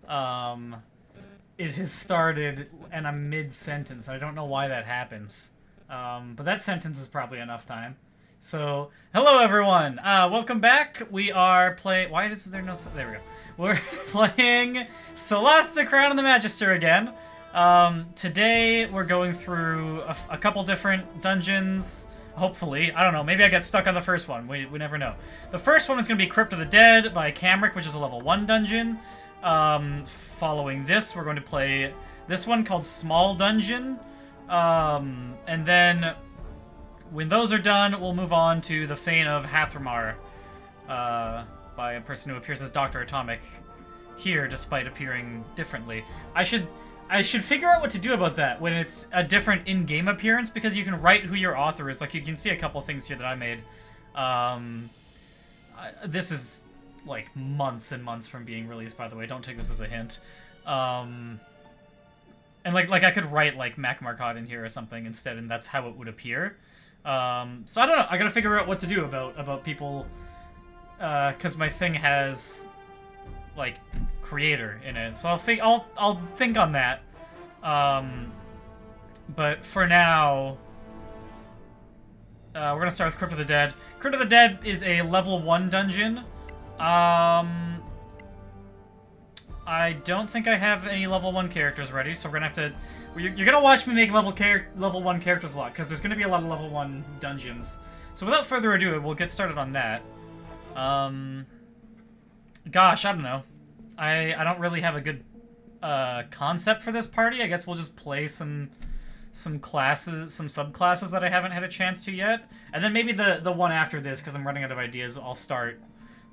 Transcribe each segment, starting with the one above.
It has started and I'm mid-sentence. I don't know why that happens. But that sentence is probably enough time. So, hello everyone! Welcome back. We are playing... Why is there no... There we go. We're playing Solasta, Crown of the Magister again. Today we're going through a couple different dungeons. Hopefully. I don't know. Maybe I get stuck on the first one. We never know. The first one is going to be Crypt of the Dead by Camric, which is a level 1 dungeon. Following this, we're going to play this one called Small Dungeon. And then when those are done, we'll move on to the Fane of Hathrumar, by a person who appears as Dr. Atomic here, despite appearing differently. I should figure out what to do about that when it's a different in-game appearance, because you can write who your author is. Like, you can see a couple things here that I made. This is, like, months and months from being released, by the way. Don't take this as a hint. And, like I could write, like, Mac Marcotte in here or something instead, and that's how it would appear. So I don't know. I gotta figure out what to do about people, because my thing has, like, creator in it. So I'll think on that. But for now, we're gonna start with Crypt of the Dead. Crypt of the Dead is a level 1 dungeon. I don't think I have any level 1 characters ready, so we're gonna have to... You're gonna watch me make level 1 characters a lot, because there's gonna be a lot of level 1 dungeons. So without further ado, we'll get started on that. Gosh, I don't know. I don't really have a good concept for this party. I guess we'll just play some classes, some subclasses that I haven't had a chance to yet. And then maybe the one after this, because I'm running out of ideas, I'll start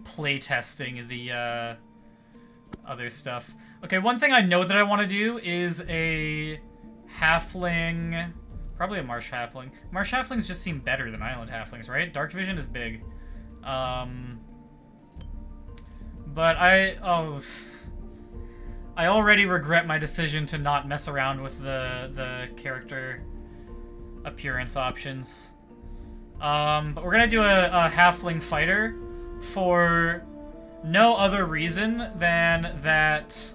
playtesting the other stuff. Okay, one thing I know that I want to do is a halfling, probably a marsh halfling. Marsh halflings just seem better than island halflings, right? Dark vision is big. But I already regret my decision to not mess around with the character appearance options. But we're gonna do a halfling fighter for no other reason than that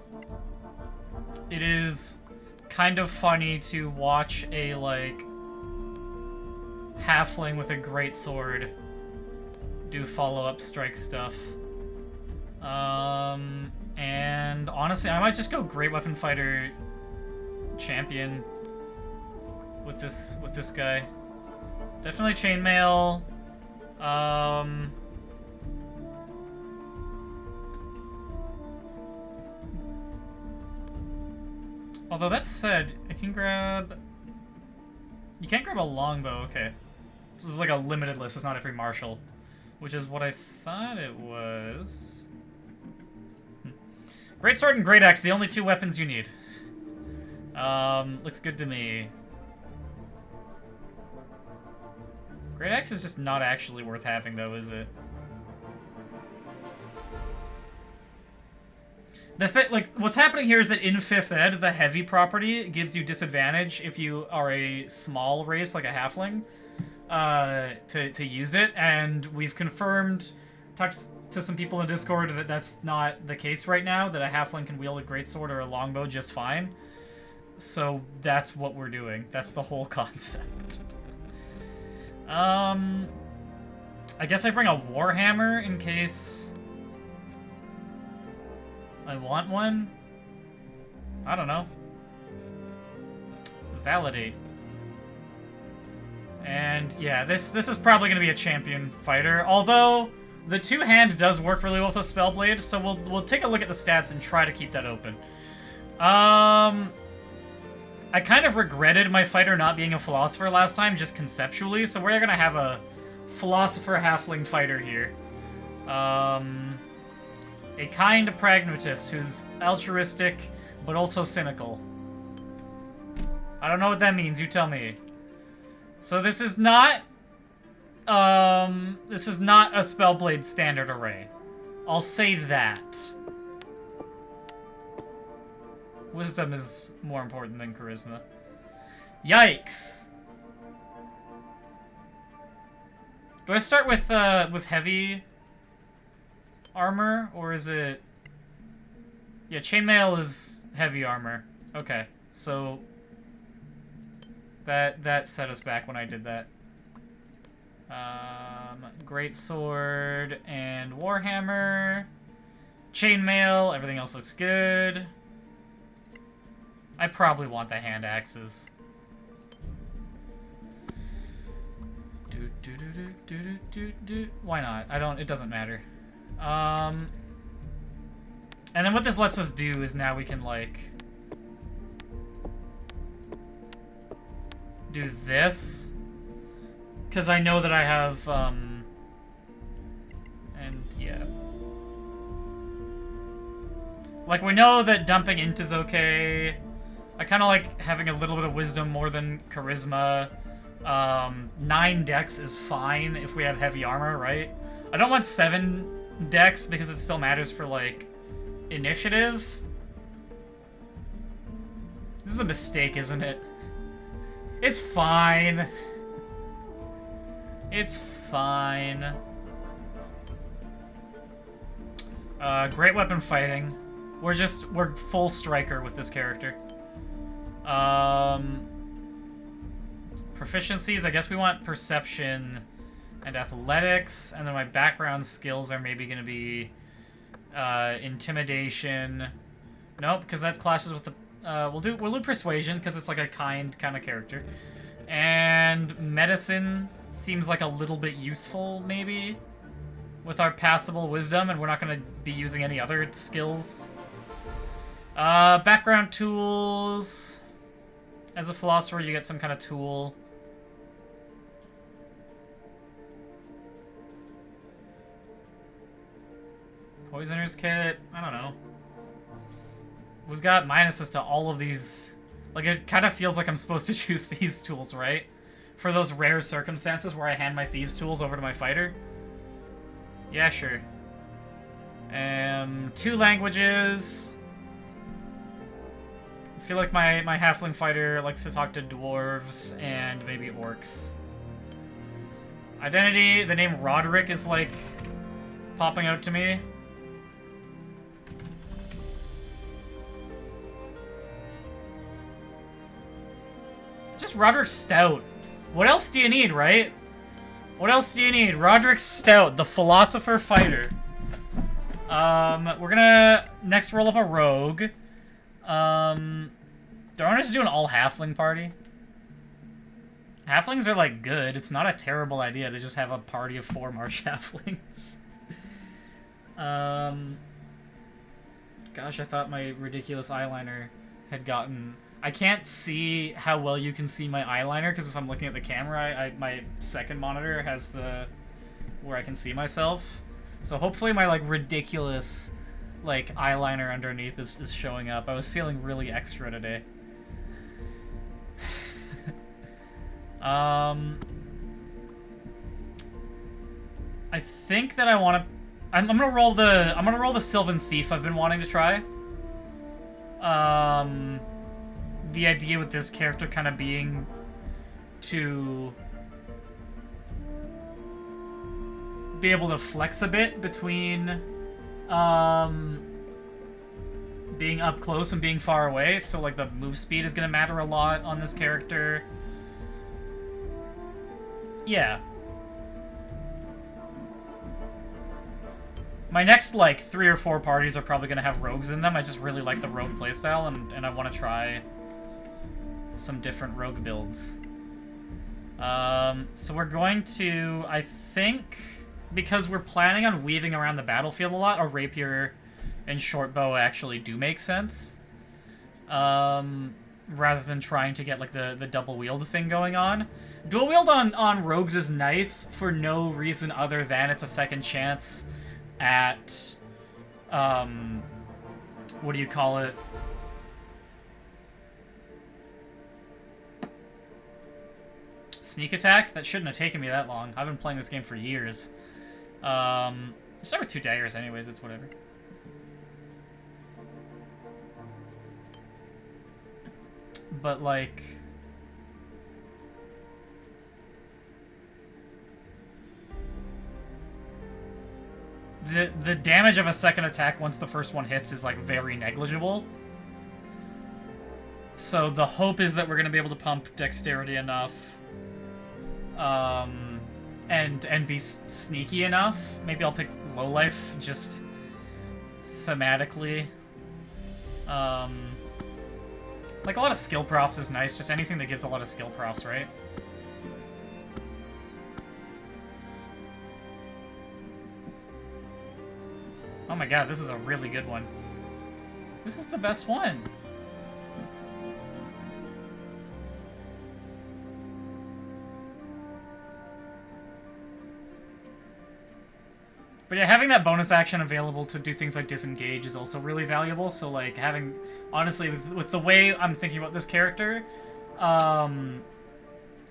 it is kind of funny to watch a, like, halfling with a greatsword do follow-up strike stuff. And honestly, I might just go Great Weapon Fighter champion with this guy. Definitely chainmail. Although that said, I can grab... You can't grab a longbow, okay. This is like a limited list, it's not every martial. Which is what I thought it was. Greatsword and Great Axe, the only 2 weapons you need. Looks good to me. Great Axe is just not actually worth having, though, is it? Like, what's happening here is that in 5th Ed, the heavy property gives you disadvantage if you are a small race, like a halfling, to use it, and we've confirmed, talked to some people in Discord, that that's not the case right now, that a halfling can wield a greatsword or a longbow just fine. So that's what we're doing. That's the whole concept. I guess I bring a warhammer in case I want one? I don't know. Validate. And yeah, this is probably going to be a champion fighter, although the 2-hand does work really well with a Spellblade, so we'll take a look at the stats and try to keep that open. I kind of regretted my fighter not being a philosopher last time, just conceptually, so we're going to have a philosopher halfling fighter here. A kind pragmatist who's altruistic, but also cynical. I don't know what that means, you tell me. So this is not a Spellblade standard array. I'll say that. Wisdom is more important than charisma. Yikes! Do I start with heavy armor, or is it... Yeah, chainmail is heavy armor. Okay, so that set us back when I did that. Greatsword and warhammer. Chainmail, everything else looks good. I probably want the hand axes. Why not? It doesn't matter. And then what this lets us do is now we can, like, do this. Because I know that I have, and yeah. Like, we know that dumping int is okay. I kind of like having a little bit of wisdom more than charisma. 9 dex is fine if we have heavy armor, right? I don't want 7 dex because it still matters for, like, initiative. This is a mistake, isn't it? It's fine. It's fine. Great weapon fighting. We're full striker with this character. Proficiencies, I guess we want perception and athletics, and then my background skills are maybe going to be intimidation. Nope, because that clashes with the... we'll do persuasion, because it's like a kind of character. And medicine seems like a little bit useful, maybe, with our passable wisdom, and we're not going to be using any other skills. Background tools... As a philosopher, you get some kind of tool. Poisoner's kit? I don't know. We've got minuses to all of these. Like, it kind of feels like I'm supposed to choose thieves' tools, right? For those rare circumstances where I hand my thieves' tools over to my fighter. Yeah, sure. 2 languages. I feel like my halfling fighter likes to talk to dwarves and maybe orcs. Identity, the name Roderick is, like, popping out to me. Just Roderick Stout. What else do you need, right? What else do you need? Roderick Stout, the philosopher fighter. We're gonna next roll up a rogue. Do I want to do an all-halfling party? Halflings are, like, good. It's not a terrible idea to just have a party of 4 marsh halflings. Gosh, I thought my ridiculous eyeliner had gotten... I can't see how well you can see my eyeliner, because if I'm looking at the camera, my second monitor has the... where I can see myself. So hopefully my, like, ridiculous, like, eyeliner underneath is showing up. I was feeling really extra today. I think that I want to... I'm gonna roll the Sylvan Thief I've been wanting to try. The idea with this character kind of being to be able to flex a bit between being up close and being far away. So, like, the move speed is gonna matter a lot on this character. Yeah. My next, like, 3 or 4 parties are probably gonna have rogues in them. I just really like the rogue playstyle, and I want to try some different rogue builds. So we're going to, I think, because we're planning on weaving around the battlefield a lot, a rapier and short bow actually do make sense. Rather than trying to get, like, the double wield thing going on. Dual wield on rogues is nice for no reason other than it's a second chance at, what do you call it? Sneak attack? That shouldn't have taken me that long. I've been playing this game for years. Start with 2 daggers anyways, it's whatever. But, like... the damage of a second attack once the first one hits is like very negligible. So the hope is that we're gonna be able to pump dexterity enough, and be sneaky enough. Maybe I'll pick low life just thematically. Like a lot of skill profs is nice. Just anything that gives a lot of skill profs, right? Oh my god, this is a really good one. This is the best one. But yeah, having that bonus action available to do things like disengage is also really valuable. So like having, honestly, with the way I'm thinking about this character, and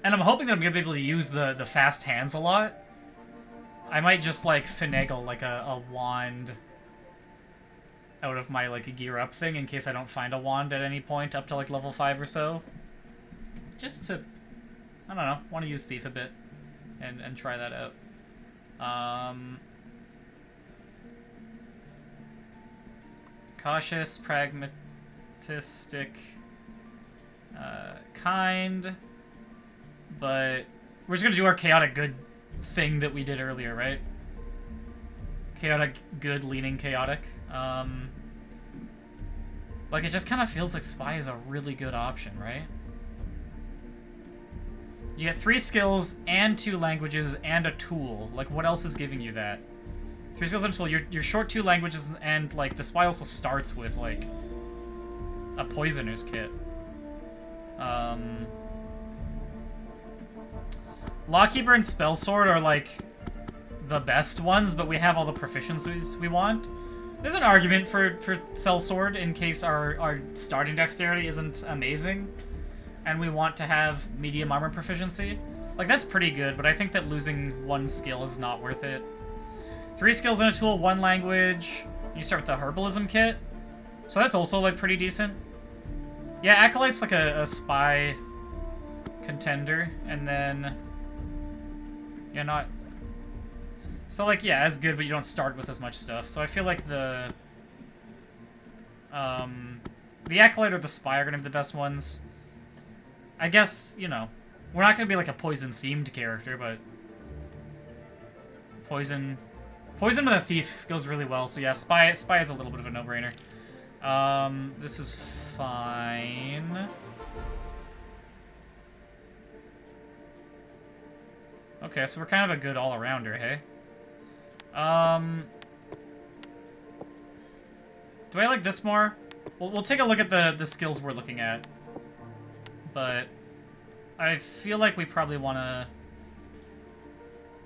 I'm hoping that I'm gonna be able to use the fast hands a lot. I might just like finagle like a wand out of my like gear up thing in case I don't find a wand at any point up to like level 5 or so. Just to, I don't know, want to use Thief a bit and try that out. Cautious, pragmatistic, kind, but we're just gonna do our chaotic good thing that we did earlier, right? Chaotic good, leaning chaotic. Like, it just kind of feels like Spy is a really good option, right? You get 3 skills and 2 languages and a tool. Like, what else is giving you that? 3 skills and a tool. You're short 2 languages, and, like, the Spy also starts with, like, a poisoner's kit. Lawkeeper and Spell Sword are, like, the best ones, but we have all the proficiencies we want. There's an argument for Cell Sword in case our starting dexterity isn't amazing, and we want to have medium armor proficiency. Like, that's pretty good, but I think that losing 1 skill is not worth it. 3 skills and a tool, 1 language. You start with the Herbalism kit, so that's also, like, pretty decent. Yeah, Acolyte's like a spy contender, and then... yeah, not... so, like, yeah, as good, but you don't start with as much stuff. So I feel like the Acolyte or the Spy are going to be the best ones. I guess, you know, we're not going to be like a poison-themed character, but Poison with a Thief goes really well. So yeah, Spy is a little bit of a no-brainer. This is fine. Okay, so we're kind of a good all-arounder, hey? Do I like this more? We'll take a look at the skills we're looking at. But I feel like we probably want to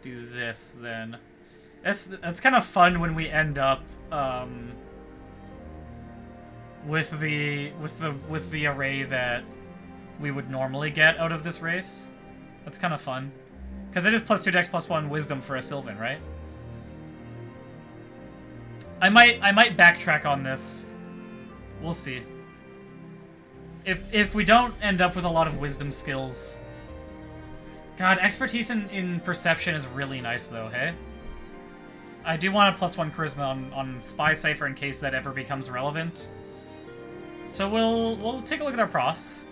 do this then. That's kind of fun when we end up with the array that we would normally get out of this race. That's kind of fun. Because it is +2 dex +1 wisdom for a Sylvan, right? I might backtrack on this. We'll see. If we don't end up with a lot of wisdom skills. God, expertise in perception is really nice though, hey? I do want a +1 charisma on Spy Cipher in case that ever becomes relevant. So we'll take a look at our profs.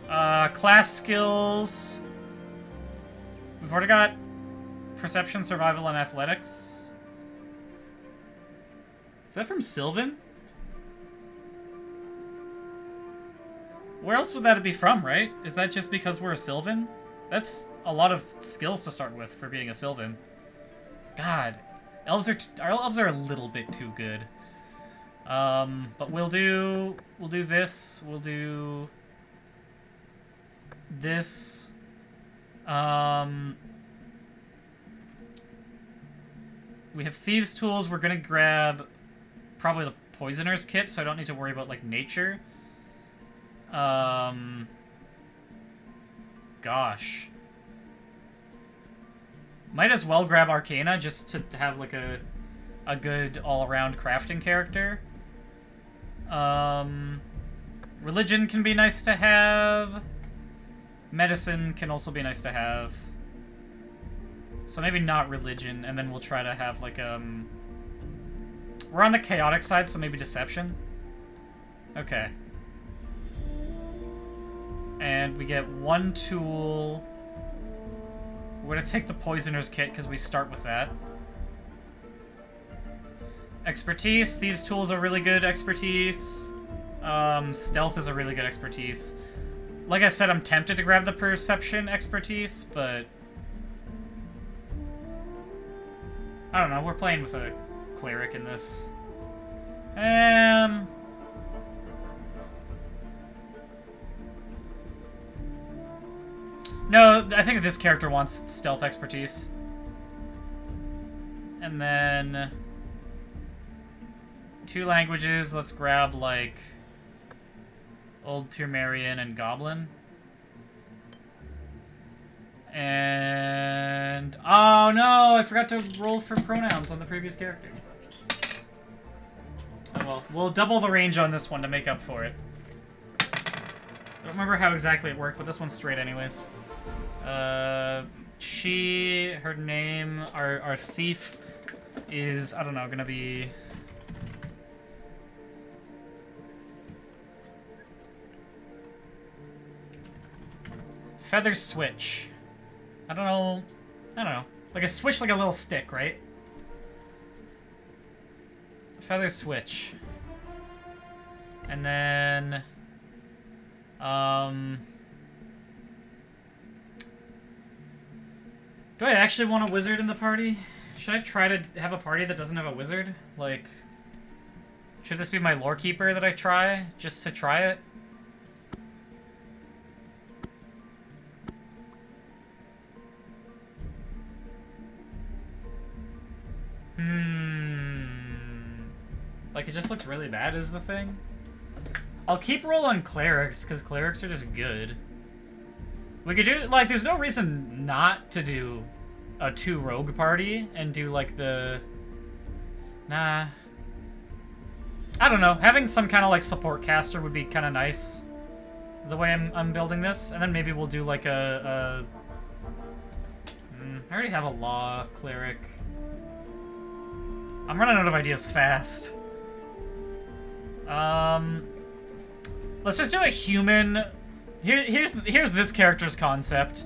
Class skills. We've already got perception, survival, and athletics. Is that from Sylvan? Where else would that be from, right? Is that just because we're a Sylvan? That's a lot of skills to start with for being a Sylvan. God, our elves are a little bit too good. But we'll do this. We'll do this. We have Thieves' Tools. We're gonna grab probably the Poisoner's Kit, so I don't need to worry about, like, nature. Gosh. Might as well grab Arcana just to have, like, a good all-around crafting character. Religion can be nice to have. Medicine can also be nice to have. So maybe not religion, and then we'll try to have, like, We're on the chaotic side, so maybe deception. Okay. And we get 1 tool. We're gonna take the poisoner's kit because we start with that. Expertise. Thieves' tools are really good expertise. Stealth is a really good expertise. Like I said, I'm tempted to grab the perception expertise, but I don't know. We're playing with a cleric in this. No, I think this character wants stealth expertise. And then 2 languages. Let's grab, like, Old Turmerian and Goblin. And... oh, no! I forgot to roll for pronouns on the previous character. Oh, well. We'll double the range on this one to make up for it. I don't remember how exactly it worked, but this one's straight anyways. She, her name, our thief is, I don't know, gonna be... Feather switch. I don't know. Like a switch, like a little stick, right? Feather switch. And then... do I actually want a wizard in the party? Should I try to have a party that doesn't have a wizard? Like, should this be my lore keeper that I try, just to try it? Like, it just looks really bad is the thing. I'll keep roll on clerics, because clerics are just good. We could do, like, there's no reason not to do a 2 rogue party and do, like, the... nah. I don't know. Having some kind of, like, support caster would be kind of nice. The way I'm building this. And then maybe we'll do, like, I already have a law cleric. I'm running out of ideas fast. Let's just do a human... Here's this character's concept.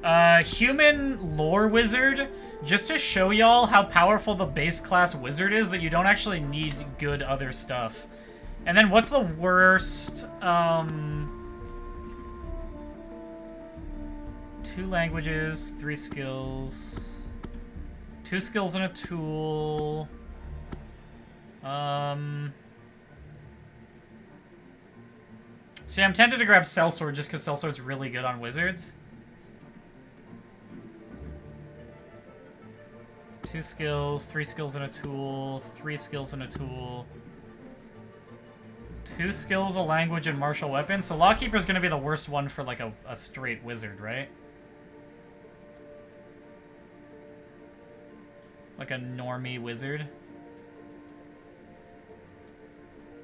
Human lore wizard, just to show y'all how powerful the base class wizard is, that you don't actually need good other stuff. And then what's the worst, 2 languages, 3 skills, 2 skills and a tool, see, I'm tempted to grab Sellsword just because Sellsword's really good on wizards. 2 skills, 3 skills and a tool, 3 skills and a tool. 2 skills, a language, and martial weapon. So Lawkeeper's gonna be the worst one for like a straight wizard, right? Like a normie wizard.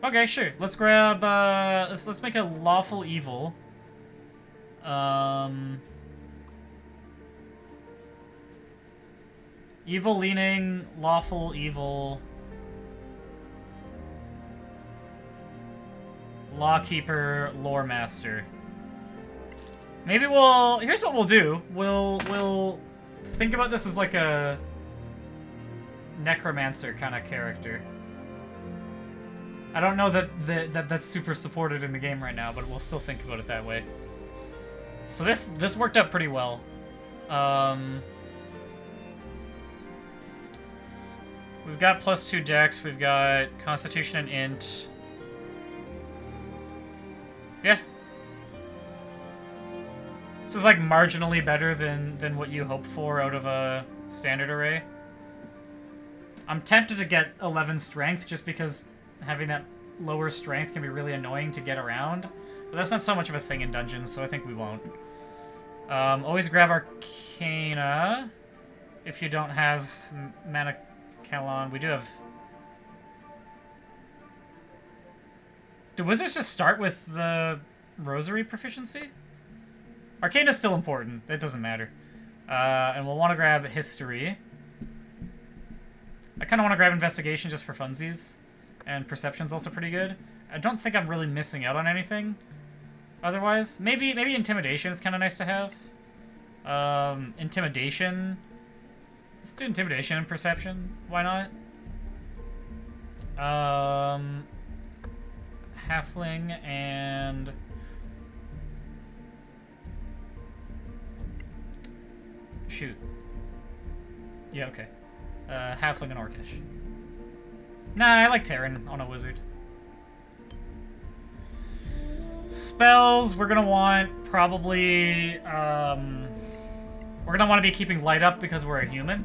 Okay, sure. Let's grab, let's make a lawful evil. Evil leaning, lawful evil. Lawkeeper, lore master. Maybe we'll, here's what we'll do. We'll think about this as like a necromancer kind of character. I don't know that that's super supported in the game right now, but we'll still think about it that way. So this worked out pretty well. We've got +2 dex, we've got Constitution and Int. Yeah. This is like marginally better than what you hope for out of a standard array. I'm tempted to get 11 strength just because having that lower strength can be really annoying to get around. But that's not so much of a thing in dungeons, so I think we won't. Always grab Arcana if you don't have Mana Kalon. We do have... Do wizards just start with the Rosary proficiency? Arcana's still important. It doesn't matter. And we'll want to grab History. I kind of want to grab investigation just for funsies. And perception's also pretty good. I don't think I'm really missing out on anything. Otherwise, maybe intimidation is kind of nice to have. Intimidation. Let's do intimidation and perception. Why not? Halfling and shoot. Yeah, okay. Halfling and Orcish. Nah, I like Terran on a wizard. Spells, we're gonna want probably, we're gonna want to be keeping light up because we're a human.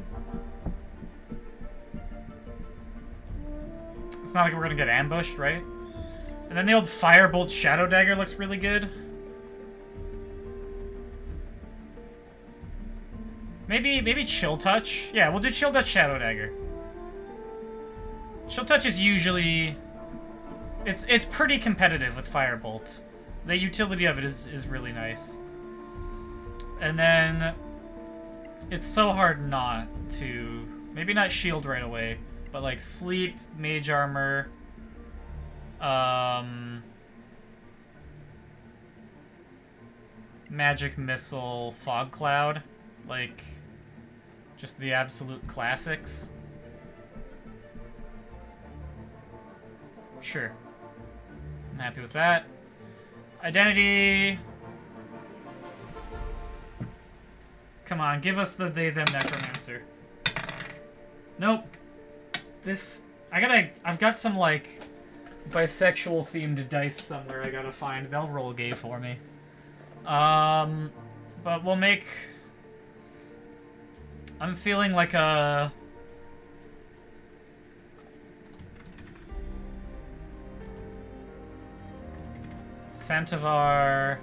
It's not like we're gonna get ambushed, right? And then the old Firebolt Shadow Dagger looks really good. Maybe Chill Touch. Yeah, we'll do Chill Touch Shadow Dagger. Chill Touch is usually... It's pretty competitive with Firebolt. The utility of it is really nice. And then... It's so hard not to... Maybe not shield right away, but like Sleep, Mage Armor... Magic Missile, Fog Cloud. Like... Just the absolute classics. Sure. I'm happy with that. Identity. Come on, give us the they them necromancer. Nope. This I've got some like bisexual themed dice somewhere I gotta find. They'll roll gay for me. But we'll make... I'm feeling like a... Xantivar...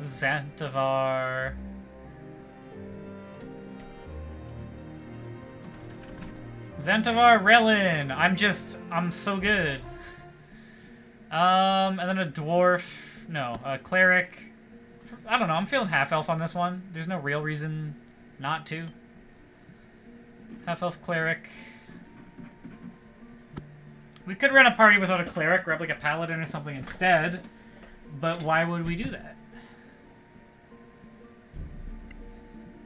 Xantivar... Xantivar Relin! I'm so good. And then a dwarf... No, a cleric... I don't know, I'm feeling half-elf on this one. There's no real reason not to. Half-elf cleric. We could run a party without a cleric, grab like a paladin or something instead. But why would we do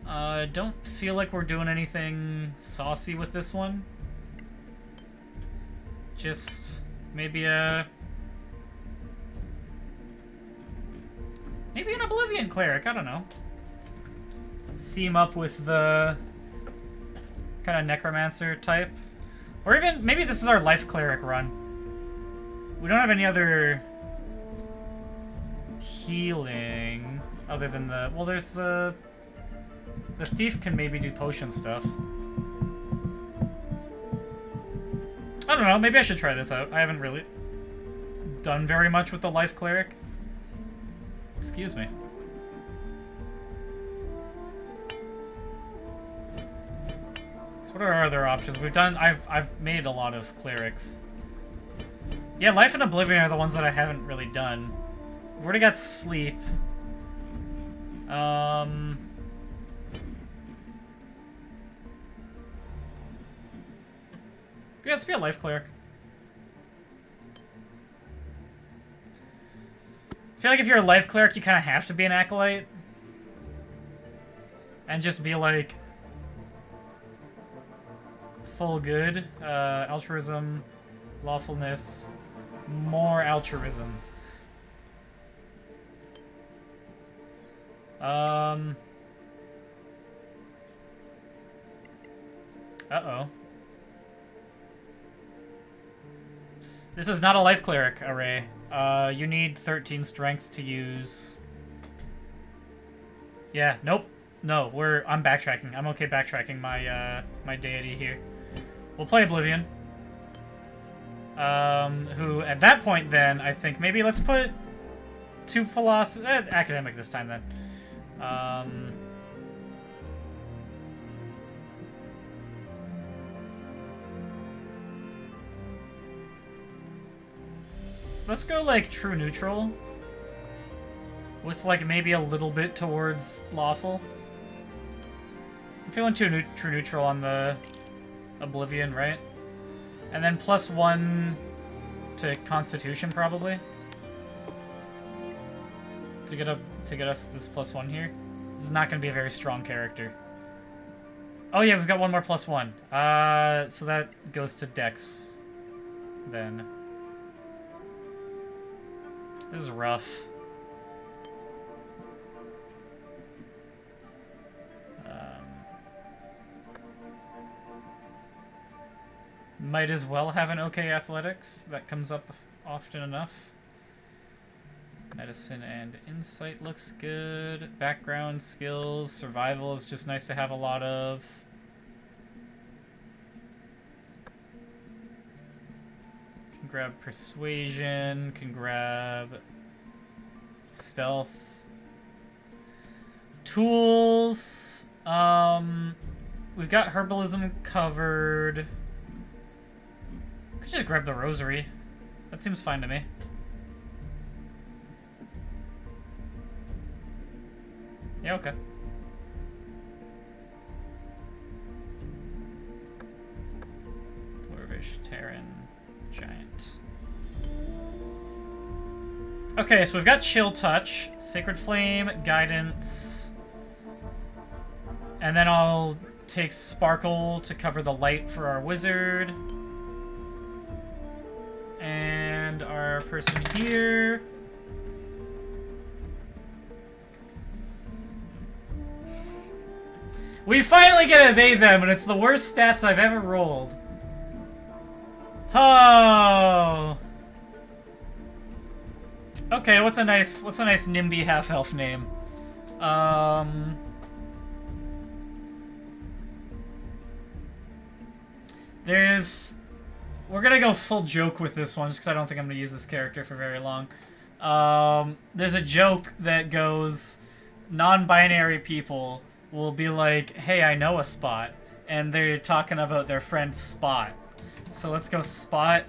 that? Don't feel like we're doing anything saucy with this one. Just maybe a... Maybe an Oblivion Cleric, I don't know. Theme up with the kind of Necromancer type. Or even, maybe this is our Life Cleric run. We don't have any other healing other than the... Well, there's the... The Thief can maybe do potion stuff. I don't know, maybe I should try this out. I haven't really done very much with the Life Cleric. Excuse me. So what are our other options? We've done... I've made a lot of clerics. Yeah, Life and Oblivion are the ones that I haven't really done. We've already got Sleep. Yeah, let's be a Life Cleric. I feel like if you're a Life Cleric, you kind of have to be an Acolyte. And just be like... full good. Altruism. Lawfulness. More altruism. Uh-oh. This is not a Life Cleric array. You need 13 strength to use... Yeah, nope. No, I'm backtracking. I'm okay backtracking my, my deity here. We'll play Oblivion. Who, at that point then, I think maybe let's put 2 philosophy... academic this time then. Let's go, like, true neutral. With, like, maybe a little bit towards lawful. I'm feeling true neutral on the Oblivion, right? And then +1 to Constitution, probably. To get us this +1 here. This is not going to be a very strong character. Oh yeah, we've got one more +1. So that goes to Dex. Then. This is rough. Might as well have an okay athletics. That comes up often enough. Medicine and insight looks good. Background skills, survival is just nice to have a lot of. Can grab persuasion, can grab stealth. Tools. We've got herbalism covered. Could just grab the rosary. That seems fine to me. Yeah, okay. Dwarvish, Terran, Giant. Okay, so we've got Chill Touch, Sacred Flame, Guidance, and then I'll take Sparkle to cover the light for our wizard. And our person here. We finally get a they them, and it's the worst stats I've ever rolled. Oh. Okay, what's a nice NIMBY half-elf name? We're gonna go full joke with this one, just because I don't think I'm gonna use this character for very long. There's a joke that goes, non-binary people will be like, hey, I know a Spot, and they're talking about their friend Spot. So let's go Spot.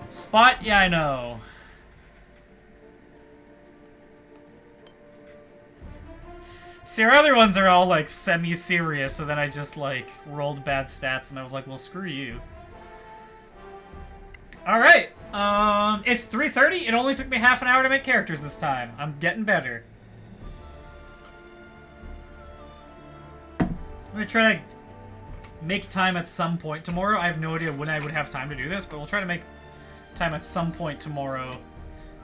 Spot, yeah, I know. See, our other ones are all, like, semi-serious, so then I just, like, rolled bad stats, and I was like, well, screw you. Alright, it's 3:30. It only took me half an hour to make characters this time. I'm getting better. I'm gonna try to make time at some point tomorrow. I have no idea when I would have time to do this, but we'll try to make time at some point tomorrow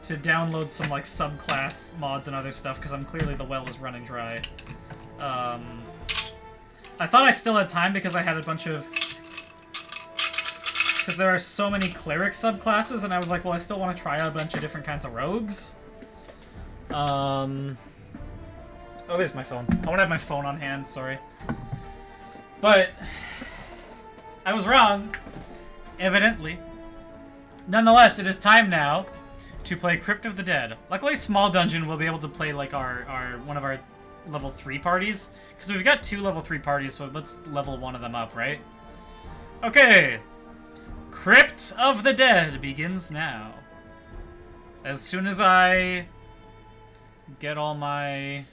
to download some, like, subclass mods and other stuff, because I'm clearly the well is running dry. I thought I still had time because I had a bunch of... Because there are so many cleric subclasses, and I was like, well, I still want to try out a bunch of different kinds of rogues. Oh, there's my phone. I want to have my phone on hand, sorry. But I was wrong, evidently. Nonetheless, it is time now to play Crypt of the Dead. Luckily, Small Dungeon will be able to play, like, one of our level 3 parties. Because we've got 2 level 3 parties, so let's level one of them up, right? Okay. Crypt of the Dead begins now. As soon as I get all my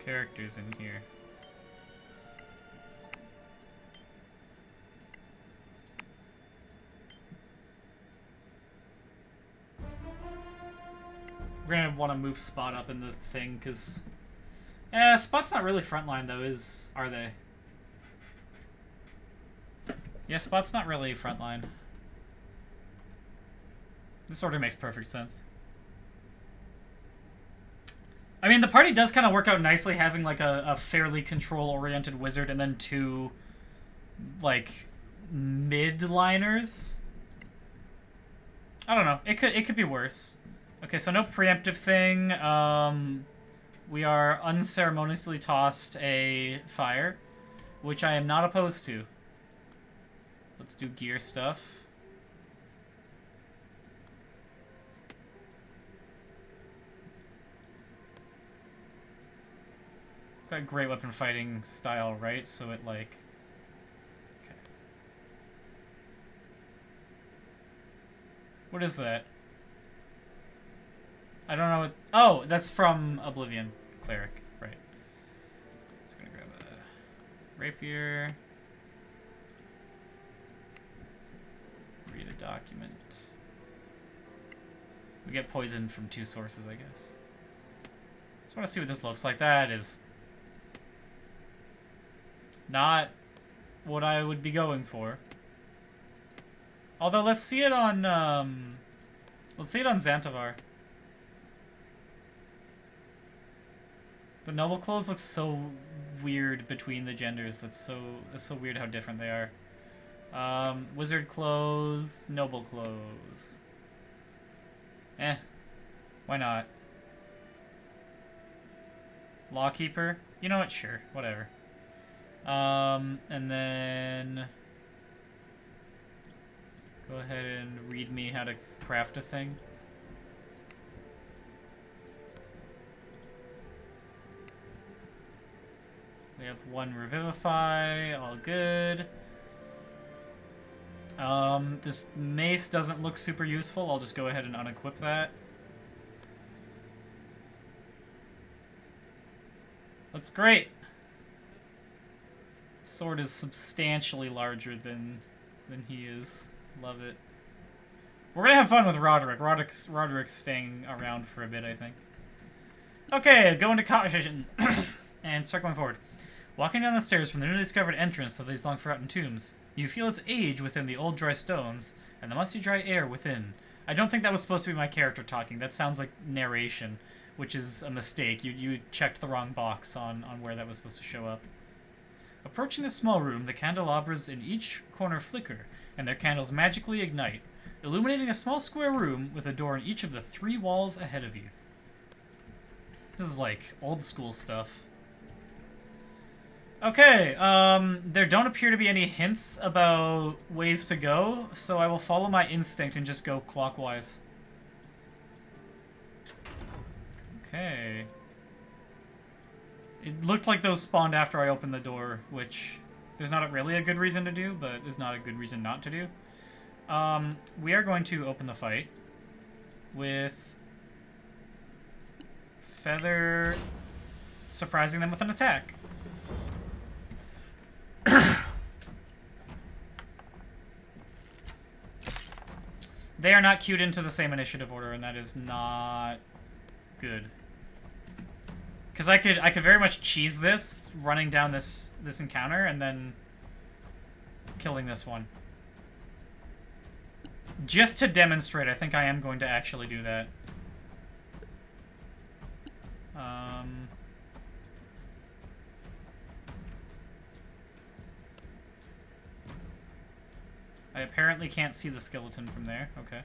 characters in here. We're gonna want to move Spot up in the thing, because... Spot's not really frontline, though, are they? Yeah, Spot's not really frontline. This order makes perfect sense. I mean, the party does kind of work out nicely, having, like, a fairly control-oriented wizard and then 2, like, mid-liners. I don't know. It could be worse. Okay, so no preemptive thing. We are unceremoniously tossed a fire, which I am not opposed to. Let's do gear stuff. Got great weapon fighting style, right? So it, like... Okay. What is that? I don't know what... Oh, that's from Oblivion Cleric. Right. Just gonna grab a rapier. Read a document. We get poisoned from 2 sources, I guess. Just want to see what this looks like. That is not what I would be going for. Although, let's see it on, Xantavar. The noble clothes look so weird between the genders. That's so weird how different they are. Wizard clothes, noble clothes. Eh. Why not? Lawkeeper? You know what? Sure. Whatever. And then... Go ahead and read me how to craft a thing. We have 1 Revivify, all good. This mace doesn't look super useful. I'll just go ahead and unequip that. Looks great. Sword is substantially larger than he is. Love it. We're gonna have fun with Roderick. Roderick's staying around for a bit, I think. Okay, go into conversation and start going forward. Walking down the stairs from the newly discovered entrance to these long-forgotten tombs, you feel its age within the old dry stones and the musty dry air within. I don't think that was supposed to be my character talking. That sounds like narration, which is a mistake. You checked the wrong box on where that was supposed to show up. Approaching the small room, the candelabras in each corner flicker, and their candles magically ignite, illuminating a small square room with a door in each of the 3 walls ahead of you. This is like old school stuff. Okay, there don't appear to be any hints about ways to go, so I will follow my instinct and just go clockwise. Okay. It looked like those spawned after I opened the door, which there's not really a good reason to do, but there's not a good reason not to do. We are going to open the fight with Feather surprising them with an attack. They are not queued into the same initiative order, and that is not good. Because I could very much cheese this, running down this encounter, and then killing this one. Just to demonstrate, I think I am going to actually do that. I apparently can't see the skeleton from there. Okay.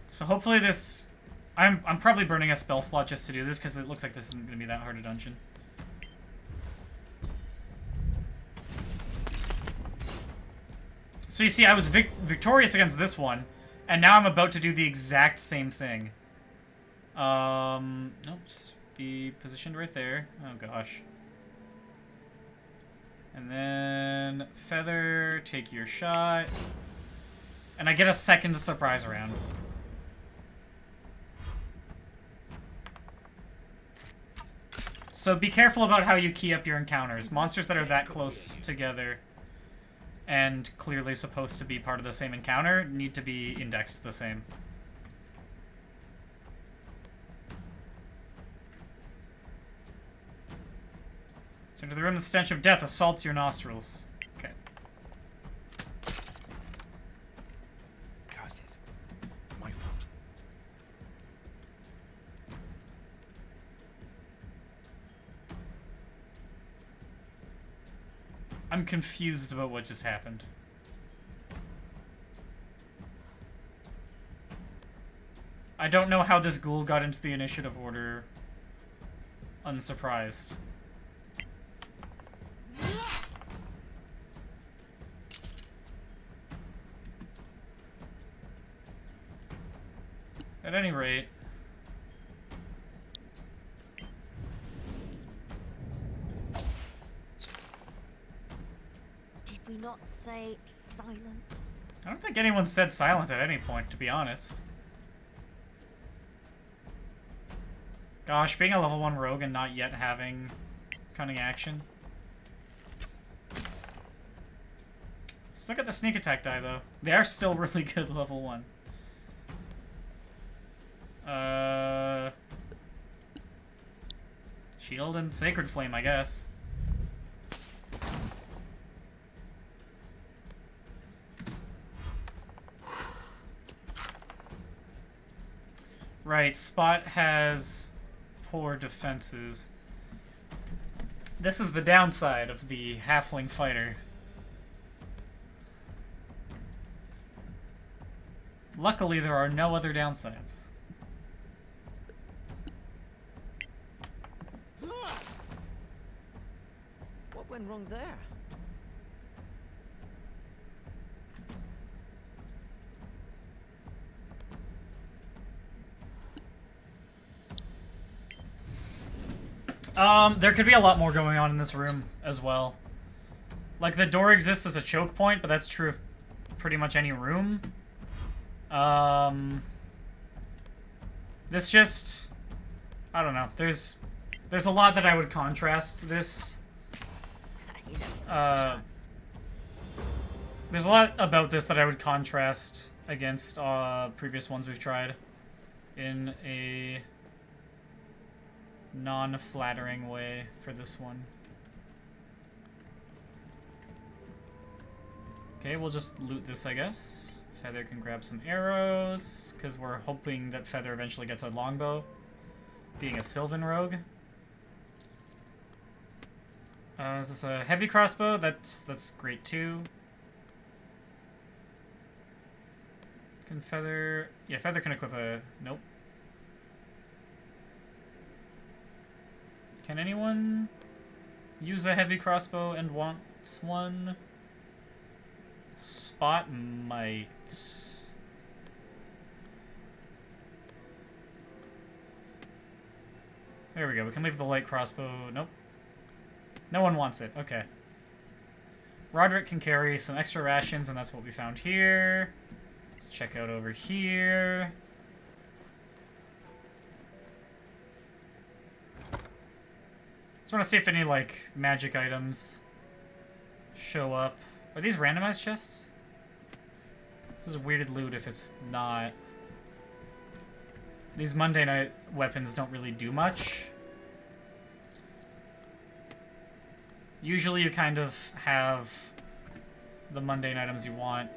So hopefully this... I'm probably burning a spell slot just to do this, because it looks like this isn't going to be that hard a dungeon. So you see, I was victorious against this one, and now I'm about to do the exact same thing. Nope, just be positioned right there. Oh gosh. And then Feather, take your shot. And I get a second surprise round. So be careful about how you key up your encounters. Monsters that are that close together and clearly supposed to be part of the same encounter need to be indexed the same. So into the room, the stench of death assaults your nostrils. Okay. Curses. My fault. I'm confused about what just happened. I don't know how this ghoul got into the initiative order unsurprised. At any rate, we not say silent? I don't think anyone said silent at any point, to be honest. Gosh, being a level 1 rogue and not yet having cunning action. Let's look at the sneak attack die, though. They are still really good level 1. Shield and Sacred Flame, I guess. Right, Spot has poor defenses. This is the downside of the halfling fighter. Luckily, there are no other downsides. What went wrong there? There could be a lot more going on in this room as well. Like, the door exists as a choke point, but that's true of pretty much any room. This just... I don't know. There's a lot that I would contrast this. There's a lot about this that I would contrast against previous ones we've tried in a non-flattering way for this one. Okay, we'll just loot this, I guess. Feather can grab some arrows, because we're hoping that Feather eventually gets a longbow, being a Sylvan rogue. Is this a heavy crossbow? That's great too. Can Feather... Yeah, Feather can equip a... Nope. Can anyone use a heavy crossbow and wants one? Spot might. There we go. We can leave the light crossbow. Nope. No one wants it. Okay. Roderick can carry some extra rations, and that's what we found here. Let's check out over here. Just want to see if any, like, magic items show up. Are these randomized chests? This is weirded loot if it's not. These Monday Night weapons don't really do much. Usually you kind of have the mundane items you want.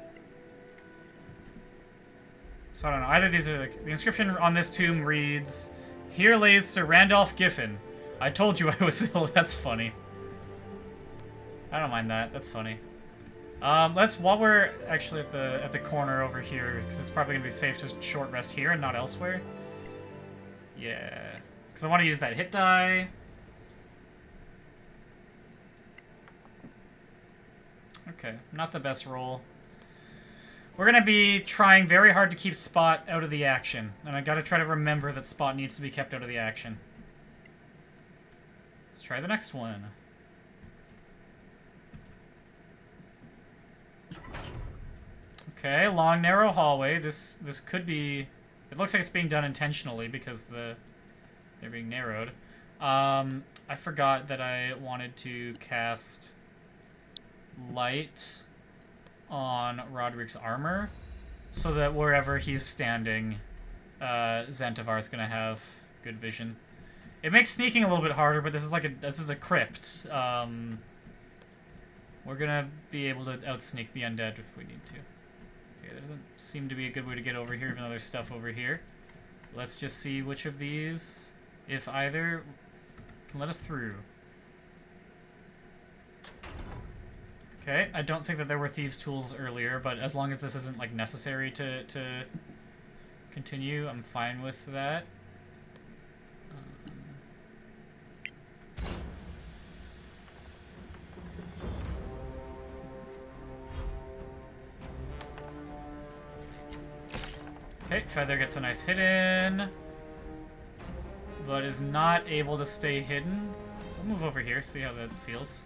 So I don't know. Either these are the inscription on this tomb reads, "Here lays Sir Randolph Giffen. I told you I was ill." That's funny. I don't mind that. That's funny. Let's, while we're actually at the corner over here, because it's probably gonna be safe to short rest here and not elsewhere. Yeah, because I want to use that hit die. Okay, not the best roll. We're gonna be trying very hard to keep Spot out of the action, and I gotta try to remember that Spot needs to be kept out of the action. Let's try the next one. Okay, long narrow hallway. This could be. It looks like it's being done intentionally because they're being narrowed. I forgot that I wanted to cast light on Roderick's armor, so that wherever he's standing, Xantivar's gonna have good vision. It makes sneaking a little bit harder, but this is a crypt. We're gonna be able to outsneak the undead if we need to. Okay, there doesn't seem to be a good way to get over here, even though there's stuff over here. Let's just see which of these, if either, can let us through. Okay, I don't think that there were thieves' tools earlier, but as long as this isn't, like, necessary to continue, I'm fine with that. Okay, Feather gets a nice hit in, but is not able to stay hidden. We'll move over here, see how that feels.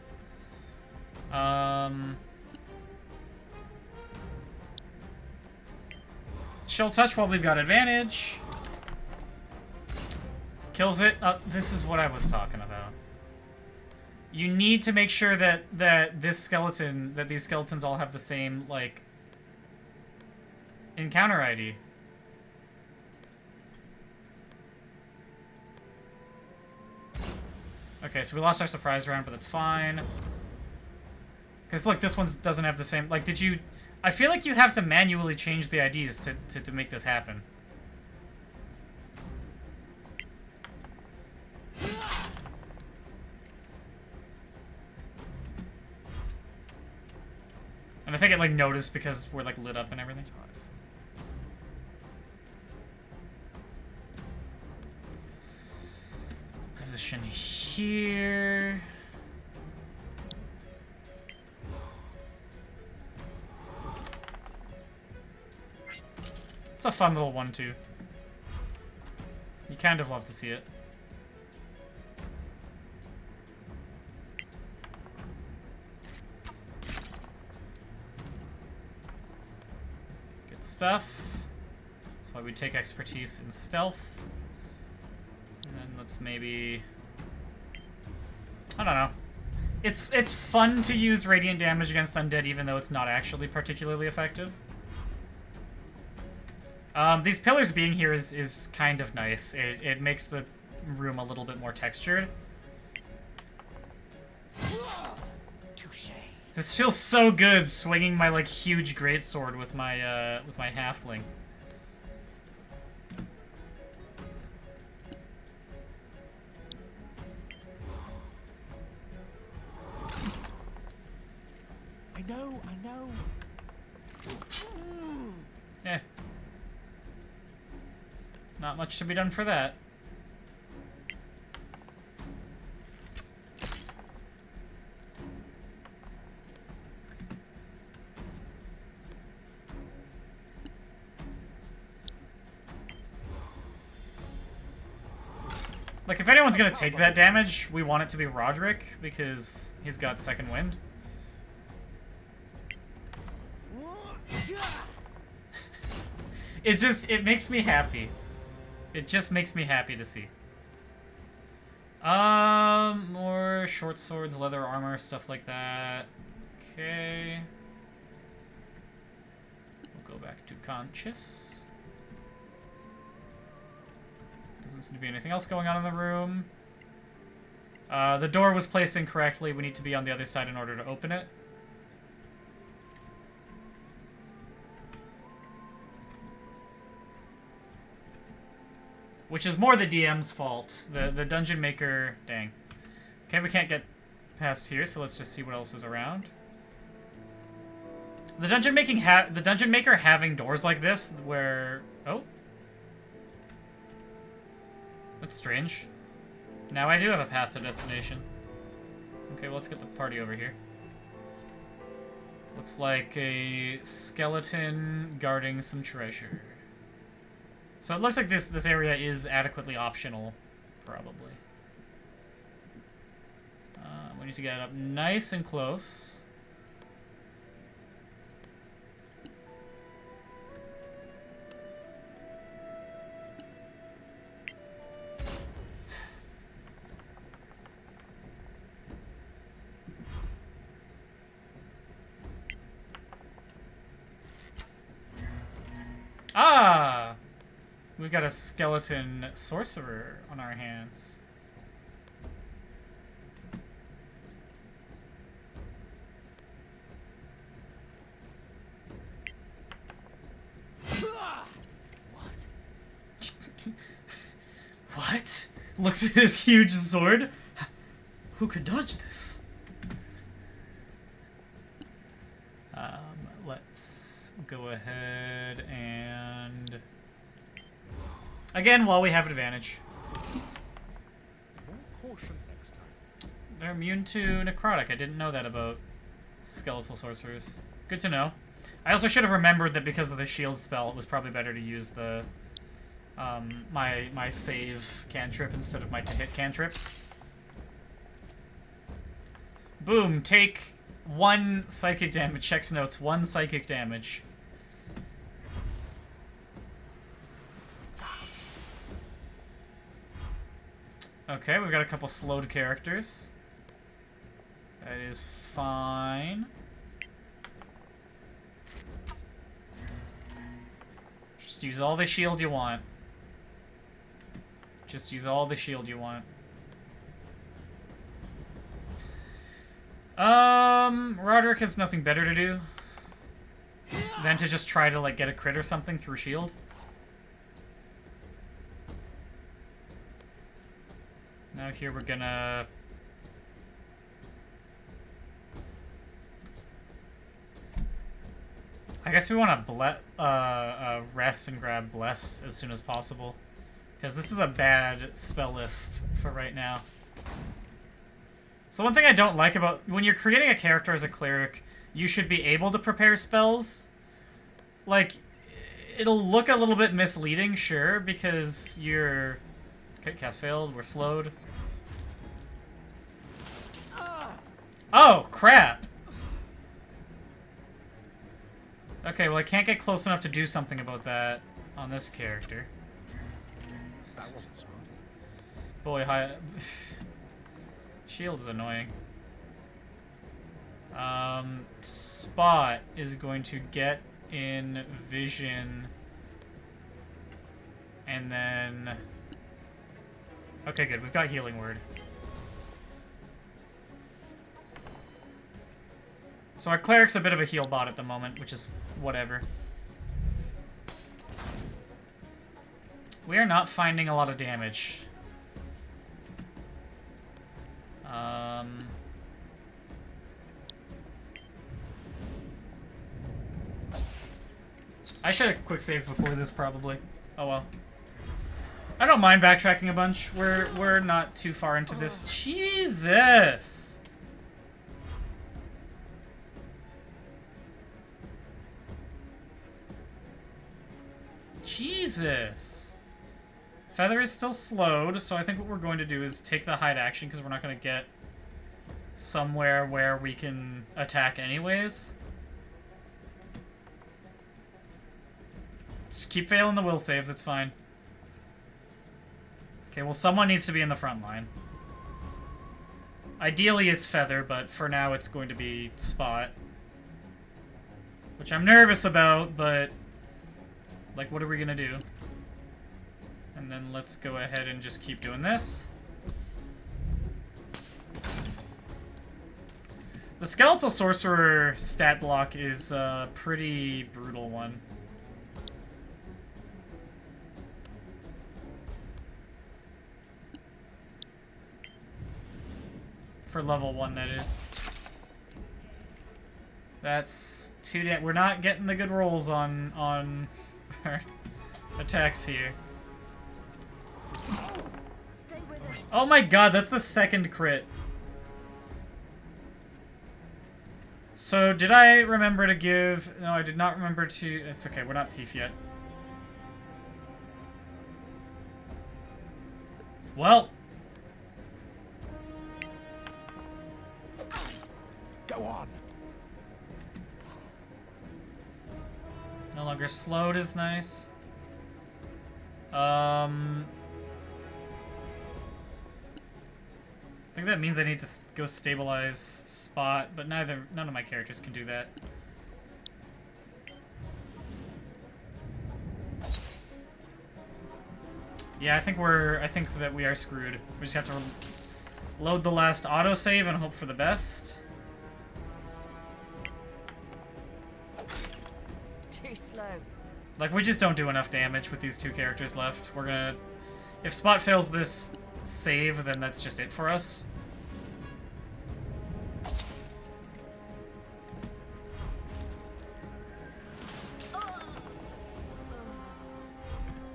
chill touch while we've got advantage. Kills it. This is what I was talking about. You need to make sure that these skeletons all have the same, like, encounter ID. Okay, so we lost our surprise round, but that's fine. Because, look, this one doesn't have the same... Like, did you... I feel like you have to manually change the IDs to make this happen. And I think it, like, noticed because we're, like, lit up and everything. Position here. It's a fun little 1-2. You kind of love to see it. Good stuff. That's why we take expertise in stealth. And then let's maybe... I don't know. It's fun to use radiant damage against undead even though it's not actually particularly effective. These pillars being here is kind of nice. It makes the room a little bit more textured. Touché. This feels so good, swinging my, like, huge greatsword with my halfling. I know. Eh. Not much to be done for that. Like, if anyone's gonna take that damage, we want it to be Roderick, because he's got second wind. It's just, it makes me happy. It just makes me happy to see. More short swords, leather armor, stuff like that. Okay. We'll go back to conscious. Doesn't seem to be anything else going on in the room. The door was placed incorrectly. We need to be on the other side in order to open it. Which is more the DM's fault. The dungeon maker... Dang. Okay, we can't get past here, so let's just see what else is around. The dungeon maker having doors like this, where... Oh. That's strange. Now I do have a path to destination. Okay, well, let's get the party over here. Looks like a skeleton guarding some treasure. So it looks like this area is adequately optional, probably. We need to get up nice and close. Ah! We've got a skeleton sorcerer on our hands. What? What? Looks at his huge sword. Who could dodge this? Let's go ahead and... Again, while we have advantage. They're immune to necrotic. I didn't know that about skeletal sorcerers. Good to know. I also should have remembered that because of the shield spell, it was probably better to use the my save cantrip instead of my to-hit cantrip. Boom, take 1 psychic damage. Checks notes, 1 psychic damage. Okay, we've got a couple slowed characters. That is fine. Just use all the shield you want. Just use all the shield you want. Roderick has nothing better to do than to just try to, like, get a crit or something through shield. Now here we're gonna... I guess we want to rest and grab Bless as soon as possible. Because this is a bad spell list for right now. So one thing I don't like about... When you're creating a character as a cleric, you should be able to prepare spells. Like, it'll look a little bit misleading, sure, because you're... Okay, cast failed, we're slowed. Oh, crap! Okay, well I can't get close enough to do something about that on this character. That wasn't smart. Boy, hi... Shield is annoying. Spot is going to get in vision. And then... Okay, good. We've got healing word. So our cleric's a bit of a heal bot at the moment, which is whatever. We are not finding a lot of damage. I should have quick saved before this, probably. Oh well. I don't mind backtracking a bunch. We're not too far into this. Jesus! Jesus! Feather is still slowed, so I think what we're going to do is take the hide action, because we're not going to get somewhere where we can attack anyways. Just keep failing the will saves, it's fine. Okay, well someone needs to be in the front line. Ideally it's Feather, but for now it's going to be Spot. Which I'm nervous about, but... Like, what are we gonna do? And then let's go ahead and just keep doing this. The Skeletal Sorcerer stat block is a pretty brutal one. For level 1, that is. That's too damn... We're not getting the good rolls on our attacks here. Oh my god, that's the second crit. So, did I remember to give... No, I did not remember to... It's okay, we're not Thief yet. Well... Go on. No longer slowed is nice. I think that means I need to go stabilize Spot, but none of my characters can do that. Yeah, I think that we are screwed. We just have to load the last autosave and hope for the best. Too slow. Like, we just don't do enough damage with these two characters left. We're gonna... If Spot fails this save, then that's just it for us.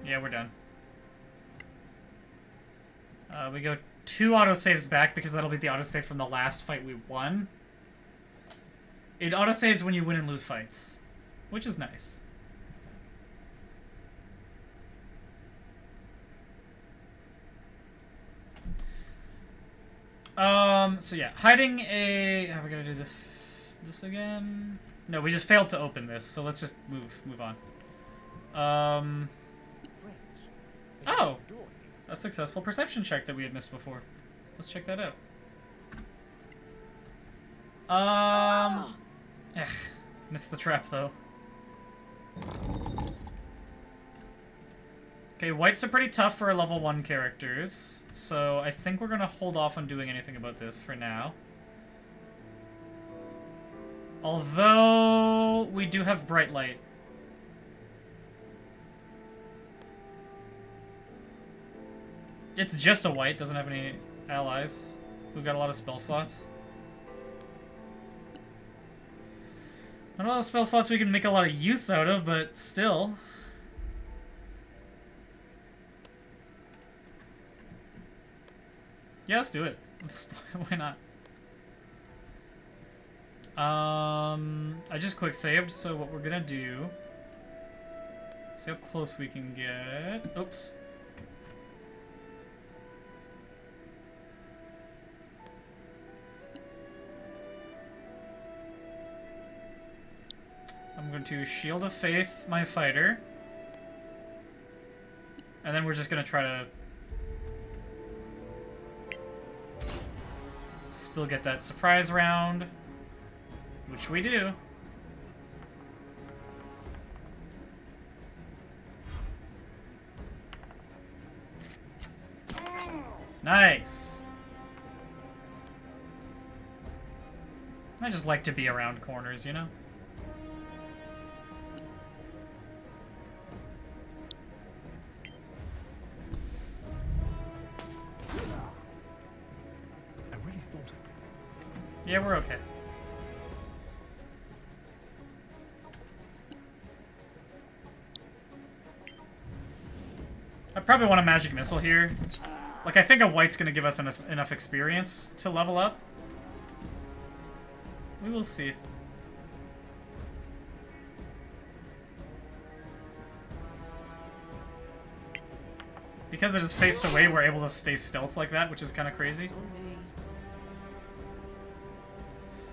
Yeah, we're done. We go 2 autosaves back because that'll be the autosave from the last fight we won. It autosaves when you win and lose fights, which is nice. So yeah, hiding a... Are we gonna do this again? No, we just failed to open this, so let's just move on. Oh! a successful perception check that we had missed before. Let's check that out. Missed the trap though. Okay, whites are pretty tough for our level 1 characters, so I think we're gonna hold off on doing anything about this for now. Although, we do have bright light. It's just a white, doesn't have any allies. We've got a lot of spell slots. Not a lot of spell slots we can make a lot of use out of, but still. Yeah, let's do it. Why not? I just quick saved, so what we're gonna do... See how close we can get. Oops. I'm going to Shield of Faith my fighter. And then we're just gonna try to still get that surprise round, which we do. Nice. I just like to be around corners, you know? I really thought. Yeah, we're okay. I probably want a magic missile here. Like, I think a white's gonna give us enough experience to level up. We will see. Because it is faced away, we're able to stay stealth like that, which is kind of crazy.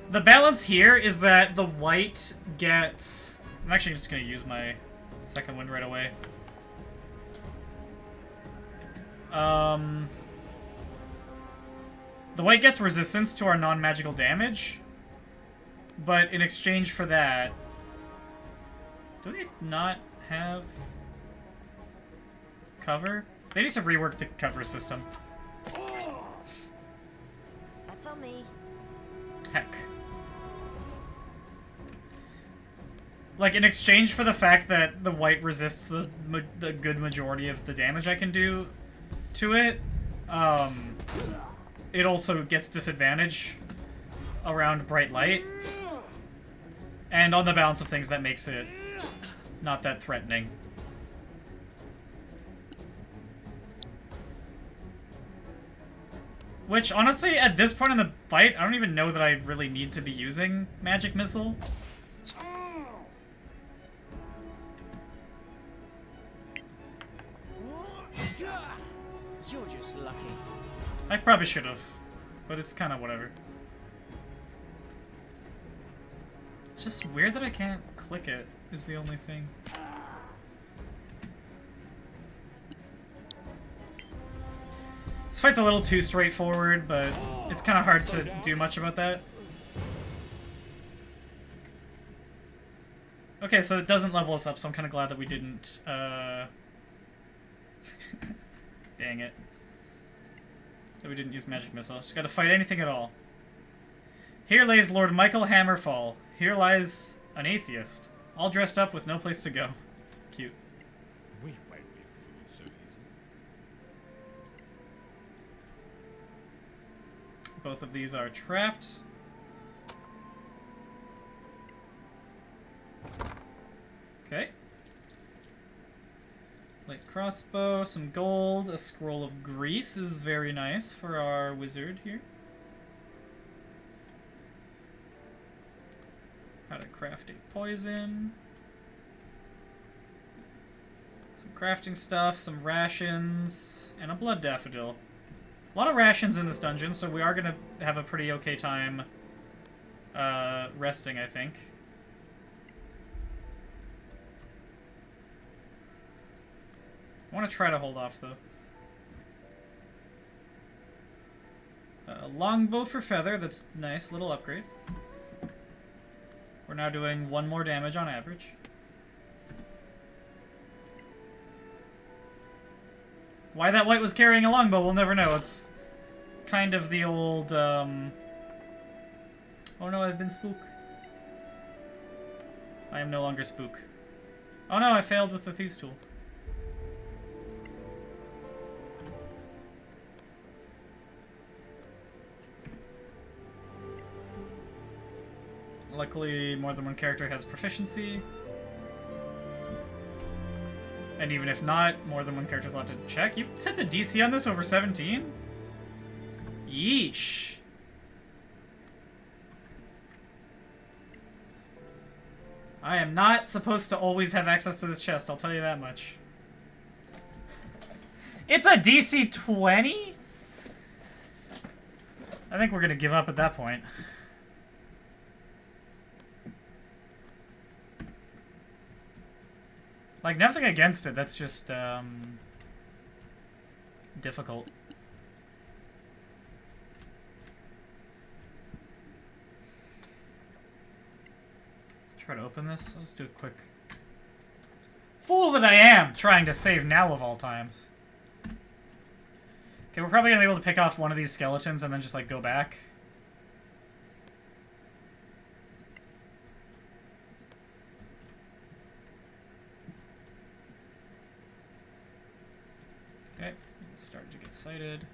The balance here is that the white gets... I'm actually just going to use my second wind right away. The white gets resistance to our non-magical damage, but in exchange for that... Do they not have cover? They need to rework the cover system. That's on me. Heck. Like, in exchange for the fact that the white resists the good majority of the damage I can do to it, it also gets disadvantage around bright light. And on the balance of things, that makes it not that threatening. Which, honestly, at this point in the fight, I don't even know that I really need to be using Magic Missile. You're just lucky. I probably should have, but it's kind of whatever. It's just weird that I can't click it, is the only thing. This fight's a little too straightforward, but it's kind of hard to do much about that. Okay, so it doesn't level us up, so I'm kind of glad that we didn't, Dang it. That we didn't use Magic Missile. Just gotta fight anything at all. Here lays Lord Michael Hammerfall. Here lies an atheist. All dressed up with no place to go. Cute. We won't be fooled so easy. Both of these are trapped. Okay. Light crossbow, some gold, a scroll of grease is very nice for our wizard here. How to craft a poison. Some crafting stuff, some rations, and a blood daffodil. A lot of rations in this dungeon, so we are going to have a pretty okay time resting, I think. I want to try to hold off, though. Longbow for feather, that's nice, little upgrade. We're now doing 1 more damage on average. Why that white was carrying a longbow, we'll never know. It's kind of the old, Oh no, I've been spook. I am no longer spook. Oh no, I failed with the Thieves' Tool. Luckily, more than one character has proficiency. And even if not, more than one character is allowed to check. You set the DC on this over 17? Yeesh. I am not supposed to always have access to this chest, I'll tell you that much. It's a DC 20? I think we're gonna give up at that point. Like, nothing against it, that's just, difficult. Let's try to open this. Let's do a quick... Fool that I am! Trying to save now of all times. Okay, we're probably gonna be able to pick off one of these skeletons and then just, like, go back. Okay, starting to get excited.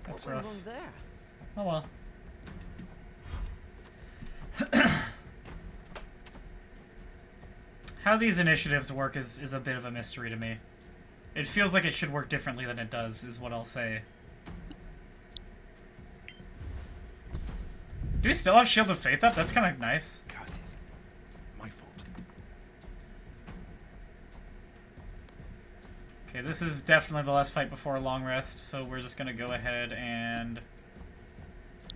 That's rough. There? Oh well. How these initiatives work is a bit of a mystery to me. It feels like it should work differently than it does, is what I'll say. Do we still have Shield of Faith up? That's kind of nice. Curses. My fault. Okay, this is definitely the last fight before a long rest, so we're just gonna go ahead and...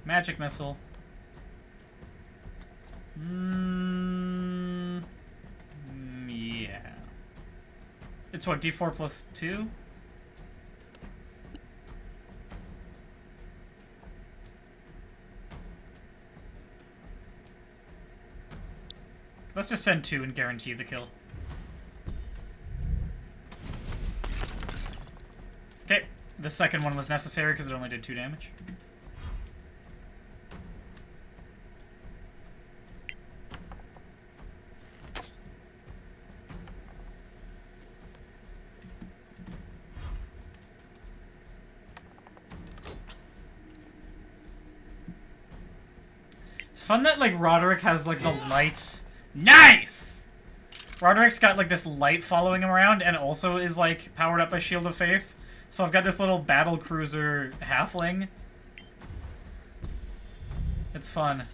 Magic Missile. Yeah. It's what, D4 plus 2? Let's just send 2 and guarantee the kill. Okay, the second one was necessary because it only did 2 damage. It's fun that, like, Roderick has, like, the lights. Nice! Roderick's got, like, this light following him around and also is, like, powered up by Shield of Faith. So I've got this little battle cruiser halfling. It's fun.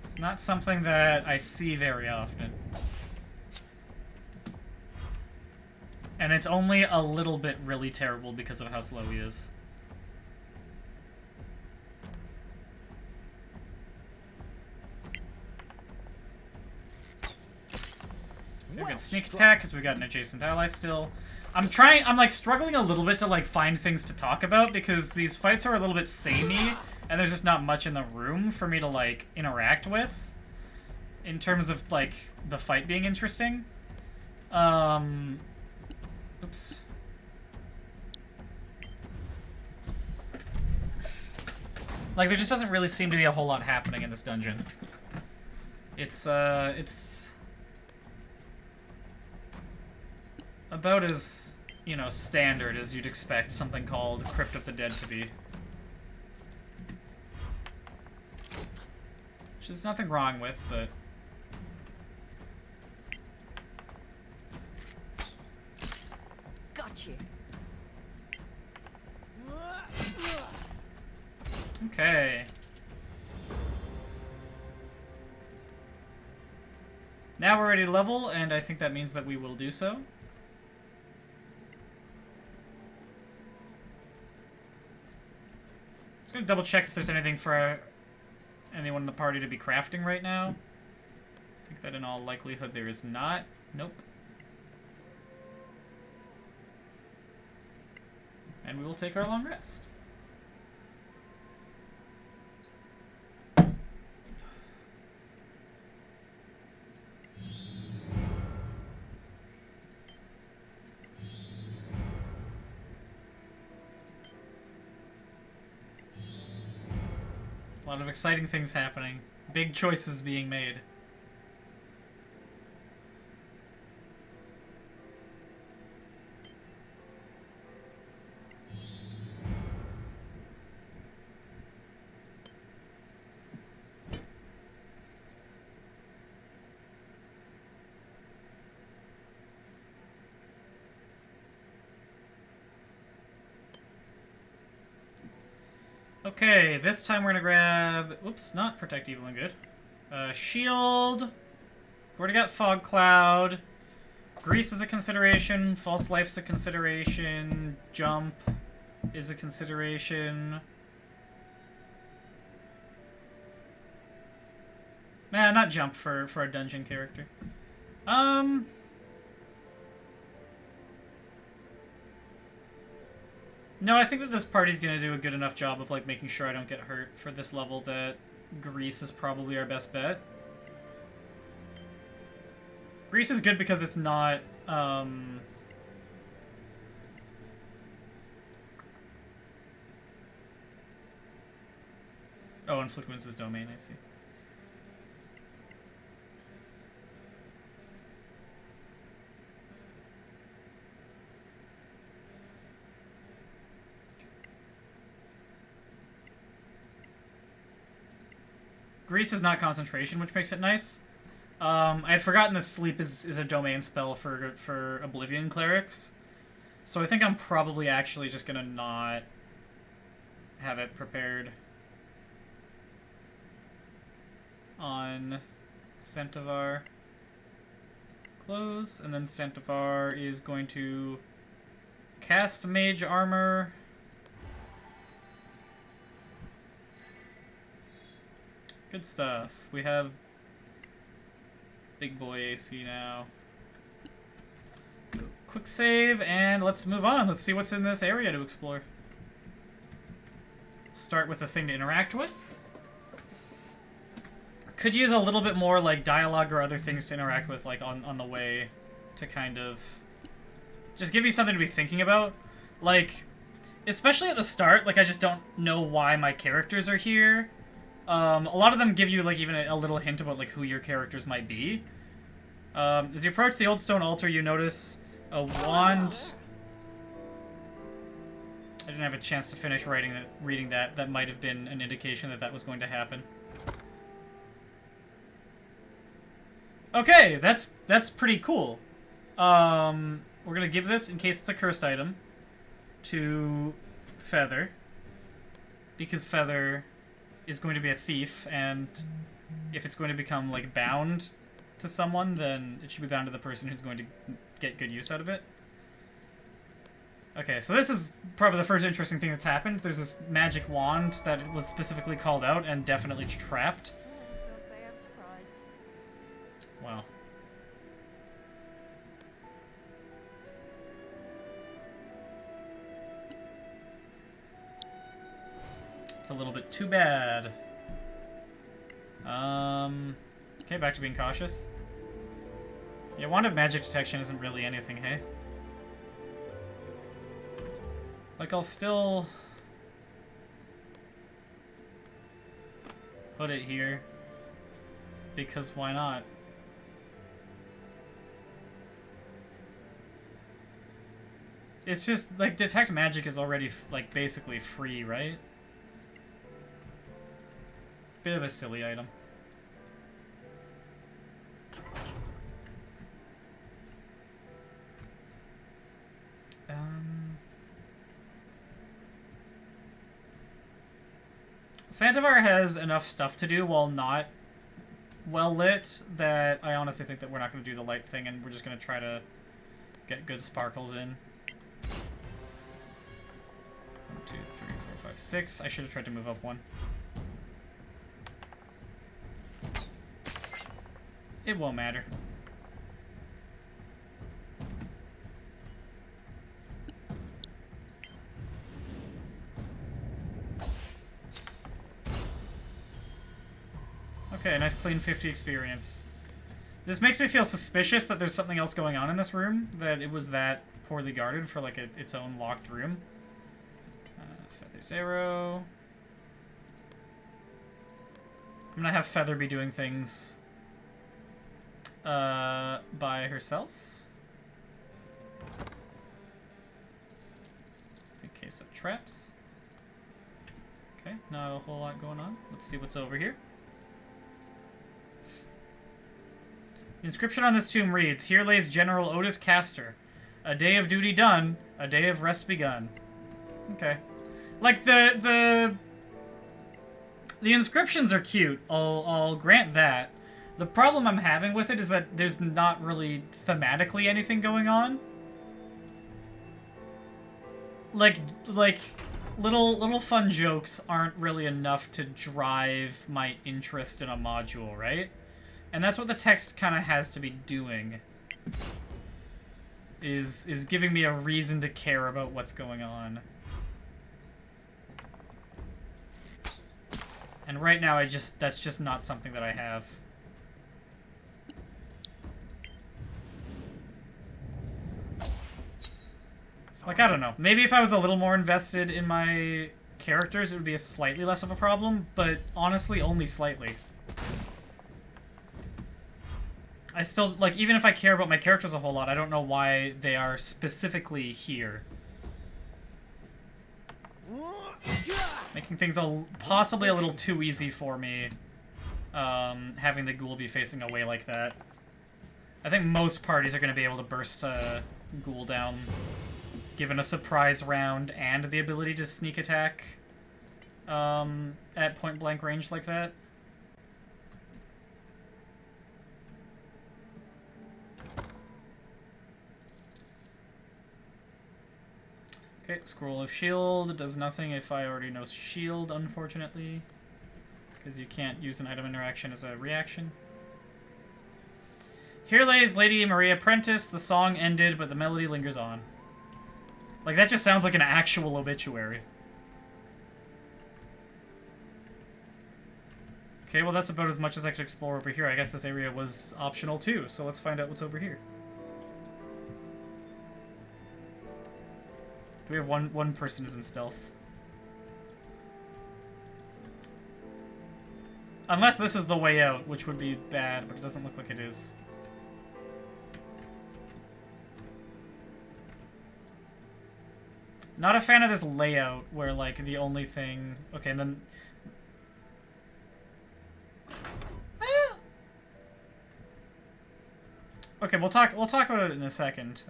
It's not something that I see very often. And it's only a little bit really terrible because of how slow he is. We got sneak attack because we got an adjacent ally still. I'm like struggling a little bit to like find things to talk about because these fights are a little bit samey and there's just not much in the room for me to like interact with in terms of like the fight being interesting. Oops. Like there just doesn't really seem to be a whole lot happening in this dungeon. It's about as, you know, standard as you'd expect something called Crypt of the Dead to be. Which is nothing wrong with, but... Got you. Now we're ready to level, and I think that means that we will do so. Just gonna double check if there's anything for anyone in the party to be crafting right now. I think that in all likelihood there is not. Nope. And we will take our long rest. A lot of exciting things happening. Big choices being made. Okay, this time we're gonna grab... Oops, not Protect Evil and Good. Shield. We've already got Fog Cloud. Grease is a consideration. False Life's a consideration. Jump is a consideration. Nah, not Jump for a dungeon character. No, I think that this party's gonna do a good enough job of, like, making sure I don't get hurt for this level that Grease is probably our best bet. Grease is good because it's not, Oh, Inflict Wounds is domain, I see. Grease is not concentration, which makes it nice. I had forgotten that Sleep is a domain spell for Oblivion clerics. So I think I'm probably actually just gonna not have it prepared on Centavar. Close, and then Centavar is going to cast Mage Armor. Good stuff. We have big boy AC now. Quick save, and let's move on. Let's see what's in this area to explore. Start with a thing to interact with. Could use a little bit more, like, dialogue or other things to interact with, like, on the way to kind of just give me something to be thinking about. Like, especially at the start, like, I just don't know why my characters are here. A lot of them give you, like, even a little hint about, like, who your characters might be. As you approach the old stone altar, you notice a wand. I didn't have a chance to finish reading that. That might have been an indication that that was going to happen. Okay, that's pretty cool. We're gonna give this, in case it's a cursed item, to Feather. Because Feather is going to be a thief, and if it's going to become, like, bound to someone, then it should be bound to the person who's going to get good use out of it. Okay, so this is probably the first interesting thing that's happened. There's this magic wand that was specifically called out and definitely trapped. Don't say I'm surprised. Wow. It's a little bit too bad. Okay, back to being cautious. Yeah, Wand of Magic Detection isn't really anything, hey? Like, I'll still put it here. Because why not? It's just, like, Detect Magic is already, like, basically free, right? Bit of a silly item. Santivar has enough stuff to do while not well lit that I honestly think that we're not going to do the light thing, and we're just going to try to get good sparkles in. 1, 2, 3, 4, 5, 6. I should have tried to move up one. It won't matter. Okay, nice clean 50 experience. This makes me feel suspicious that there's something else going on in this room, that it was that poorly guarded for like its own locked room. Feather's arrow. I'm gonna have Feather be doing things by herself. In case of traps. Okay, not a whole lot going on. Let's see what's over here. The inscription on this tomb reads, "Here lays General Otis Castor. A day of duty done, a day of rest begun." Okay. Like, the inscriptions are cute. I'll grant that. The problem I'm having with it is that there's not really thematically anything going on. Like little fun jokes aren't really enough to drive my interest in a module, right? And that's what the text kind of has to be doing. Is giving me a reason to care about what's going on. And right now that's just not something that I have. Like, I don't know. Maybe if I was a little more invested in my characters, it would be a slightly less of a problem, but honestly, only slightly. I still, like, even if I care about my characters a whole lot, I don't know why they are specifically here. Making things possibly a little too easy for me, having the ghoul be facing away like that. I think most parties are going to be able to burst a ghoul down, given a surprise round and the ability to sneak attack at point-blank range like that. Okay, Scroll of Shield does nothing if I already know Shield, unfortunately. Because you can't use an item interaction as a reaction. Here lays Lady Maria Prentice. The song ended, but the melody lingers on. Like, that just sounds like an actual obituary. Okay, well that's about as much as I could explore over here. I guess this area was optional too, so let's find out what's over here. Do we have one person is in stealth? Unless this is the way out, which would be bad, but it doesn't look like it is. Not a fan of this layout where, like, the only thing... Okay, and then... Okay, we'll talk about it in a second.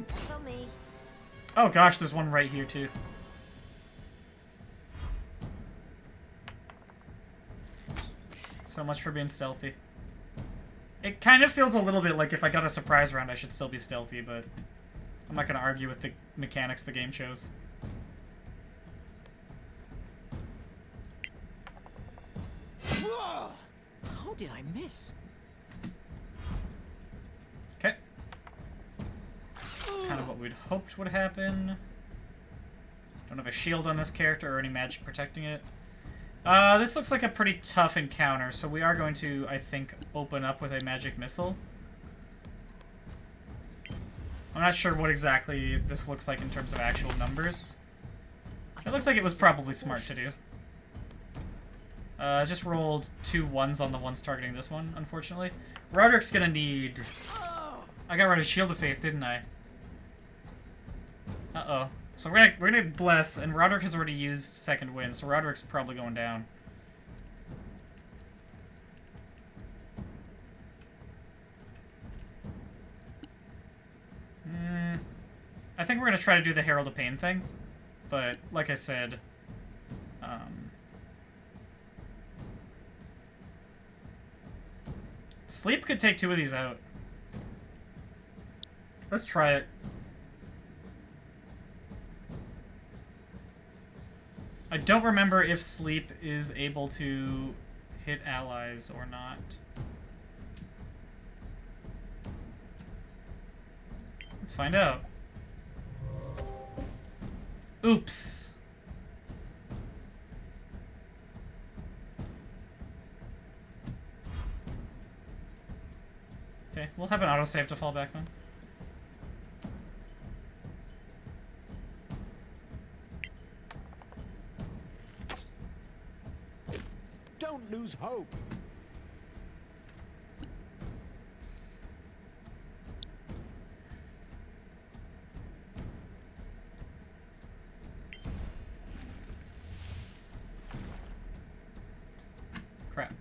That's on me. Oh gosh, there's one right here too. So much for being stealthy. It kind of feels a little bit like if I got a surprise round I should still be stealthy, but I'm not going to argue with the mechanics the game chose. How did I miss? Okay. Kind of what we'd hoped would happen. Don't have a shield on this character or any magic protecting it. This looks like a pretty tough encounter, so we are going to, I think, open up with a magic missile. I'm not sure what exactly this looks like in terms of actual numbers. It looks like it was probably smart to do. Just rolled 2 1s on the ones targeting this one, unfortunately. Roderick's gonna need... I got rid of Shield of Faith, didn't I? Uh-oh. So we're gonna bless, and Roderick has already used Second Wind, so Roderick's probably going down. I think we're gonna try to do the Herald of Pain thing, but like I said, sleep could take 2 of these out. Let's try it. I don't remember if sleep is able to hit allies or not. Let's find out. Oops. Okay, we'll have an autosave to fall back on. Don't lose hope. Crap.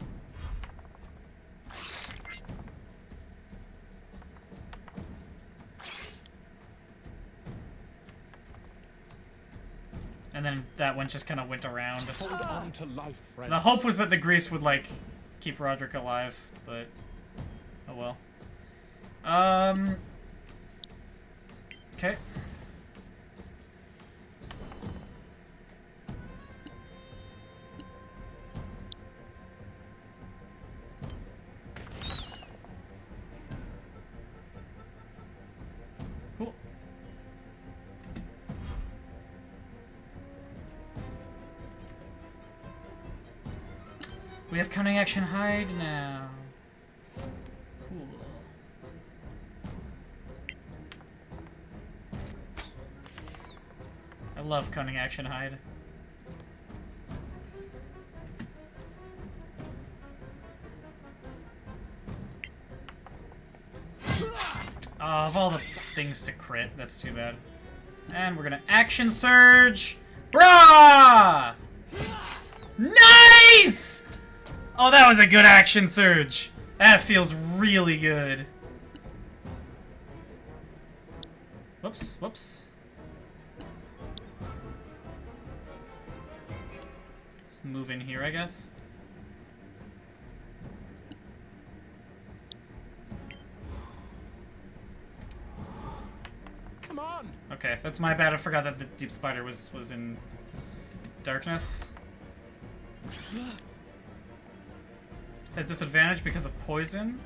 And then that one just kind of went around. Hold on to life, friend. The hope was that the grease would, like, keep Roderick alive, but... oh well. Okay. Cool. We have Cunning Action Hide now. Cool. I love Cunning Action Hide. Of all the things to crit, that's too bad. And we're gonna Action Surge! Brah! Nice! Oh, that was a good Action Surge. That feels really good. Whoops, whoops. Let's move in here, I guess. Come on. Okay, that's my bad. I forgot that the Deep Spider was in darkness. Has disadvantage because of poison.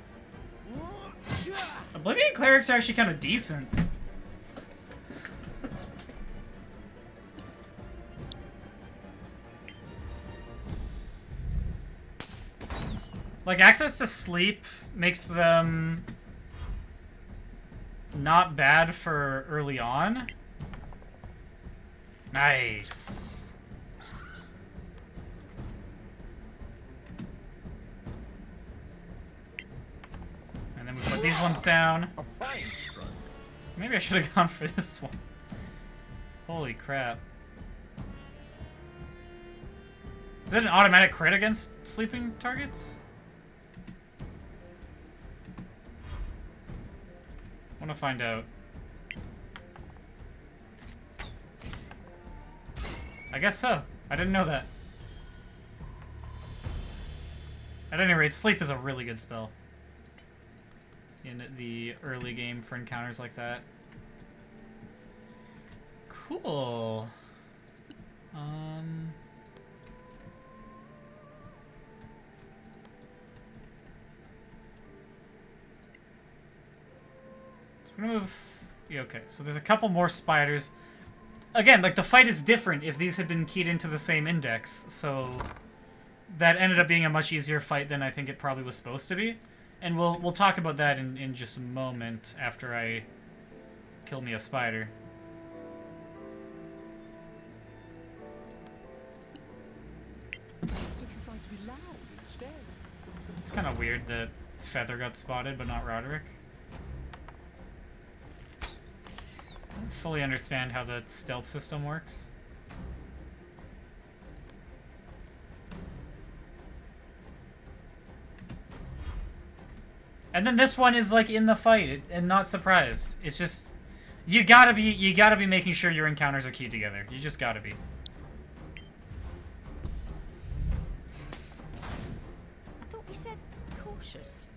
Oblivion clerics are actually kind of decent. Like, access to sleep makes them not bad for early on. Nice. And then we put these ones down. Maybe I should have gone for this one. Holy crap. Is it an automatic crit against sleeping targets? I want to find out. I guess so. I didn't know that. At any rate, sleep is a really good spell in the early game for encounters like that. Cool. So we're gonna move. Yeah, okay, so there's a couple more spiders. Again, like, the fight is different if these had been keyed into the same index, so that ended up being a much easier fight than I think it probably was supposed to be. And we'll talk about that in just a moment after I kill me a spider. It's kind of weird that Feather got spotted, but not Roderick. I don't fully understand how the stealth system works. And then this one is, like, in the fight and not surprised. It's just, You gotta be making sure your encounters are keyed together. You just gotta be. I thought we said cautious.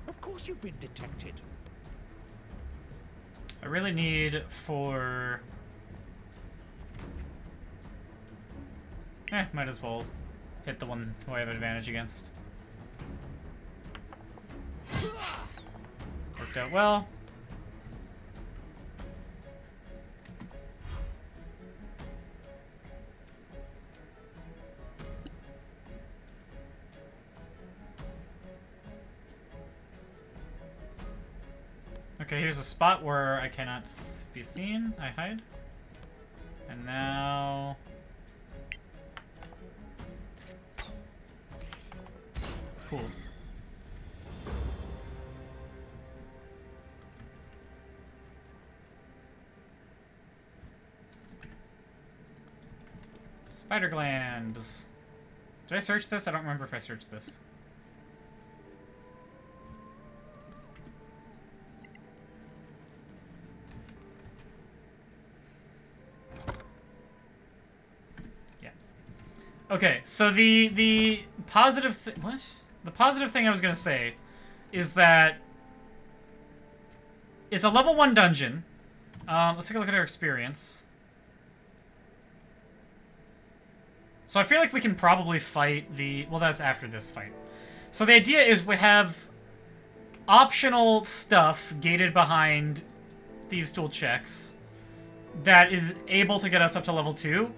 Of course you've been detected. I really need for... might as well hit the one who I have advantage against. Worked out well. Okay, here's a spot where I cannot be seen. I hide. And now... Cool. Spider glands. Did I search this? I don't remember if I searched this. Okay, so the positive what? The positive thing I was gonna say is that it's a level 1 dungeon. Let's take a look at our experience. So I feel like we can probably fight the... Well, that's after this fight. So the idea is we have optional stuff gated behind Thieves' Tool checks that is able to get us up to level 2.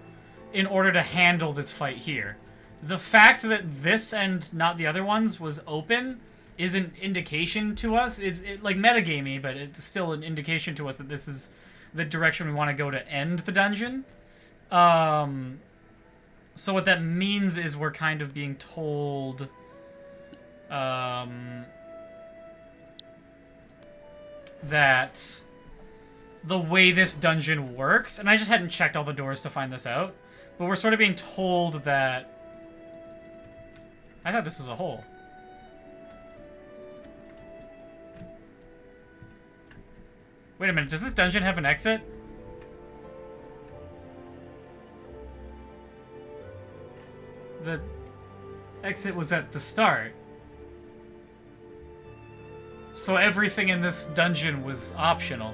In order to handle this fight here. The fact that this and not the other ones was open is an indication to us. It's like metagamey, but it's still an indication to us that this is the direction we want to go to end the dungeon. So what that means is we're kind of being told... that the way this dungeon works... And I just hadn't checked all the doors to find this out. But we're sort of being told that... I thought this was a hole. Wait a minute, does this dungeon have an exit? The exit was at the start. So everything in this dungeon was optional.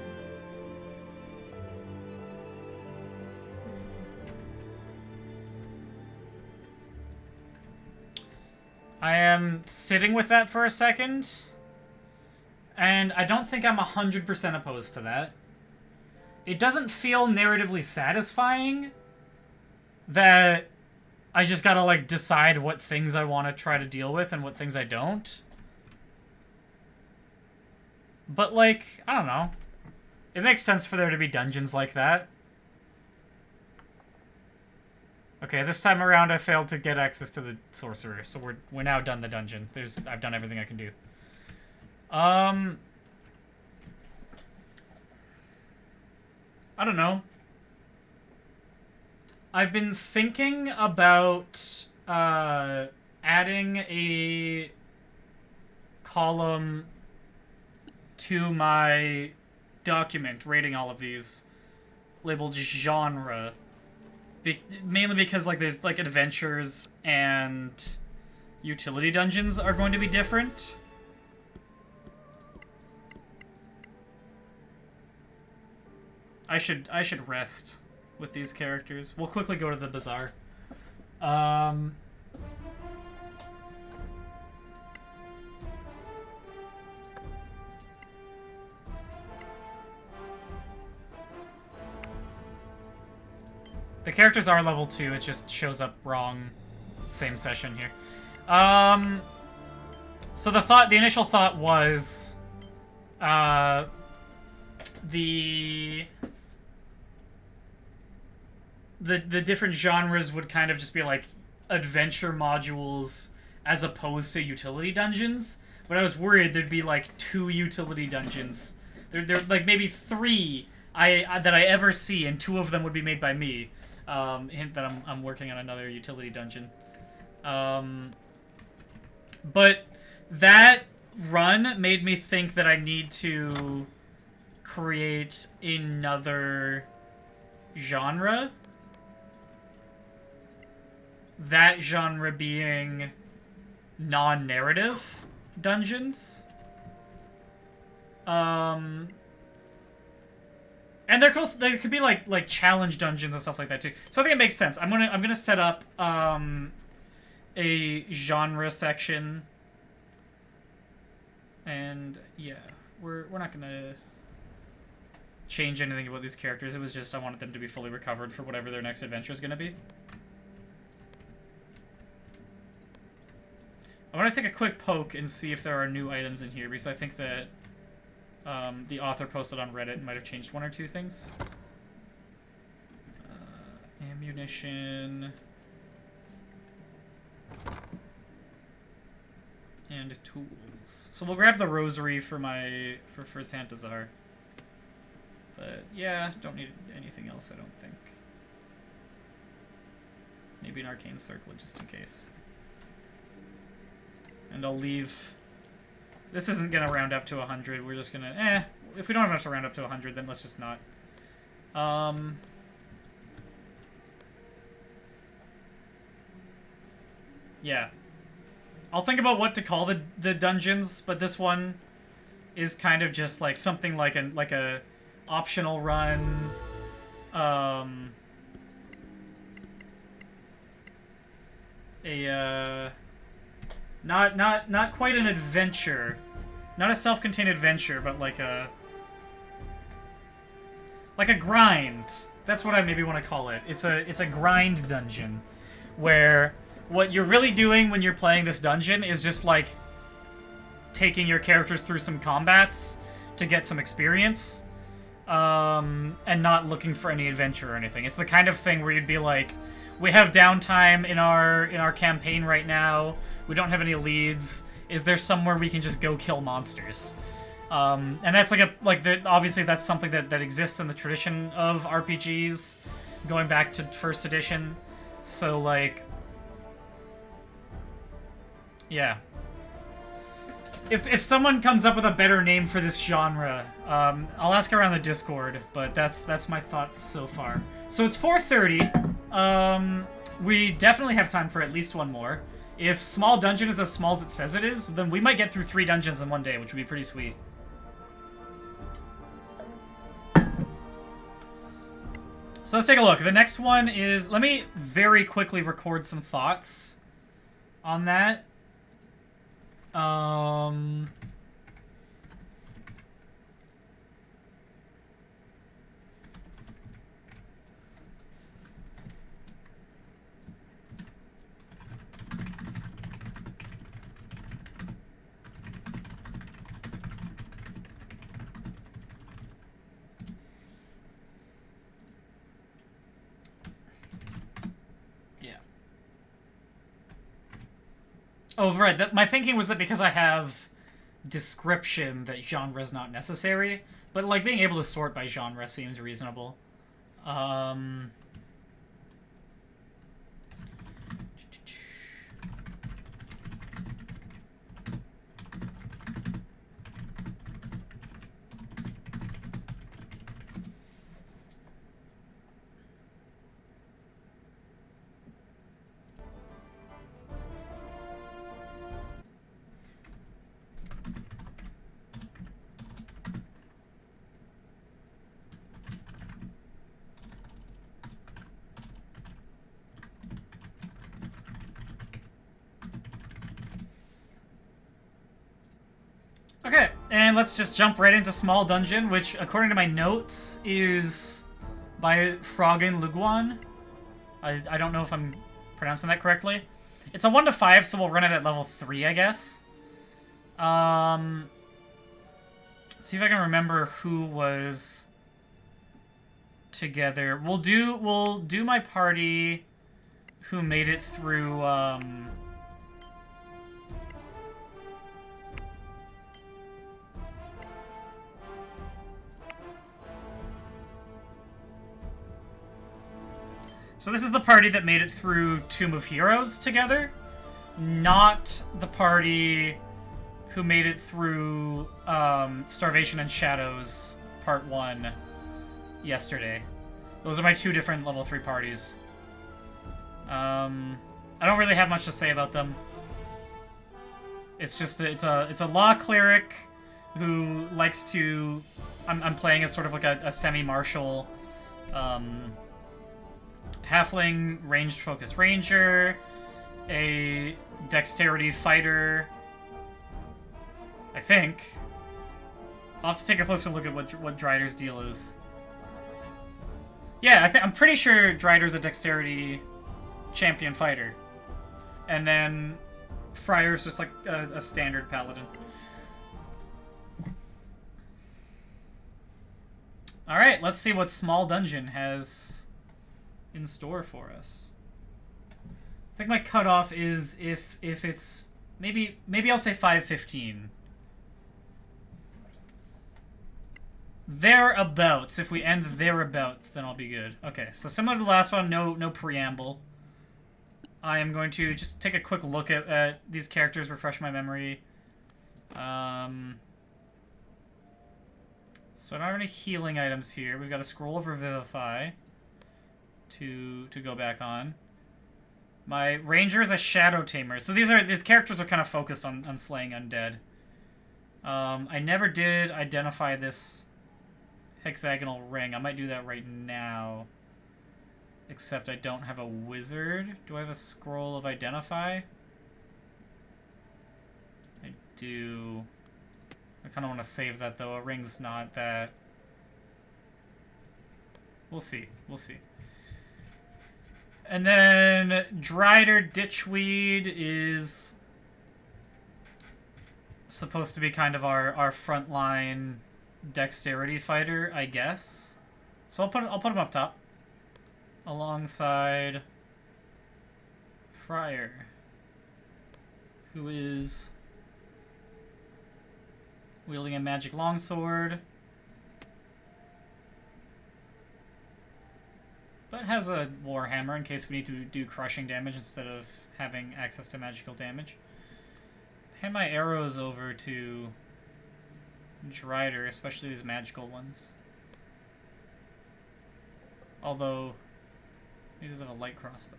I am sitting with that for a second, and I don't think I'm 100% opposed to that. It doesn't feel narratively satisfying that I just gotta, like, decide what things I want to try to deal with and what things I don't. But, like, I don't know. It makes sense for there to be dungeons like that. Okay, this time around I failed to get access to the sorcerer, so we're now done the dungeon. I've done everything I can do. I don't know. I've been thinking about adding a column to my document rating all of these labeled genre. Mainly because, like, there's, like, adventures and utility dungeons are going to be different. I should rest with these characters. We'll quickly go to the bazaar. The characters are level 2, it just shows up wrong. Same session here. So the initial thought was, the different genres would kind of just be like adventure modules as opposed to utility dungeons. But I was worried there'd be like 2 utility dungeons There like maybe 3 that I ever see, and 2 of them would be made by me. Hint that I'm working on another utility dungeon. But that run made me think that I need to create another genre. That genre being non-narrative dungeons. And they're cool. They could be like challenge dungeons and stuff like that too. So I think it makes sense. I'm gonna set up a genre section. And yeah, we're not gonna change anything about these characters. It was just I wanted them to be fully recovered for whatever their next adventure is gonna be. I want to take a quick poke and see if there are new items in here, because I think that the author posted on Reddit and might have changed 1 or 2 things. Ammunition. And tools. So we'll grab the rosary for for Santazar. But yeah, don't need anything else, I don't think. Maybe an arcane circlet just in case. And I'll leave... This isn't going to round up to 100. We're just going to... If we don't have enough to round up to 100, then let's just not. Yeah. I'll think about what to call the dungeons, but this one is kind of just like something like a optional run. Not quite an adventure. Not a self-contained adventure, but like a grind. That's what I maybe want to call it. It's a grind dungeon where what you're really doing when you're playing this dungeon is just like taking your characters through some combats to get some experience, and not looking for any adventure or anything. It's the kind of thing where you'd be like, we have downtime in our campaign right now. We don't have any leads. Is there somewhere we can just go kill monsters? And that's obviously that's something that exists in the tradition of RPGs, going back to first edition. So like, yeah. If someone comes up with a better name for this genre, I'll ask around the Discord. But that's my thoughts so far. So it's 4:30. We definitely have time for at least 1 more. If small dungeon is as small as it says it is, then we might get through 3 dungeons in 1 day, which would be pretty sweet. So let's take a look. The next one is... Let me very quickly record some thoughts on that. Oh, right. My thinking was that because I have description, that genre is not necessary. But, like, being able to sort by genre seems reasonable. Okay, and let's just jump right into Small Dungeon, which, according to my notes, is by Froggen Luguan. I don't know if I'm pronouncing that correctly. It's a 1 to 5, so we'll run it at level 3, I guess. Let's see if I can remember who was together. We'll do my party who made it through, So this is the party that made it through Tomb of Heroes together, not the party who made it through Starvation and Shadows Part 1 yesterday. Those are my two different level 3 parties. I don't really have much to say about them. It's just it's a law cleric who likes to. I'm playing as sort of like a semi-martial halfling ranged focus ranger, a dexterity fighter. I think. I'll have to take a closer look at what Drider's deal is. Yeah, I'm pretty sure Drider's a dexterity champion fighter. And then Friar's just like a standard paladin. Alright, let's see what Small Dungeon has in store for us. I think my cutoff is if it's maybe I'll say 5:15. Thereabouts. If we end thereabouts, then I'll be good. Okay, so similar to the last one, no preamble. I am going to just take a quick look at these characters, refresh my memory. So I don't have any healing items here. We've got a scroll of Revivify to go back on. My ranger is a shadow tamer. So these characters are kind of focused on slaying undead. I never did identify this hexagonal ring. I might do that right now. Except I don't have a wizard. Do I have a scroll of Identify? I do. I kind of want to save that, though. A ring's not that. We'll see. We'll see. And then Drider Ditchweed is supposed to be kind of our frontline dexterity fighter, I guess. So I'll put him up top. Alongside Friar, who is wielding a magic longsword, but has a warhammer in case we need to do crushing damage instead of having access to magical damage. Hand my arrows over to Drider, especially these magical ones. Although he does have a light crossbow.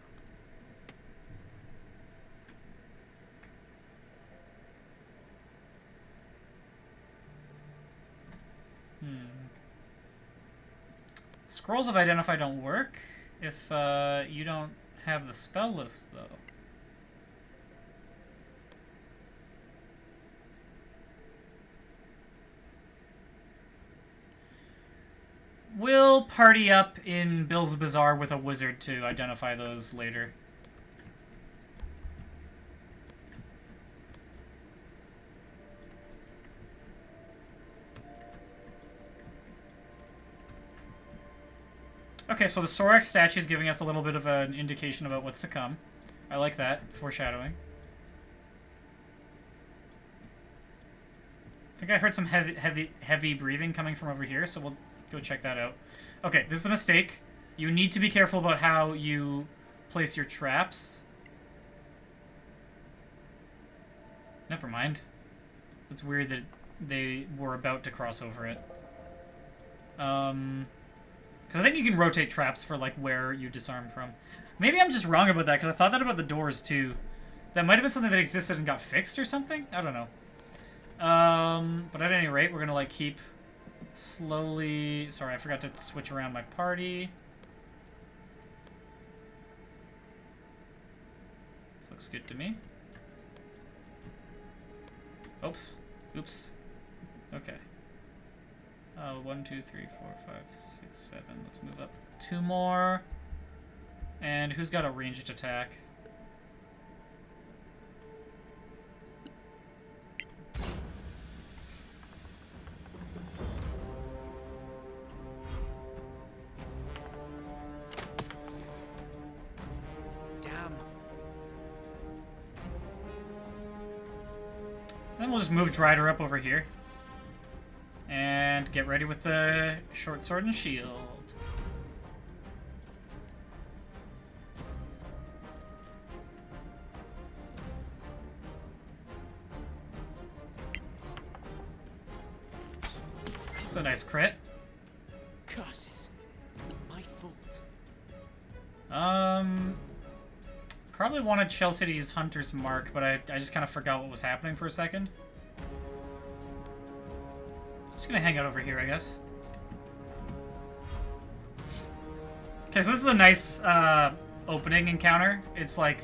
Scrolls of Identify don't work if you don't have the spell list, though. We'll party up in Bill's Bazaar with a wizard to identify those later. Okay, so the Sorax statue is giving us a little bit of an indication about what's to come. I like that, foreshadowing. I think I heard some heavy breathing coming from over here, so we'll go check that out. Okay, this is a mistake. You need to be careful about how you place your traps. Never mind. It's weird that they were about to cross over it. Because I think you can rotate traps for, like, where you disarm from. Maybe I'm just wrong about that, because I thought that about the doors, too. That might have been something that existed and got fixed or something? I don't know. But at any rate, we're gonna, like, keep slowly... Sorry, I forgot to switch around my party. This looks good to me. Oops. Oops. Okay. 1, 2, 3, 4, 5, 6, 7. Let's move up 2 more. And who's got a ranged attack? Damn. Then we'll just move Drider up over here. And get ready with the short sword and shield. It's a nice crit. Curses. My fault. Probably wanted Chelsea to use Hunter's Mark, but I just kind of forgot what was happening for a second. Just gonna hang out over here, I guess. Okay, so this is a nice opening encounter. It's like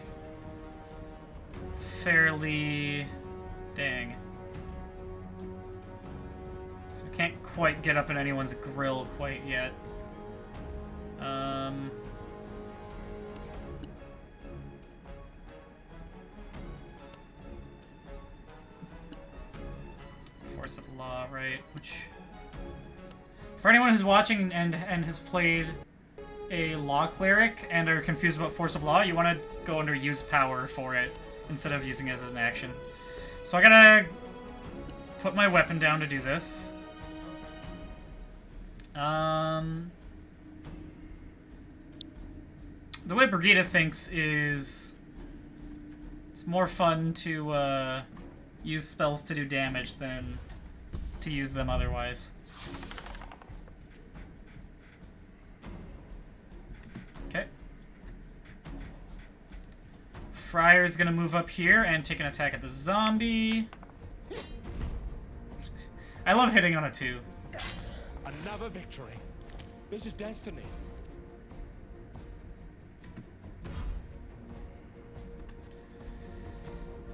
fairly... Dang. So we can't quite get up in anyone's grill quite yet. Force of Law, right? Which... For anyone who's watching and has played a Law Cleric and are confused about Force of Law, you want to go under Use Power for it instead of using it as an action. So I gotta put my weapon down to do this. The way Brigitte thinks is it's more fun to use spells to do damage than to use them otherwise. Okay. Friar's gonna move up here and take an attack at the zombie. I love hitting on a 2. Another victory. This is destiny.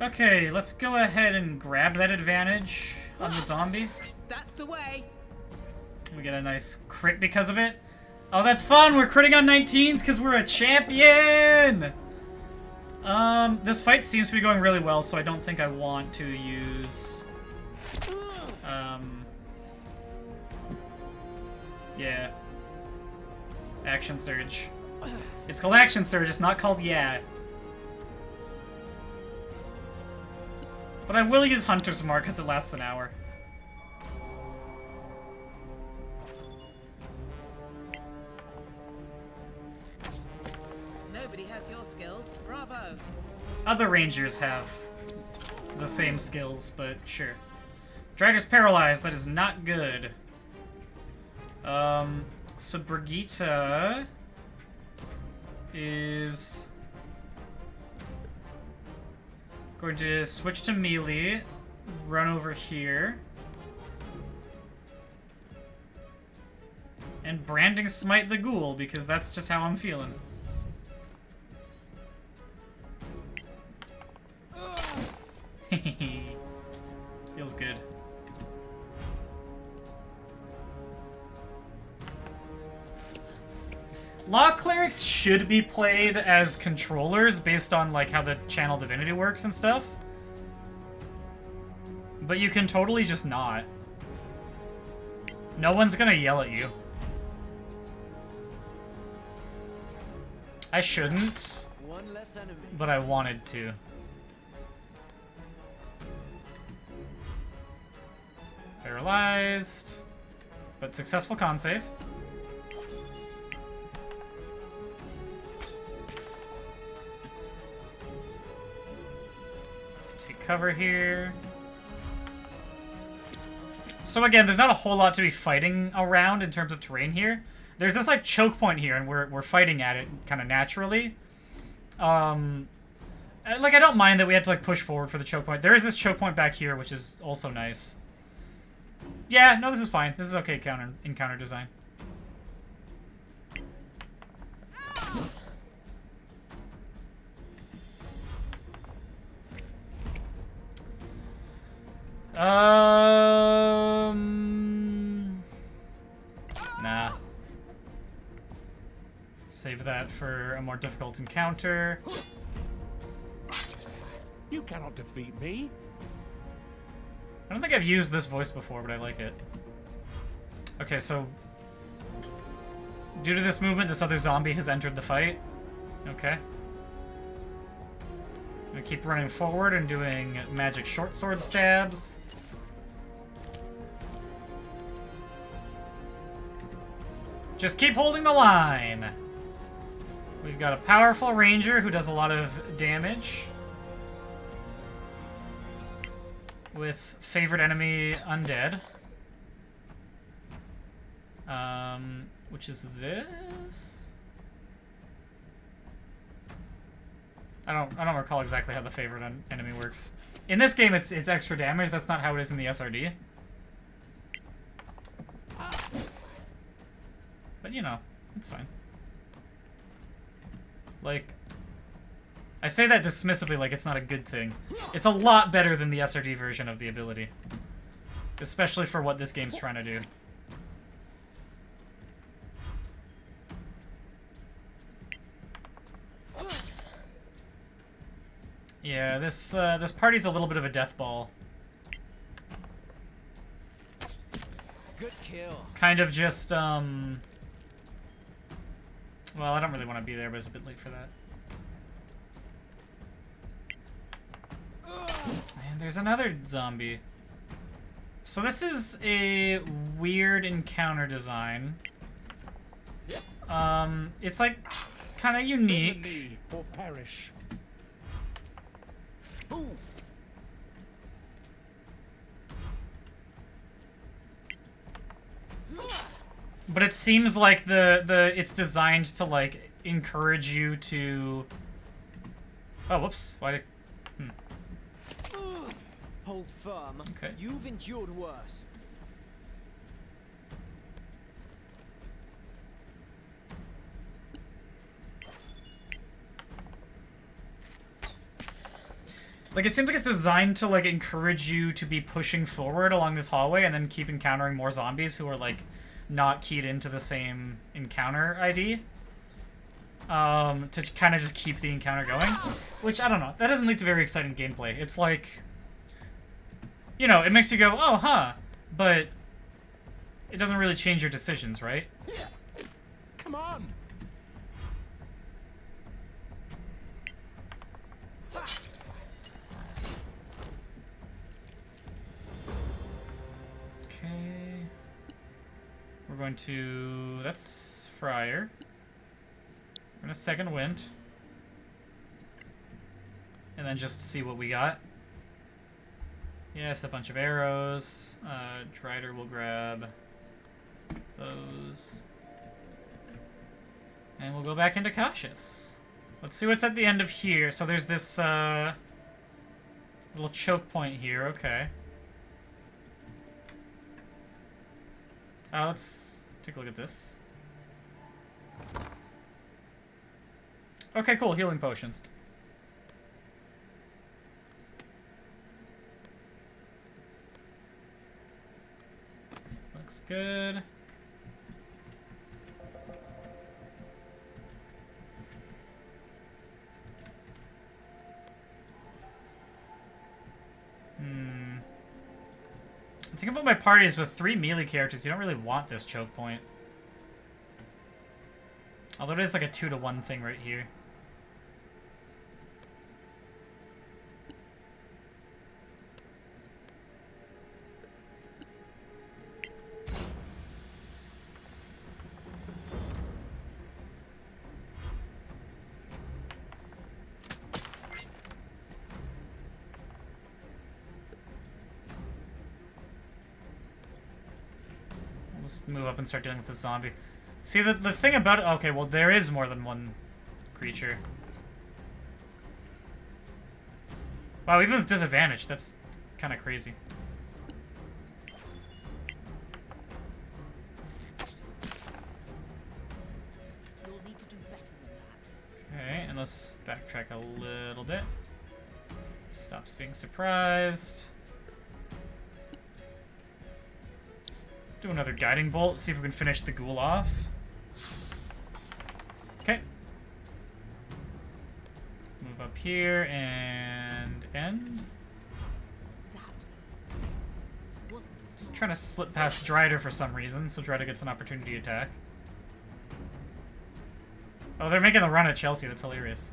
Okay, let's go ahead and grab that advantage on the zombie. That's the way. We get a nice crit because of it. Oh, that's fun! We're critting on 19s because we're a champion! This fight seems to be going really well, so I don't think I want to use... Yeah. Action Surge. It's called Action Surge, it's not called Yeah. But I will use Hunter's Mark because it lasts an hour. Nobody has your skills. Bravo. Other rangers have the same skills, but sure. Drider's paralyzed, that is not good. So Brigitte is going to switch to melee, run over here, and branding smite the ghoul because that's just how I'm feeling. Feels good. Law Clerics should be played as controllers based on like how the channel divinity works and stuff. But you can totally just not. No one's gonna yell at you. I shouldn't, One less enemy. but I wanted to. Paralyzed, but successful con save. Let's take cover here. So again, there's not a whole lot to be fighting around in terms of terrain here. There's this like choke point here, and we're fighting at it kind of naturally. Like I don't mind that we have to like push forward for the choke point. There is this choke point back here, which is also nice. Yeah, no, this is fine. This is okay encounter design. Nah. Save that for a more difficult encounter. You cannot defeat me. I don't think I've used this voice before, but I like it. Okay, so... due to this movement, this other zombie has entered the fight. Okay. I'm gonna keep running forward and doing magic short sword stabs. Just keep holding the line! We've got a powerful ranger who does a lot of damage. With favorite enemy undead. Which is this? I don't recall exactly how the favorite enemy works. In this game, it's extra damage. That's not how it is in the SRD. But you know, it's fine. Like, I say that dismissively, like it's not a good thing. It's a lot better than the SRD version of the ability, especially for what this game's trying to do. Yeah, this party's a little bit of a death ball. Good kill. Kind of just, well, I don't really want to be there, but it's a bit late for that. Man, there's another zombie. So this is a weird encounter design. It's like kind of unique. Bend the knee or perish. Ooh. But it seems like it's designed to like encourage you to. Oh, whoops! Why did? Hold firm. Okay. You've endured worse. Like, it seems like it's designed to like encourage you to be pushing forward along this hallway and then keep encountering more zombies who are like not keyed into the same encounter ID. To kind of just keep the encounter going, which I don't know. That doesn't lead to very exciting gameplay. It's like, you know, it makes you go, oh, huh, but it doesn't really change your decisions, right? Come on. Okay. We're going to... That's Friar. We're gonna second wind. And then just see what we got. Yes, a bunch of arrows. Drider will grab those. And we'll go back into Cautious. Let's see what's at the end of here. So there's this little choke point here. Okay. Let's take a look at this. Okay, cool. Healing potions. Looks good. The thing about my party is with 3 melee characters, you don't really want this choke point. Although it is like a 2-to-1 thing right here. Let's move up and start dealing with the zombie. See, the thing about it... Okay, well, there is more than one creature. Wow, even with disadvantage, that's kind of crazy. You'll need to do better than that. Okay, and let's backtrack a little bit. Stops being surprised. Do another guiding bolt, see if we can finish the ghoul off. Okay. Move up here and end. Just trying to slip past Drider for some reason, so Drider gets an opportunity to attack. Oh, they're making the run at Chelsea, that's hilarious.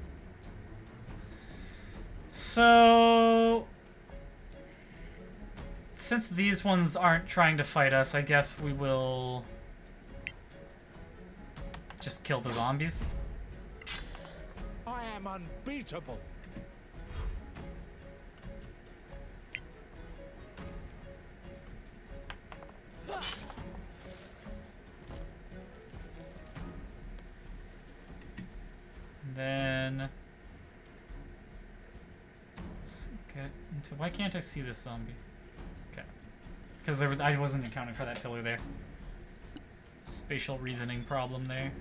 So... since these ones aren't trying to fight us, I guess we will just kill the zombies. I am unbeatable. Then let's get into. Why can't I see this zombie? Okay, because I wasn't accounting for that pillar there. Spatial reasoning problem there.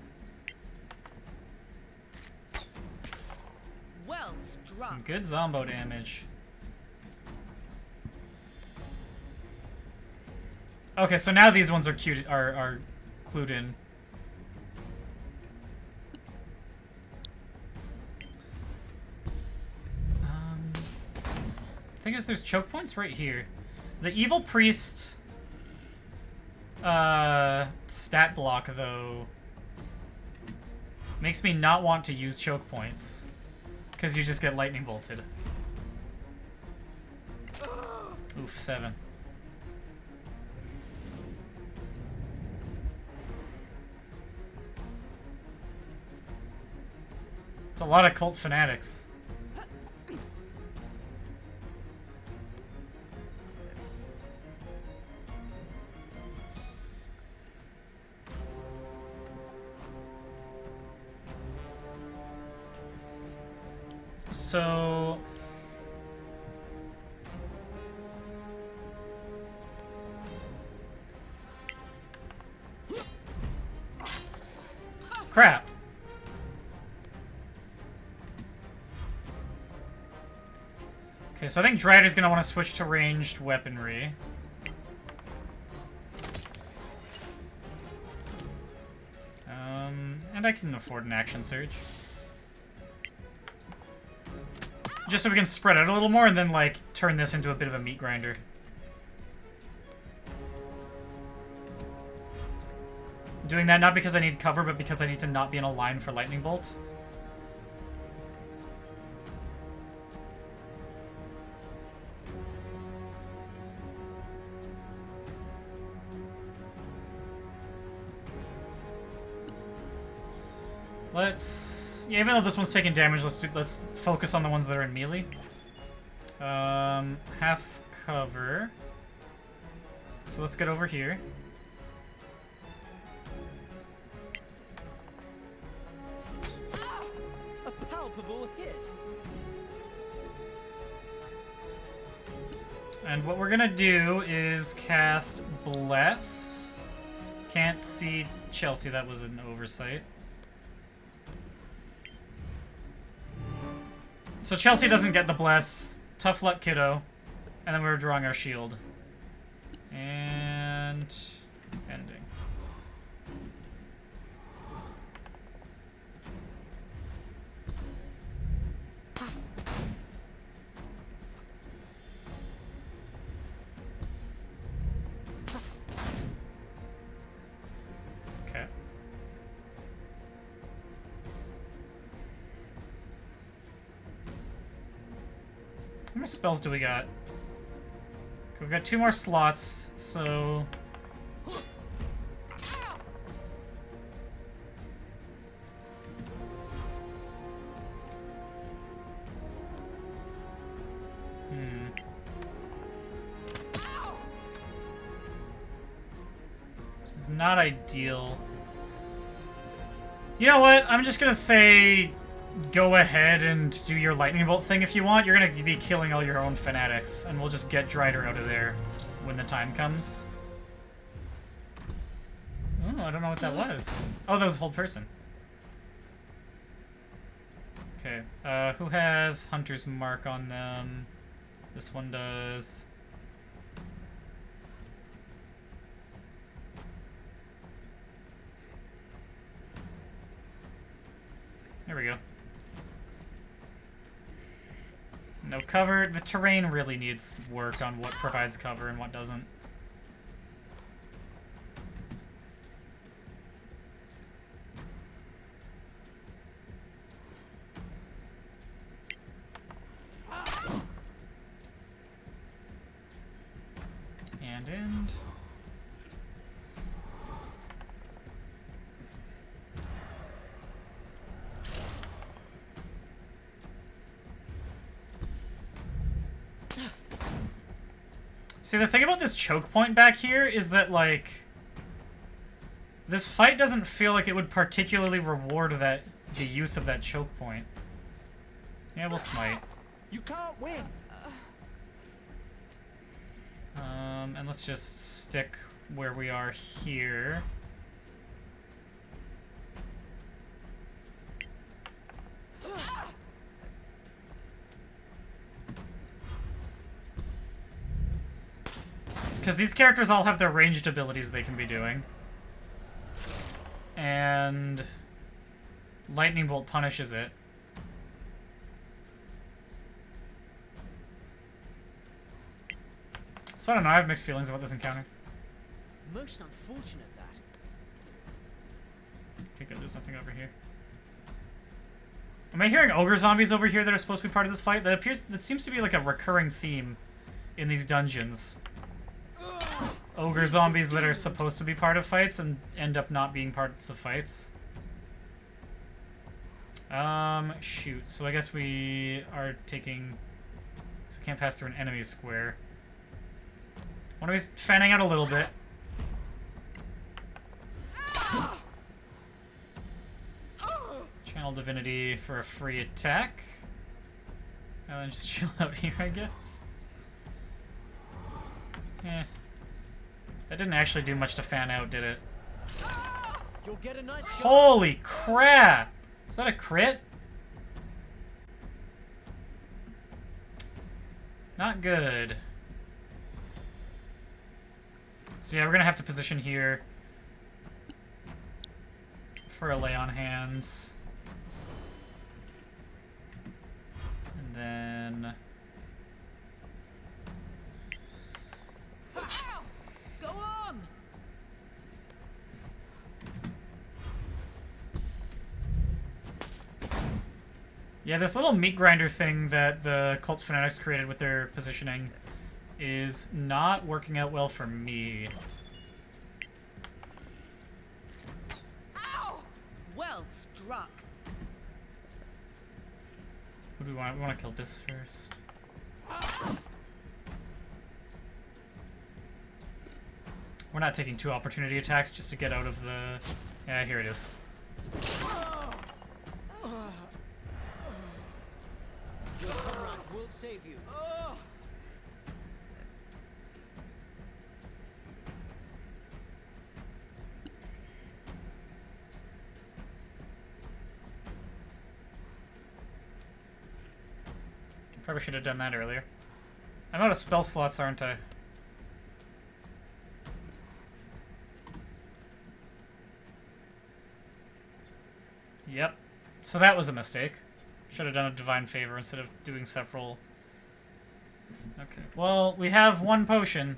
Well struck. Some good zombo damage. Okay, so now these ones are clued in. Thing is, there's choke points right here. The evil priest stat block, though, makes me not want to use choke points, because you just get lightning bolted. Oof, 7. It's a lot of cult fanatics. So crap. Okay, so I think Drider's gonna want to switch to ranged weaponry. And I can afford an action surge. Just so we can spread out a little more and then, like, turn this into a bit of a meat grinder. Doing that not because I need cover, but because I need to not be in a line for lightning bolt. Yeah, even though this one's taking damage, let's focus on the ones that are in melee. Half cover. So let's get over here. A palpable hit. And what we're gonna do is cast Bless. Can't see Chelsea, that was an oversight. So Chelsea doesn't get the Bless. Tough luck, kiddo. And then we're drawing our shield. And ending. Okay. How many spells do we got? Okay, we've got 2 more slots, so... This is not ideal. You know what? I'm just gonna say... Go ahead and do your lightning bolt thing if you want. You're gonna be killing all your own fanatics, and we'll just get Drider out of there when the time comes. Oh, I don't know what that was. Oh, that was a whole person. Okay, who has Hunter's Mark on them? This one does. There we go. No cover. The terrain really needs work on what provides cover and what doesn't. And end. See, the thing about this choke point back here is that, like, this fight doesn't feel like it would particularly reward that the use of that choke point. Yeah, we'll smite. You can't win. And let's just stick where we are here. Because these characters all have their ranged abilities they can be doing. And Lightning Bolt punishes it. So I don't know, I have mixed feelings about this encounter. Most unfortunate that. Okay, good, there's nothing over here. Am I hearing ogre zombies over here that are supposed to be part of this fight? That seems to be like a recurring theme in these dungeons. Ogre zombies that are supposed to be part of fights and end up not being parts of fights. Shoot. So I guess we are taking... So we can't pass through an enemy square. Why don't we fanning out a little bit? Channel Divinity for a free attack. And then just chill out here, I guess. Eh. That didn't actually do much to fan out, did it? You'll get a nice Holy crap! Is that a crit? Not good. So yeah, we're gonna have to position here for a lay on hands. And then... Go on! Yeah, this little meat grinder thing that the Cult Fanatics created with their positioning is not working out well for me. Ow! Well struck. What do we want? We want to kill this first. We're not taking 2 opportunity attacks just to get out of the... Yeah, here it is. Your comrades will save you. Probably should have done that earlier. I'm out of spell slots, aren't I? Yep. So that was a mistake. Should have done a Divine Favor instead of doing several. Okay. Well, we have 1 potion.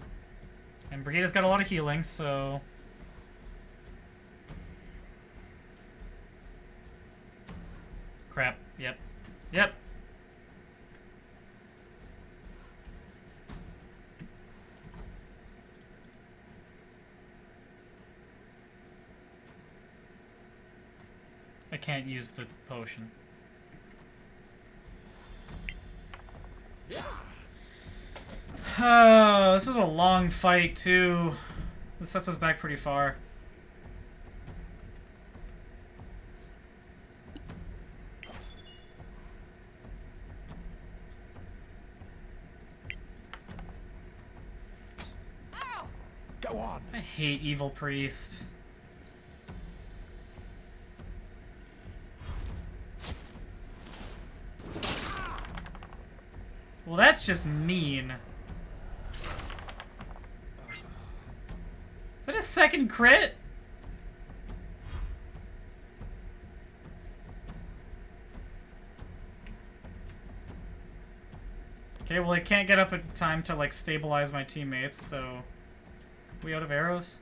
And Brigida's got a lot of healing, so... Crap. Yep. Yep. I can't use the potion. This is a long fight, too. This sets us back pretty far. Go on. I hate Evil Priest. Well, that's just mean. Is that a second crit? Okay, well I can't get up in time to like stabilize my teammates, so... We out of arrows?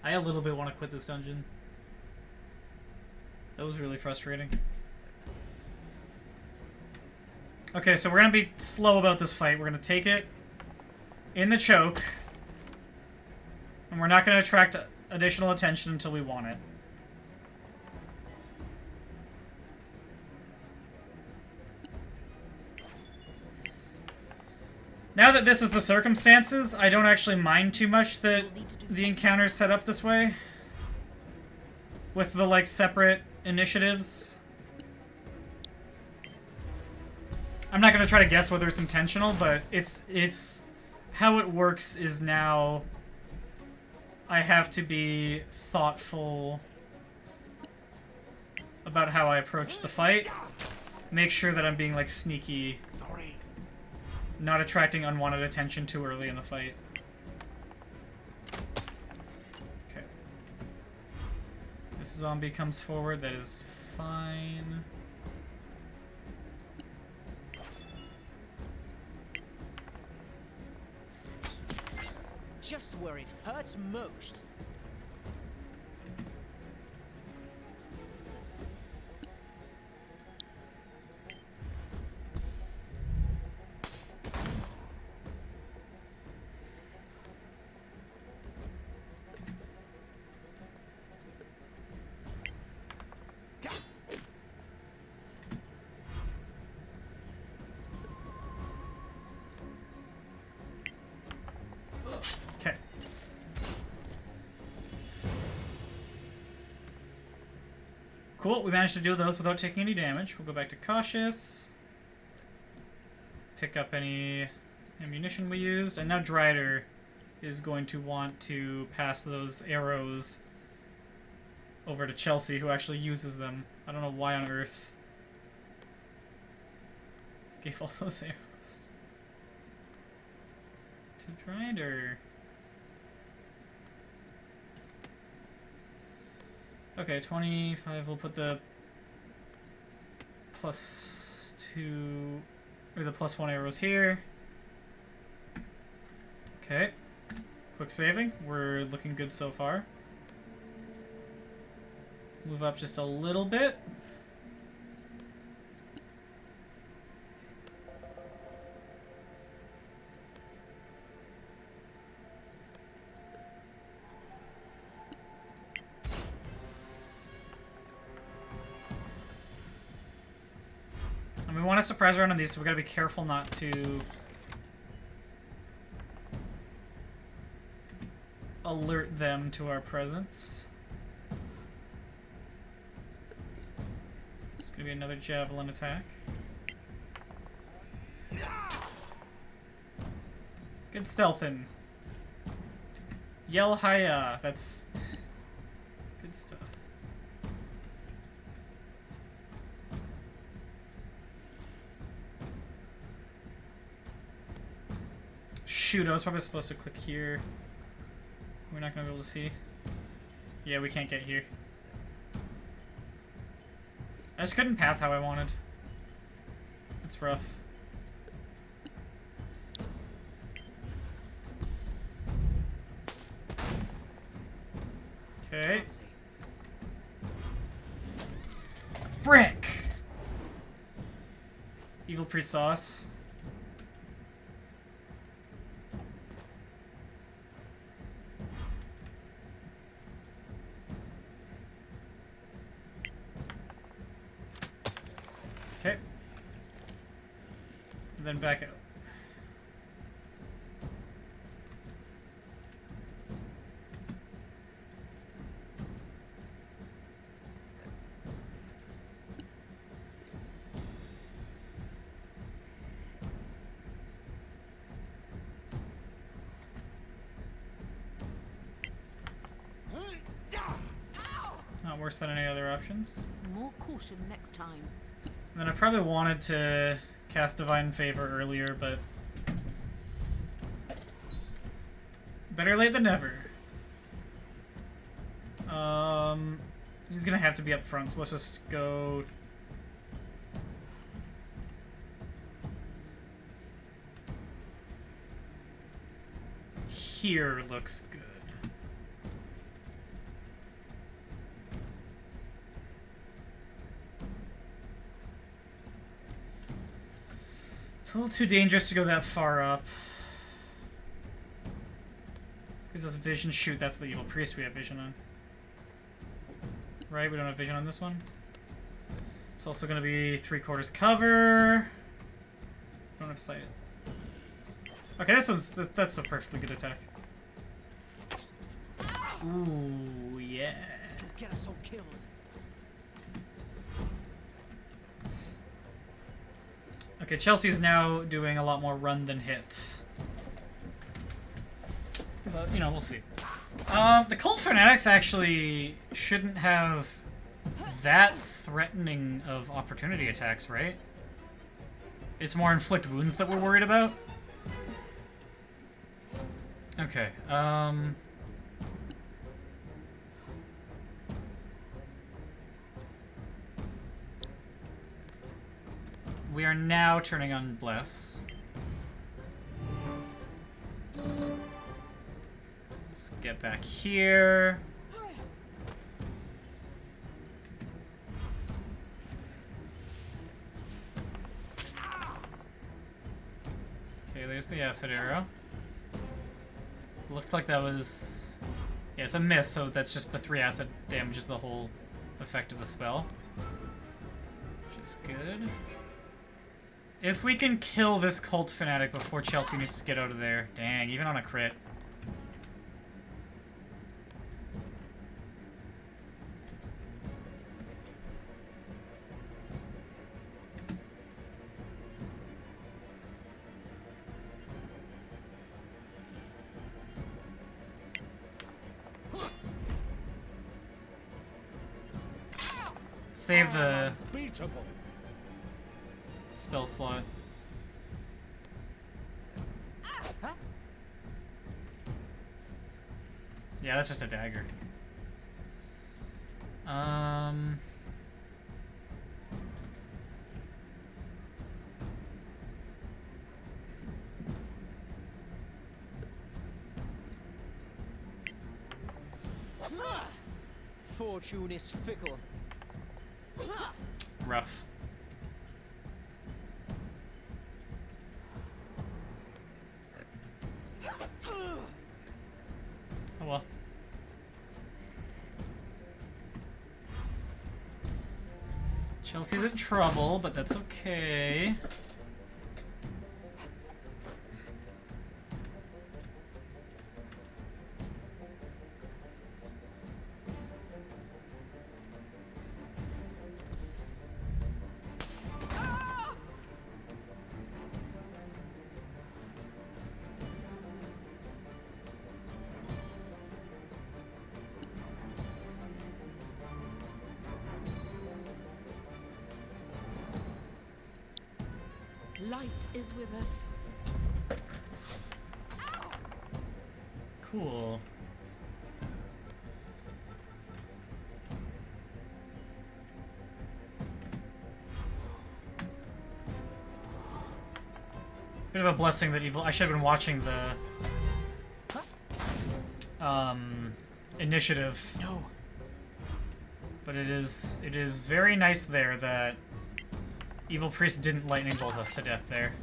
I a little bit want to quit this dungeon. That was really frustrating. Okay, so we're gonna be slow about this fight. We're gonna take it in the choke. And we're not gonna attract additional attention until we want it. Now that this is the circumstances, I don't actually mind too much that the encounter's set up this way. With the, like, separate initiatives. I'm not going to try to guess whether it's intentional, but it's how it works is now I have to be thoughtful about how I approach the fight. Make sure that I'm being, like, sneaky. Sorry. Not attracting unwanted attention too early in the fight. Okay. This zombie comes forward, that is fine. Just where it hurts most. Okay. Cool, we managed to do those without taking any damage. We'll go back to cautious. Pick up any ammunition we used. And now Drider is going to want to pass those arrows over to Chelsea, who actually uses them. I don't know why on earth gave all those arrows to Drider. Okay, 25, we'll put the +2, or the +1 arrows here. Okay. Quick saving. We're looking good so far. Move up just a little bit. And we want to surprise around on these, so we gotta be careful not to alert them to our presence. It's gonna be another javelin attack. Good stealthing. Yell hiya. That's good stuff. Shoot, I was probably supposed to click here. We're not gonna be able to see. Yeah, we can't get here. I just couldn't path how I wanted. It's rough. Okay. Frick! Evil Priest Sauce. Okay. And then back out. Not worse than any other options. More caution next time. And then I probably wanted to cast Divine Favor earlier, but better late than never. He's gonna have to be up front, so let's just go. Here looks good. It's a little too dangerous to go that far up. Gives us vision. Shoot, that's the evil priest we have vision on. Right, we don't have vision on this one. It's also going to be 3/4 cover. Don't have sight. Okay, that's a perfectly good attack. Ooh, yeah. Get us all killed. Okay, Chelsea's now doing a lot more run than hit. But, you know, we'll see. The Cult Fanatics actually shouldn't have that threatening of opportunity attacks, right? It's more inflict wounds that we're worried about. Okay, we are now turning on Bless. Let's get back here. Okay, there's the acid arrow. Looked like that was... Yeah, it's a miss, so that's just the 3 acid damages the whole effect of the spell. Which is good. If we can kill this Cult Fanatic before Chelsea needs to get out of there. Dang, even on a crit. Save the Unbeatable. spell slot. Yeah, that's just a dagger. Fortune is fickle. Rough. Oh well. Chelsea's in trouble, but that's okay. Light is with us. Cool. Bit of a blessing that evil. I should have been watching the initiative. No. But it is very nice there that Evil Priest didn't lightning bolt us to death there.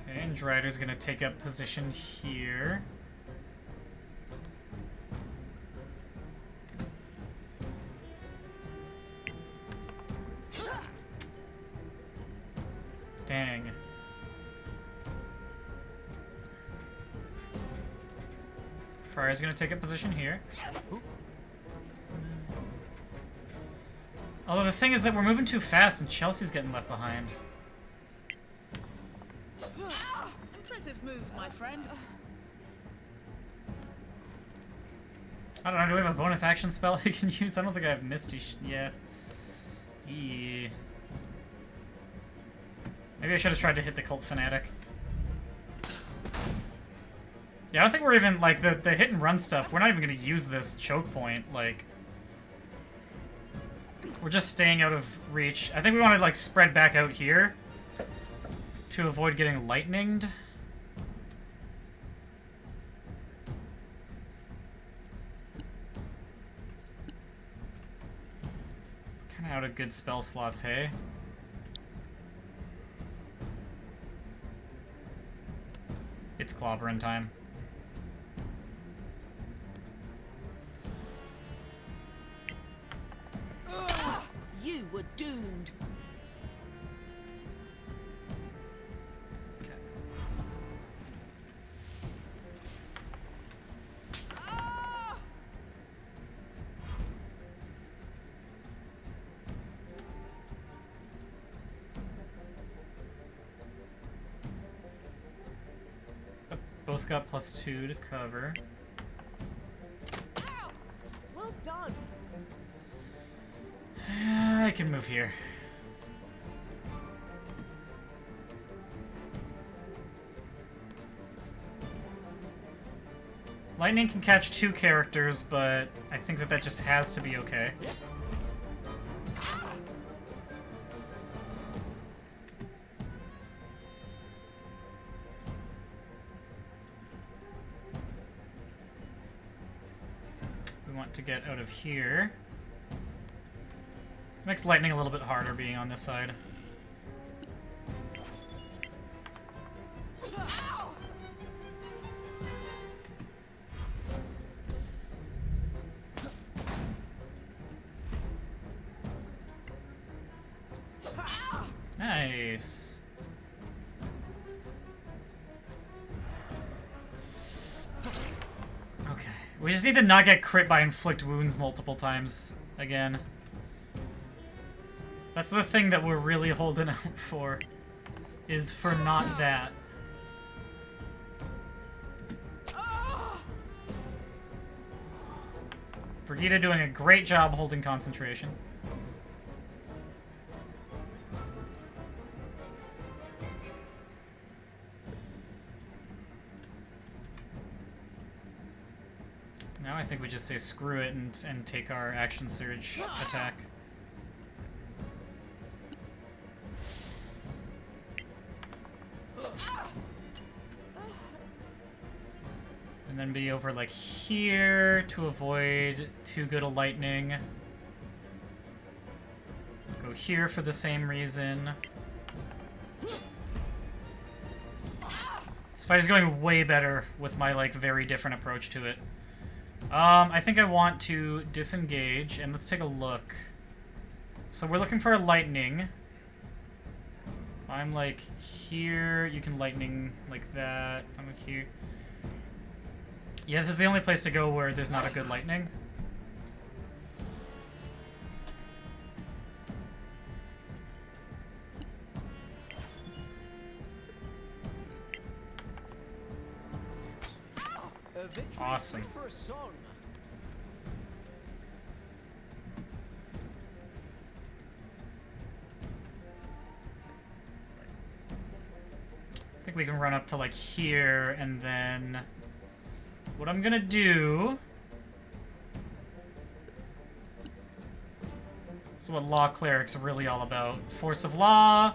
Okay, and Drider's gonna take up position here. Dang. Friar's gonna take up position here. Although the thing is that we're moving too fast and Chelsea's getting left behind. Impressive move, my friend. I don't know, do we have a bonus action spell I can use? I don't think I have Misty yet. Yeah. Maybe I should have tried to hit the Cult Fanatic. Yeah, I don't think we're even, like, the hit and run stuff, we're not even going to use this choke point, like... We're just staying out of reach. I think we want to, like, spread back out here to avoid getting lightninged. Kind of out of good spell slots, hey? It's clobbering time. doomed. Okay. Both got +2 to cover. Well done. I can move here. Lightning can catch 2 characters, but I think that just has to be okay. We want to get out of here. Makes lightning a little bit harder being on this side. Nice. Okay. We just need to not get crit by inflict wounds multiple times again. That's the thing that we're really holding out for, is for not that. Brigitte doing a great job holding concentration. Now I think we just say screw it and take our action surge attack. And then be over like here to avoid too good a lightning. Go here for the same reason. This fight is going way better with my like very different approach to it. I think I want to disengage and let's take a look. So we're looking for a lightning. If I'm like here, you can lightning like that. If I'm like here. Yeah, this is the only place to go where there's not a good lightning. Awesome. For a song. I think we can run up to like here and then what I'm gonna do is what Law Cleric's really all about. Force of Law,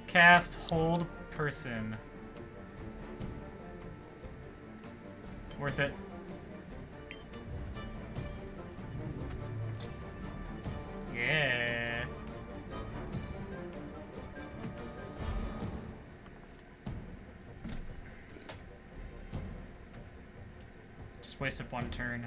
cast, hold, person. Worth it. Yeah. Just wasted one turn.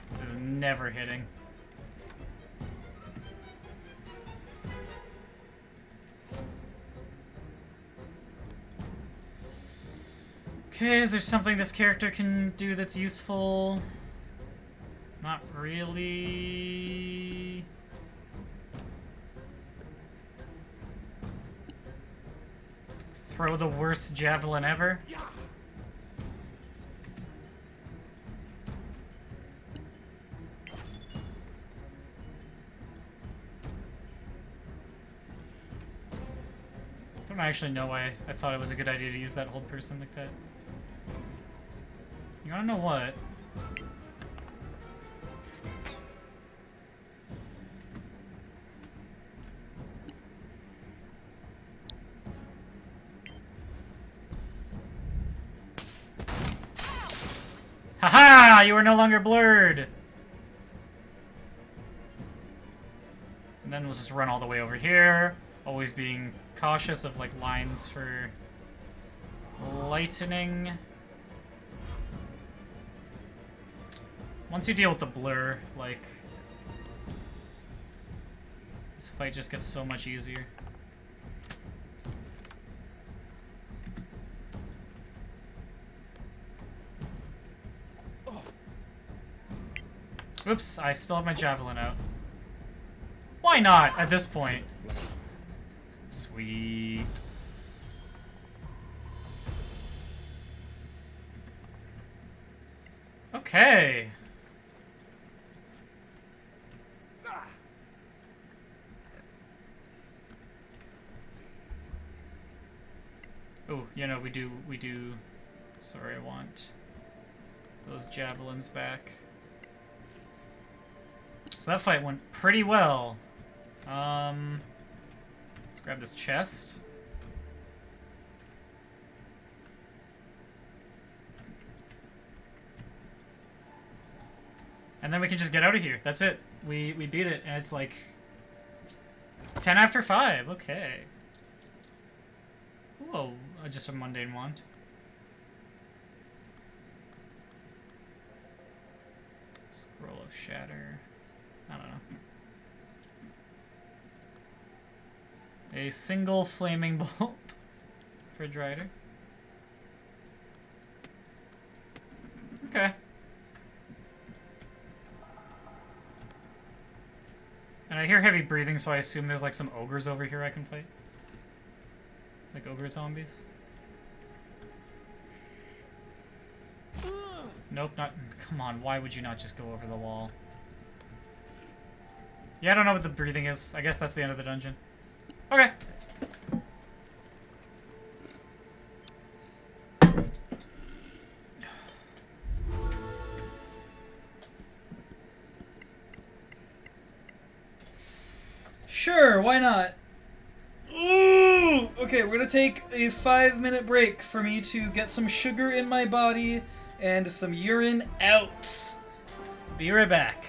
This is never hitting. Okay, is there something this character can do that's useful? Not really. Throw the worst javelin ever? I don't actually know why I thought it was a good idea to use that hold person like that. You wanna know what? Haha! You are no longer blurred! And then we'll just run all the way over here. Always being cautious of like lines for lightning. Once you deal with the blur, like, this fight just gets so much easier. Oops, I still have my javelin out. Why not at this point? Sweet. Okay. Oh, you know, we do, sorry, I want those javelins back. So that fight went pretty well. Let's grab this chest. And then we can just get out of here. That's it. We beat it, and it's like 10 after 5. Okay. Whoa, just a mundane wand. Scroll of Shatter. I don't know. A single flaming bolt. Fridge Rider. Okay. And I hear heavy breathing, so I assume there's like some ogres over here I can fight. Like ogre zombies. Nope, not. Come on, why would you not just go over the wall? Yeah, I don't know what the breathing is. I guess that's the end of the dungeon. Okay. Sure, why not? Ooh! Okay, we're gonna take a 5-minute break for me to get some sugar in my body and some urine out. Be right back.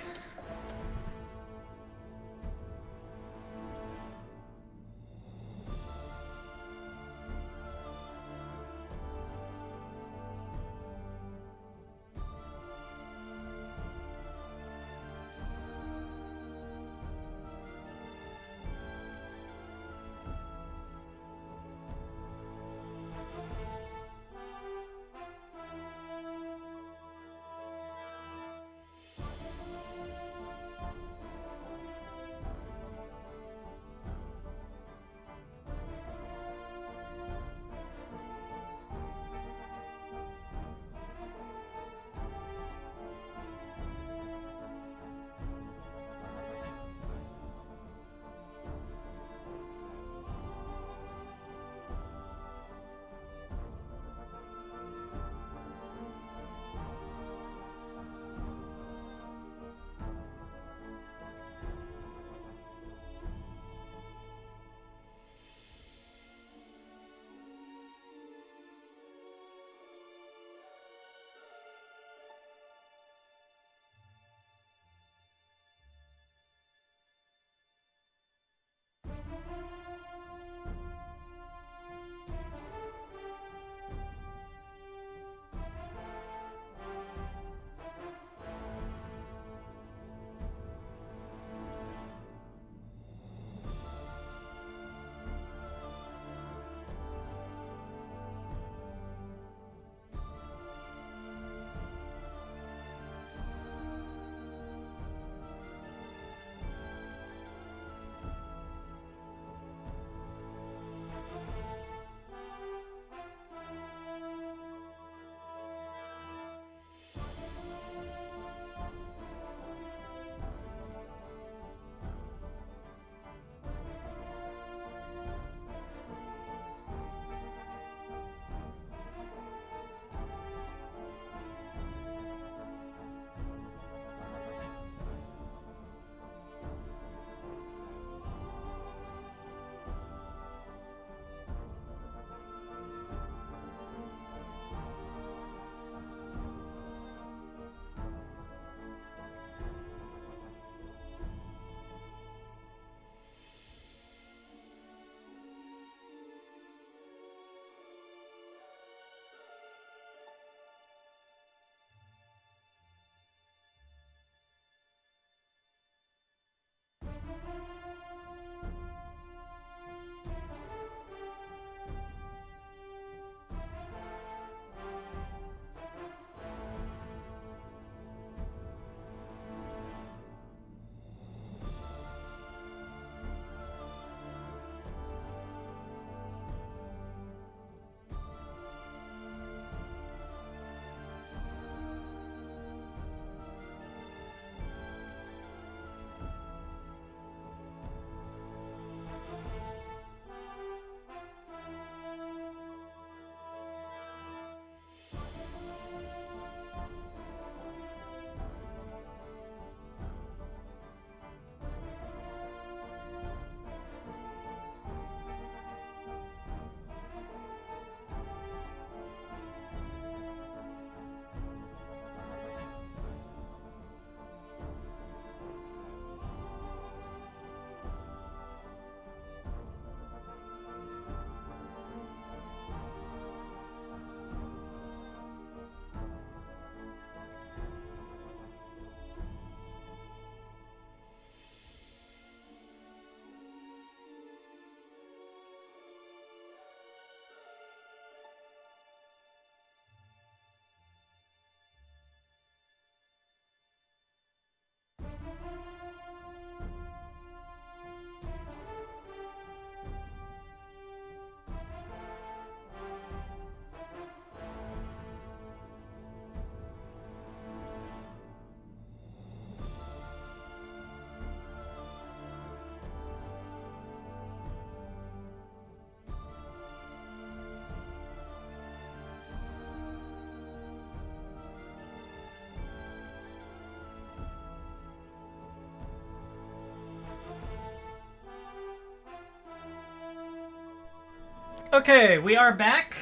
Okay, we are back.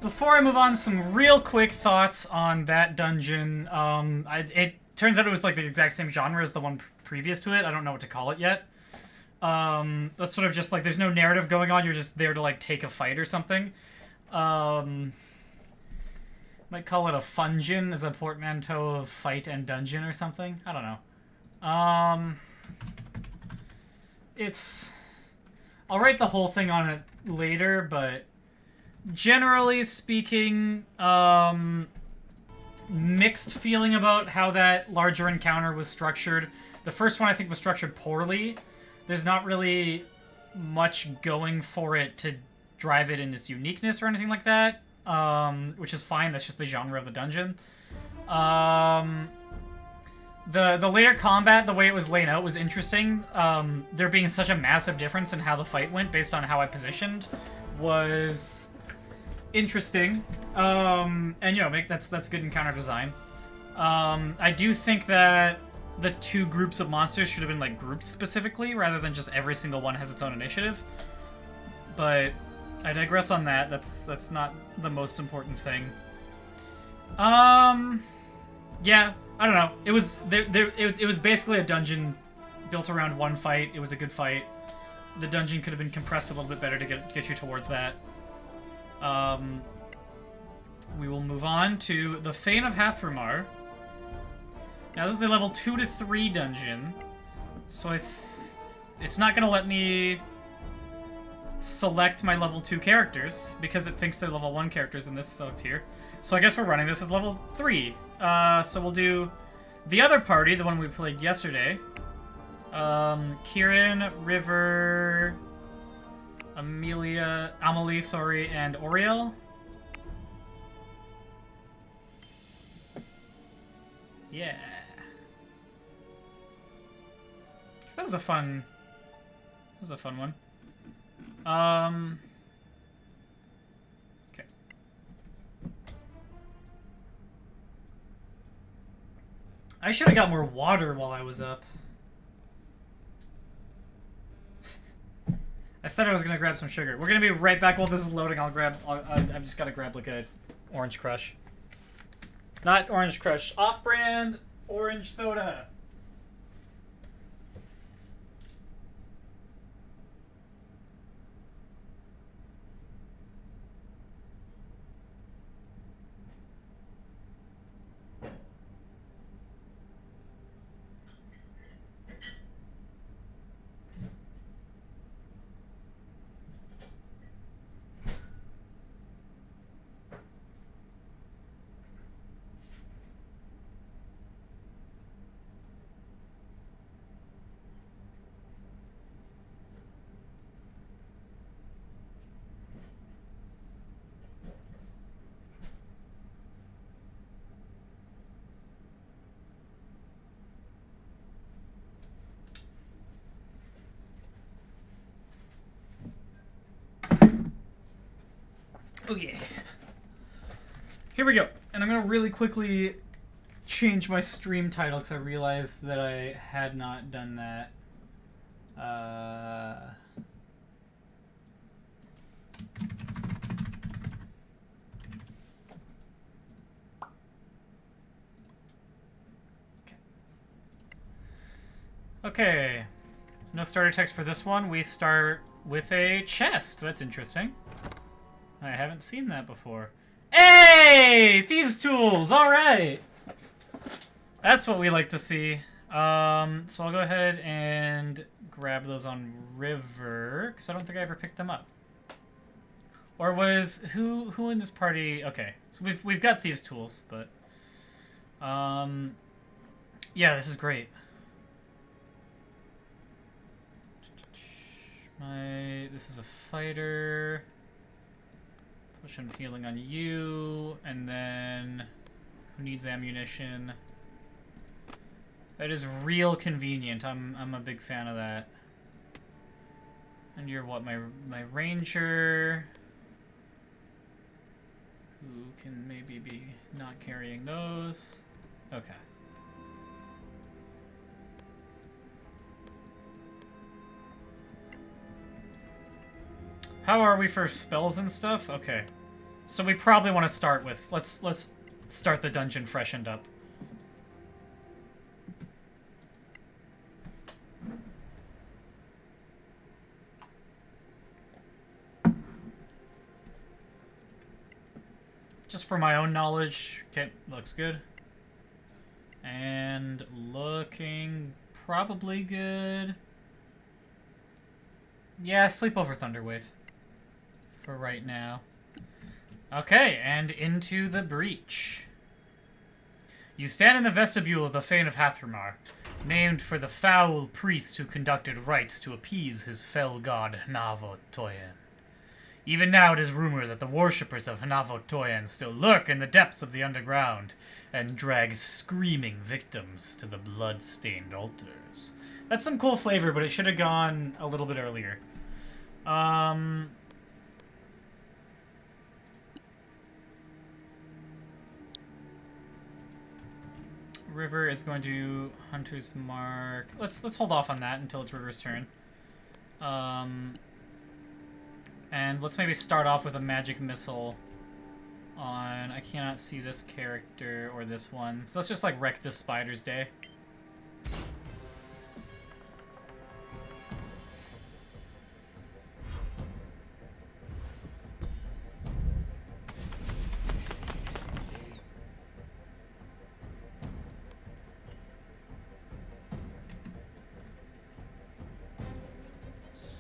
Before I move on, some real quick thoughts on that dungeon. It turns out it was like the exact same genre as the one previous to it. I don't know what to call it yet. That's sort of just like there's no narrative going on. You're just there to like take a fight or something. Might call it a fungeon as a portmanteau of fight and dungeon or something. I don't know. I'll write the whole thing on it later, but generally speaking, mixed feeling about how that larger encounter was structured. The first one I think was structured poorly. There's not really much going for it to drive it in its uniqueness or anything like that, which is fine. That's just the genre of the dungeon. The later combat, the way it was laid out, was interesting. There being such a massive difference in how the fight went based on how I positioned was interesting. And you know, that's good encounter design. I do think that the two groups of monsters should have been like grouped specifically rather than just every single one has its own initiative. But I digress on that. That's not the most important thing. Yeah, I don't know. It was it was basically a dungeon built around one fight. It was a good fight. The dungeon could have been compressed a little bit better to get you towards that. We will move on to the Fane of Hathrumar. Now this is a level 2 to 3 dungeon, so it's not gonna let me select my level 2 characters because it thinks they're level 1 characters in this select here. So I guess we're running this as level 3. So we'll do the other party, the one we played yesterday. Kieran, River, Amelie, sorry, and Oriel. Yeah. That was a fun one. Okay. I should have got more water while I was up. I said I was gonna grab some sugar. We're gonna be right back while this is loading. I've just gotta grab like a Orange Crush. Not Orange Crush. Off-brand orange soda. Okay. Here we go. And I'm going to really quickly change my stream title because I realized that I had not done that. Okay. No starter text for this one. We start with a chest. That's interesting. I haven't seen that before. Hey! Thieves' tools! Alright! That's what we like to see. So I'll go ahead and grab those on River, because I don't think I ever picked them up. Or was... Who in this party... Okay, so we've got Thieves' tools, but... Yeah, this is great. This is a fighter... Potion of healing on you, and then who needs ammunition? That is real convenient. I'm a big fan of that. And you're what, my ranger, who can maybe be not carrying those. Okay. How are we for spells and stuff? Okay. So we probably want to start with... Let's start the dungeon freshened up. Just for my own knowledge. Okay, looks good. And looking probably good. Yeah, sleep over Thunderwave. For right now. Okay, and into the breach. You stand in the vestibule of the Fane of Hathrumar, named for the foul priest who conducted rites to appease his fell god Navotoyen. Even now it is rumored that the worshippers of Navotoyen still lurk in the depths of the underground and drag screaming victims to the blood-stained altars. That's some cool flavor, but it should have gone a little bit earlier. River is going to Hunter's Mark. Let's hold off on that until it's River's turn. And let's maybe start off with a magic missile on... I cannot see this character or this one. So let's just, like, wreck this spider's day.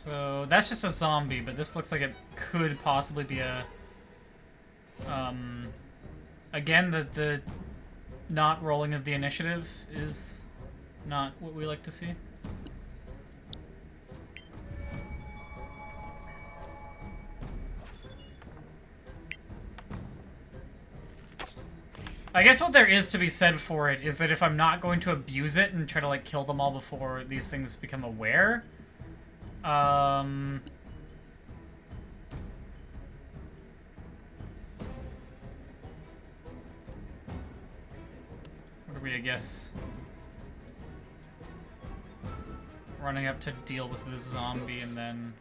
So that's just a zombie, but this looks like it could possibly be a... Again, the not rolling of the initiative is not what we like to see. I guess what there is to be said for it is that if I'm not going to abuse it and try to, like, kill them all before these things become aware... What are we, I guess, running up to deal with this zombie and then...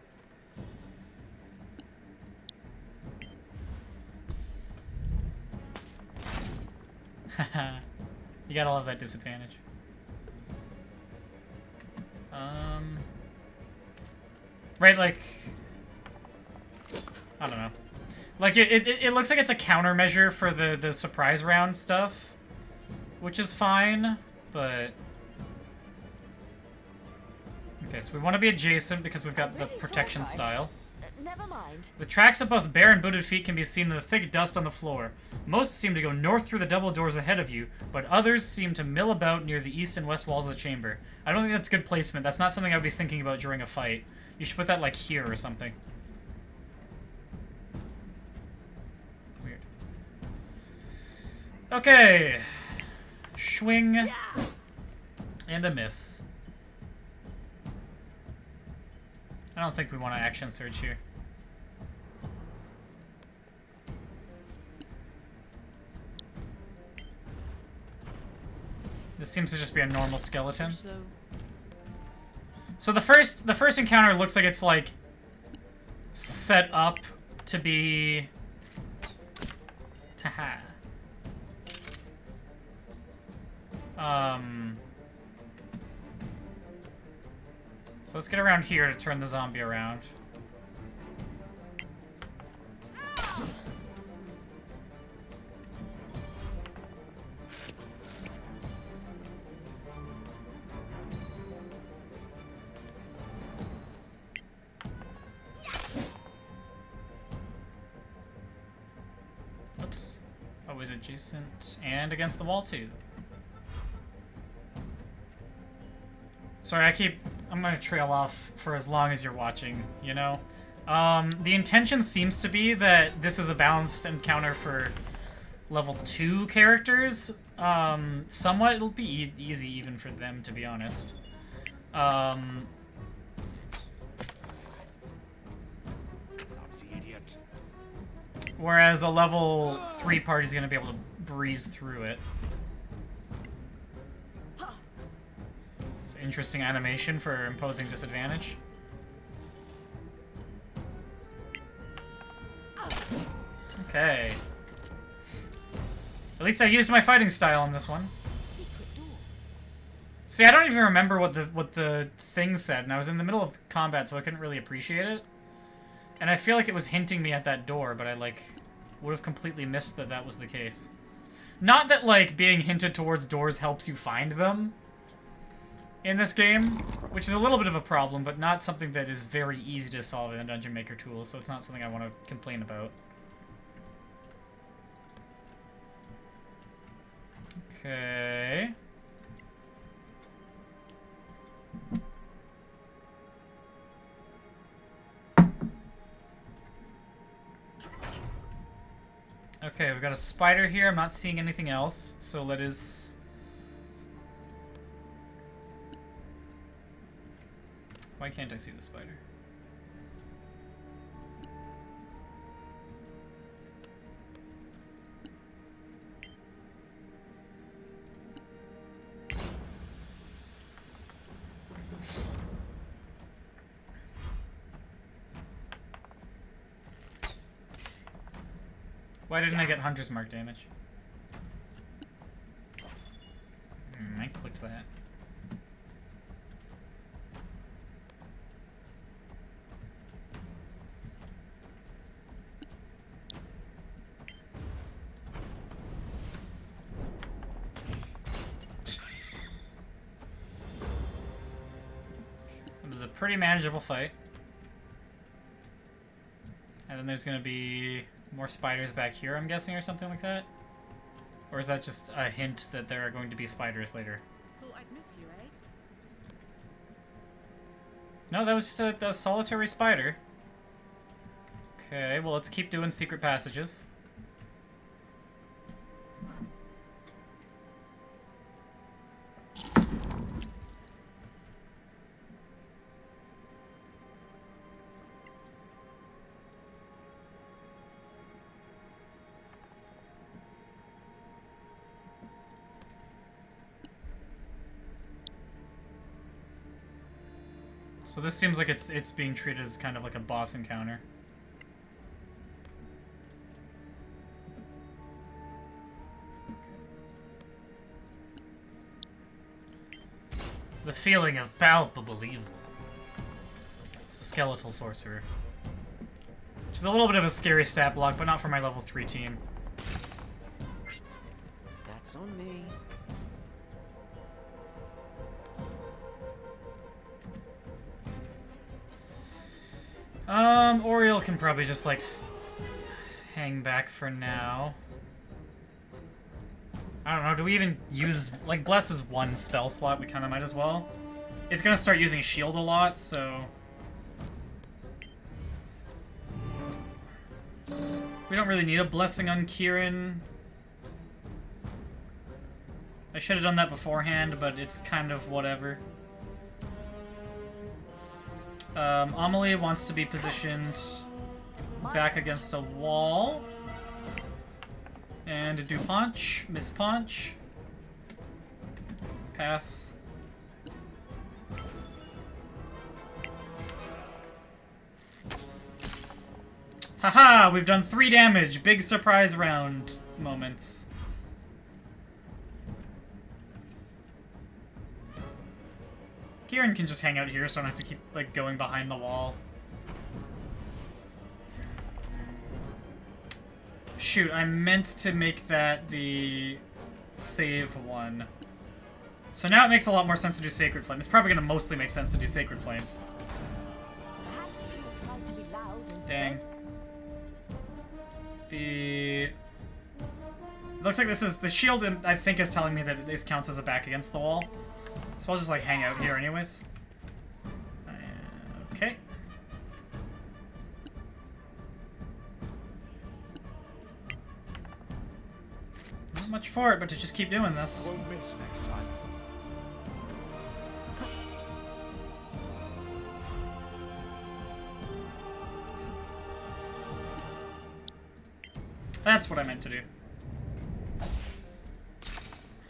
Haha. You gotta love that disadvantage. Right, like... I don't know. Like, it looks like it's a countermeasure for the surprise round stuff. Which is fine, but... Okay, so we want to be adjacent because we've got the protection style. Never mind. The tracks of both bare and booted feet can be seen in the thick dust on the floor. Most seem to go north through the double doors ahead of you, but others seem to mill about near the east and west walls of the chamber. I don't think that's good placement. That's not something I would be thinking about during a fight. You should put that, like, here or something. Weird. Okay. Swing. And a miss. I don't think we want to action search here. This seems to just be a normal skeleton. So the first encounter looks like it's, like, set up to be... Haha. So let's get around here to turn the zombie around. Oops. Always adjacent. And against the wall, too. Sorry, I'm gonna trail off for as long as you're watching, you know? The intention seems to be that this is a balanced encounter for level 2 characters. Somewhat, it'll be easy even for them, to be honest. Whereas a level 3 party's gonna be able to breeze through it. It's an interesting animation for imposing disadvantage. Okay. At least I used my fighting style on this one. Secret door. See, I don't even remember what the thing said, and I was in the middle of combat, so I couldn't really appreciate it. And I feel like it was hinting me at that door, but I, like, would have completely missed that that was the case. Not that, like, being hinted towards doors helps you find them in this game, which is a little bit of a problem, but not something that is very easy to solve in a Dungeon Maker tool, so it's not something I want to complain about. Okay. Okay, we've got a spider here. I'm not seeing anything else, so let us... Why can't I see the spider? Why didn't I get Hunter's Mark damage? I clicked that. It was a pretty manageable fight. And then there's gonna be more spiders back here, I'm guessing, or something like that? Or is that just a hint that there are going to be spiders later? Thought I'd miss you, eh? No, that was just a solitary spider. Okay, well, let's keep doing secret passages. So this seems like it's being treated as kind of like a boss encounter. The feeling of palpable evil. It's a skeletal sorcerer. Which is a little bit of a scary stat block, but not for my level 3 team. That's on me. Oriel can probably just, like, hang back for now. I don't know, do we even use... Like, Bless is one spell slot, we kind of might as well. It's gonna start using Shield a lot, so... We don't really need a Blessing on Kieran. I should have done that beforehand, but it's kind of whatever. Amelie wants to be positioned back against a wall. And do punch. Miss punch. Pass. Haha! We've done 3 damage! Big surprise round moments. Kieran can just hang out here so I don't have to keep, like, going behind the wall. Shoot, I meant to make that the save one. So now it makes a lot more sense to do Sacred Flame. It's probably going to mostly make sense to do Sacred Flame. Perhaps if you tried to be loud instead. Dang. Speed. Looks like this is... The shield, I think, is telling me that this counts as a back against the wall. So I'll just, like, hang out here anyways. Okay. Not much for it, but to just keep doing this. Won't miss next time. That's what I meant to do.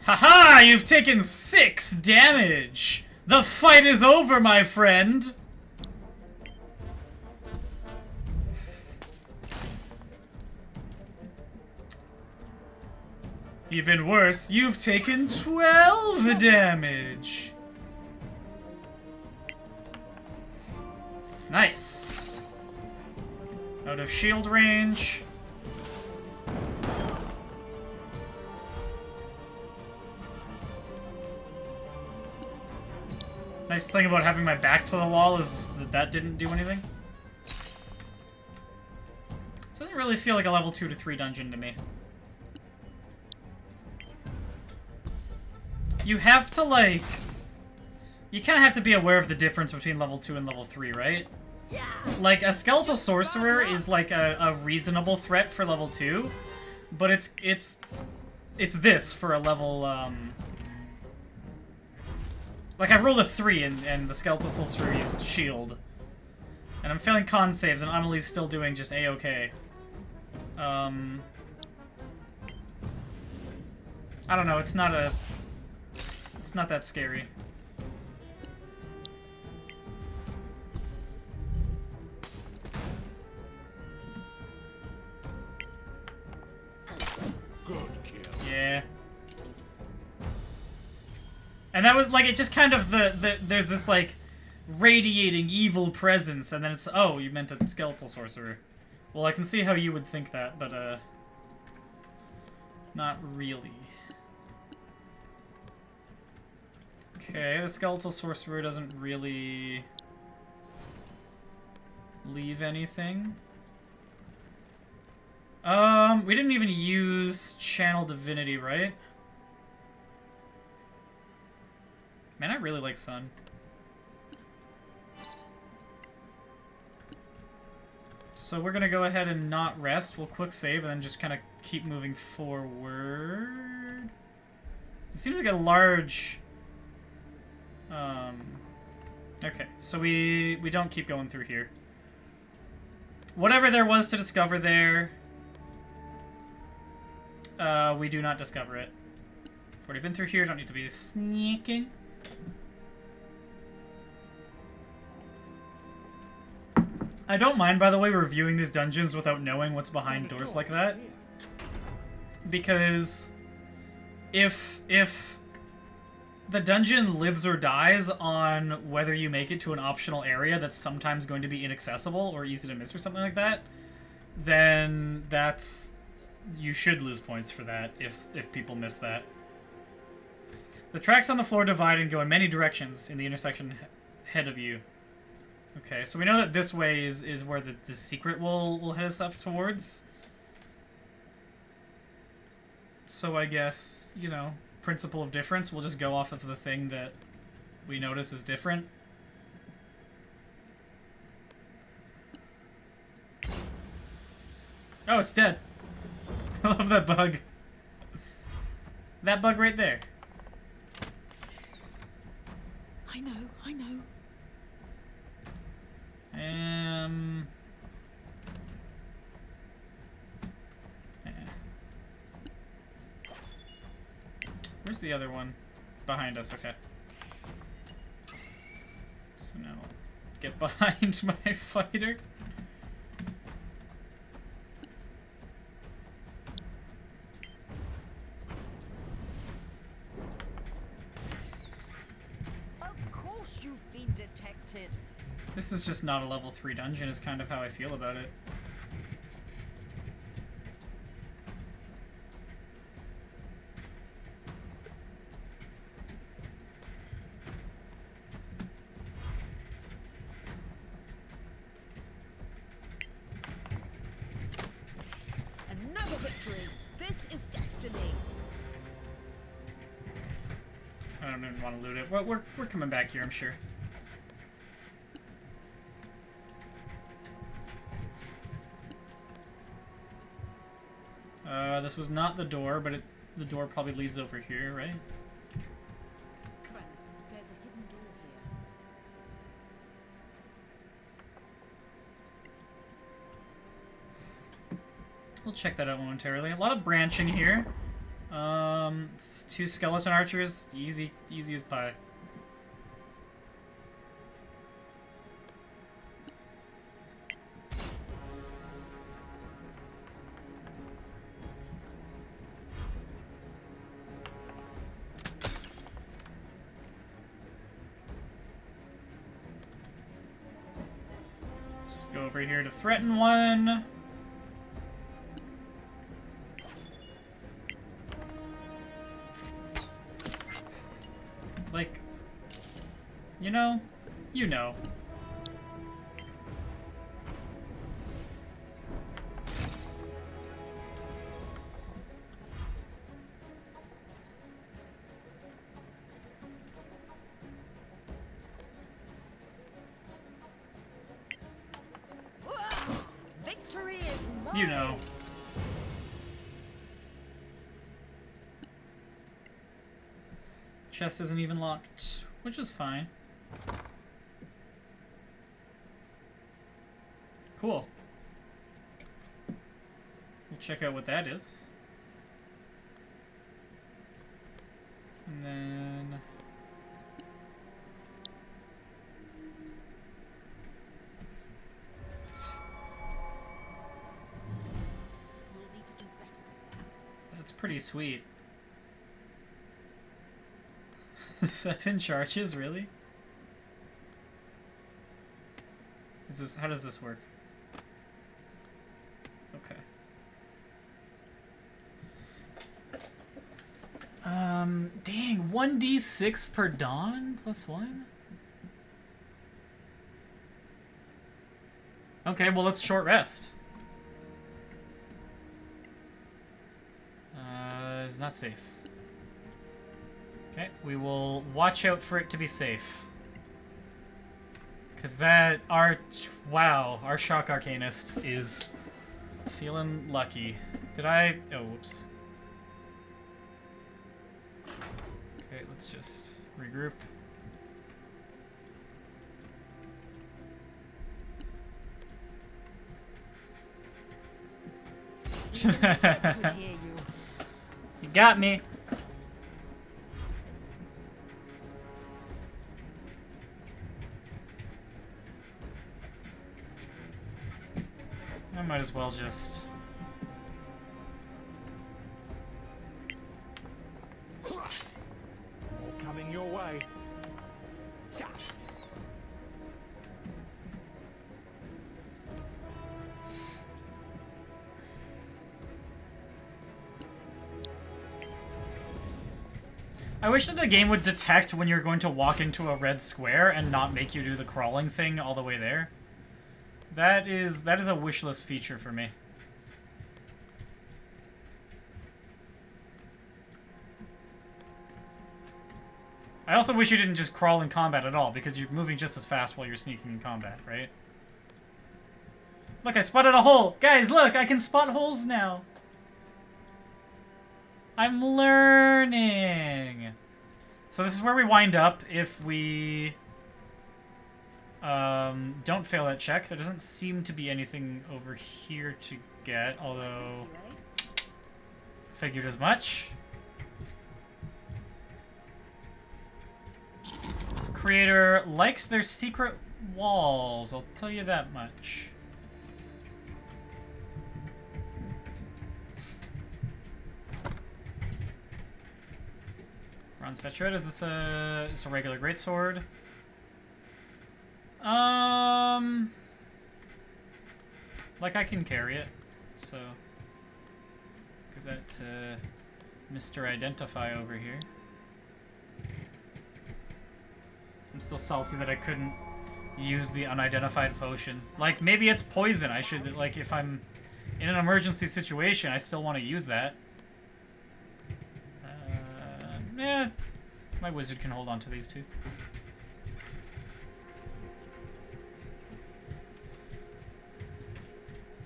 Haha! You've taken 6 damage! The fight is over, my friend! Even worse, you've taken 12 damage. Nice. Out of shield range. Nice thing about having my back to the wall is that that didn't do anything. It doesn't really feel like a level 2 to 3 dungeon to me. You have to, like... You kind of have to be aware of the difference between level 2 and level 3, right? Like, a skeletal sorcerer is, like, a reasonable threat for level 2, but it's this for a level, Like, I rolled a 3, and the skeletal sorcerer used shield. And I'm failing con saves, and Amelie's still doing just A-okay. I don't know, it's not that scary. Good kill. Yeah. And that was, like, it just kind of, there's this, like, radiating evil presence, and then it's, oh, you meant a skeletal sorcerer. Well, I can see how you would think that, but, not really. Okay, the skeletal sorcerer doesn't really leave anything. We didn't even use Channel Divinity, right? Man, I really like Sun. So we're gonna go ahead and not rest. We'll quick save and then just kind of keep moving forward. It seems like a large... Okay, so we don't keep going through here. Whatever there was to discover there, we do not discover it. Already been through here, don't need to be sneaking. I don't mind, by the way, reviewing these dungeons without knowing what's behind doors like that. Because if the dungeon lives or dies on whether you make it to an optional area that's sometimes going to be inaccessible or easy to miss or something like that, then that's... you should lose points for that if people miss that. The tracks on the floor divide and go in many directions in the intersection ahead of you. Okay, so we know that this way is where the secret will head us up towards. So I guess, you know, principle of difference, we'll just go off of the thing that we notice is different. Oh, it's dead. I love that bug. That bug right there. I know, I know. Yeah. Where's the other one? Behind us, okay. So now, get behind my fighter. Of course you've been detected. This is just not a level 3 dungeon, is kind of how I feel about it. Another victory. This is destiny. I don't even want to loot it. Well, we're coming back here, I'm sure. This was not the door, but the door probably leads over here, right? Friends, there's a hidden door here. We'll check that out momentarily. A lot of branching here. It's 2 skeleton archers, easy as pie. over here to threaten one. Like, you know. Victory is mine. You know. Chest isn't even locked, which is fine. Cool. We'll check out what that is. And then... You'll need to do better than that. That's pretty sweet. 7 charges, really? Is this, how does this work? Okay. Dang, 1d6 per dawn plus 1? Okay, well, let's short rest. It's not safe. Okay, we will watch out for it to be safe. Because that, wow, our Shock Arcanist is feeling lucky. Did I, oh, whoops. Okay, let's just regroup. You got me. I might as well just... All coming your way. I wish that the game would detect when you're going to walk into a red square and not make you do the crawling thing all the way there. That is a wish list feature for me. I also wish you didn't just crawl in combat at all, because you're moving just as fast while you're sneaking in combat, right? Look, I spotted a hole! Guys, look! I can spot holes now! I'm learning! So this is where we wind up if we... don't fail that check. There doesn't seem to be anything over here to get, although... Figured as much. This creator likes their secret walls, I'll tell you that much. Bronze statuette, is this a regular greatsword? Like I can carry it, so give that to Mr. Identify over here. I'm still salty that I couldn't use the unidentified potion. Like, maybe it's poison. I should, like, if I'm in an emergency situation, I still want to use that. Yeah, my wizard can hold on to these two.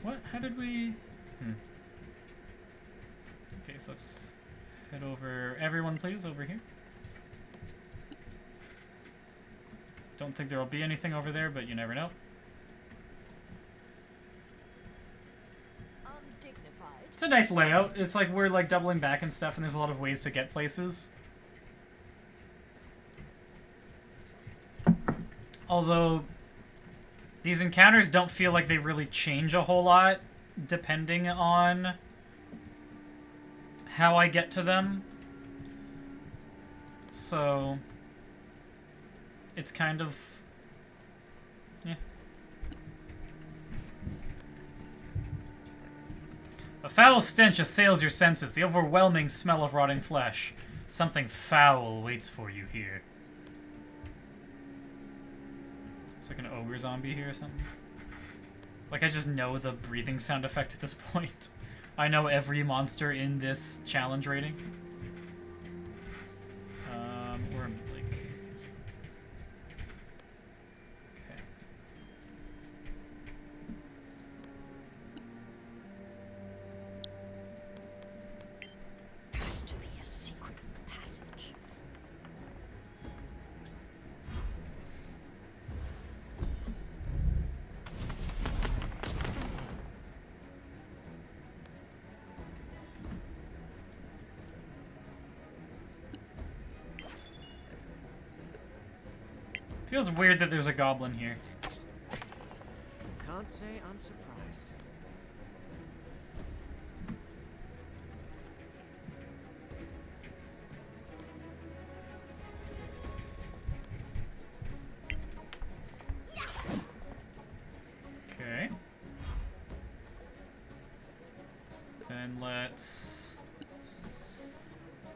What? How did we... Okay, so let's head over... Everyone, please, over here. Don't think there will be anything over there, but you never know. Undignified. It's a nice layout. It's like we're like doubling back and stuff, and there's a lot of ways to get places. Although, these encounters don't feel like they really change a whole lot, depending on how I get to them. So, it's kind of... yeah. A foul stench assails your senses, the overwhelming smell of rotting flesh. Something foul waits for you here. It's like an ogre zombie here or something. Like, I just know the breathing sound effect at this point. I know every monster in this challenge rating. We're like... Okay. Has to be a secret passage. Feels weird that there's a goblin here. Can't say I'm surprised. Okay. Then let's...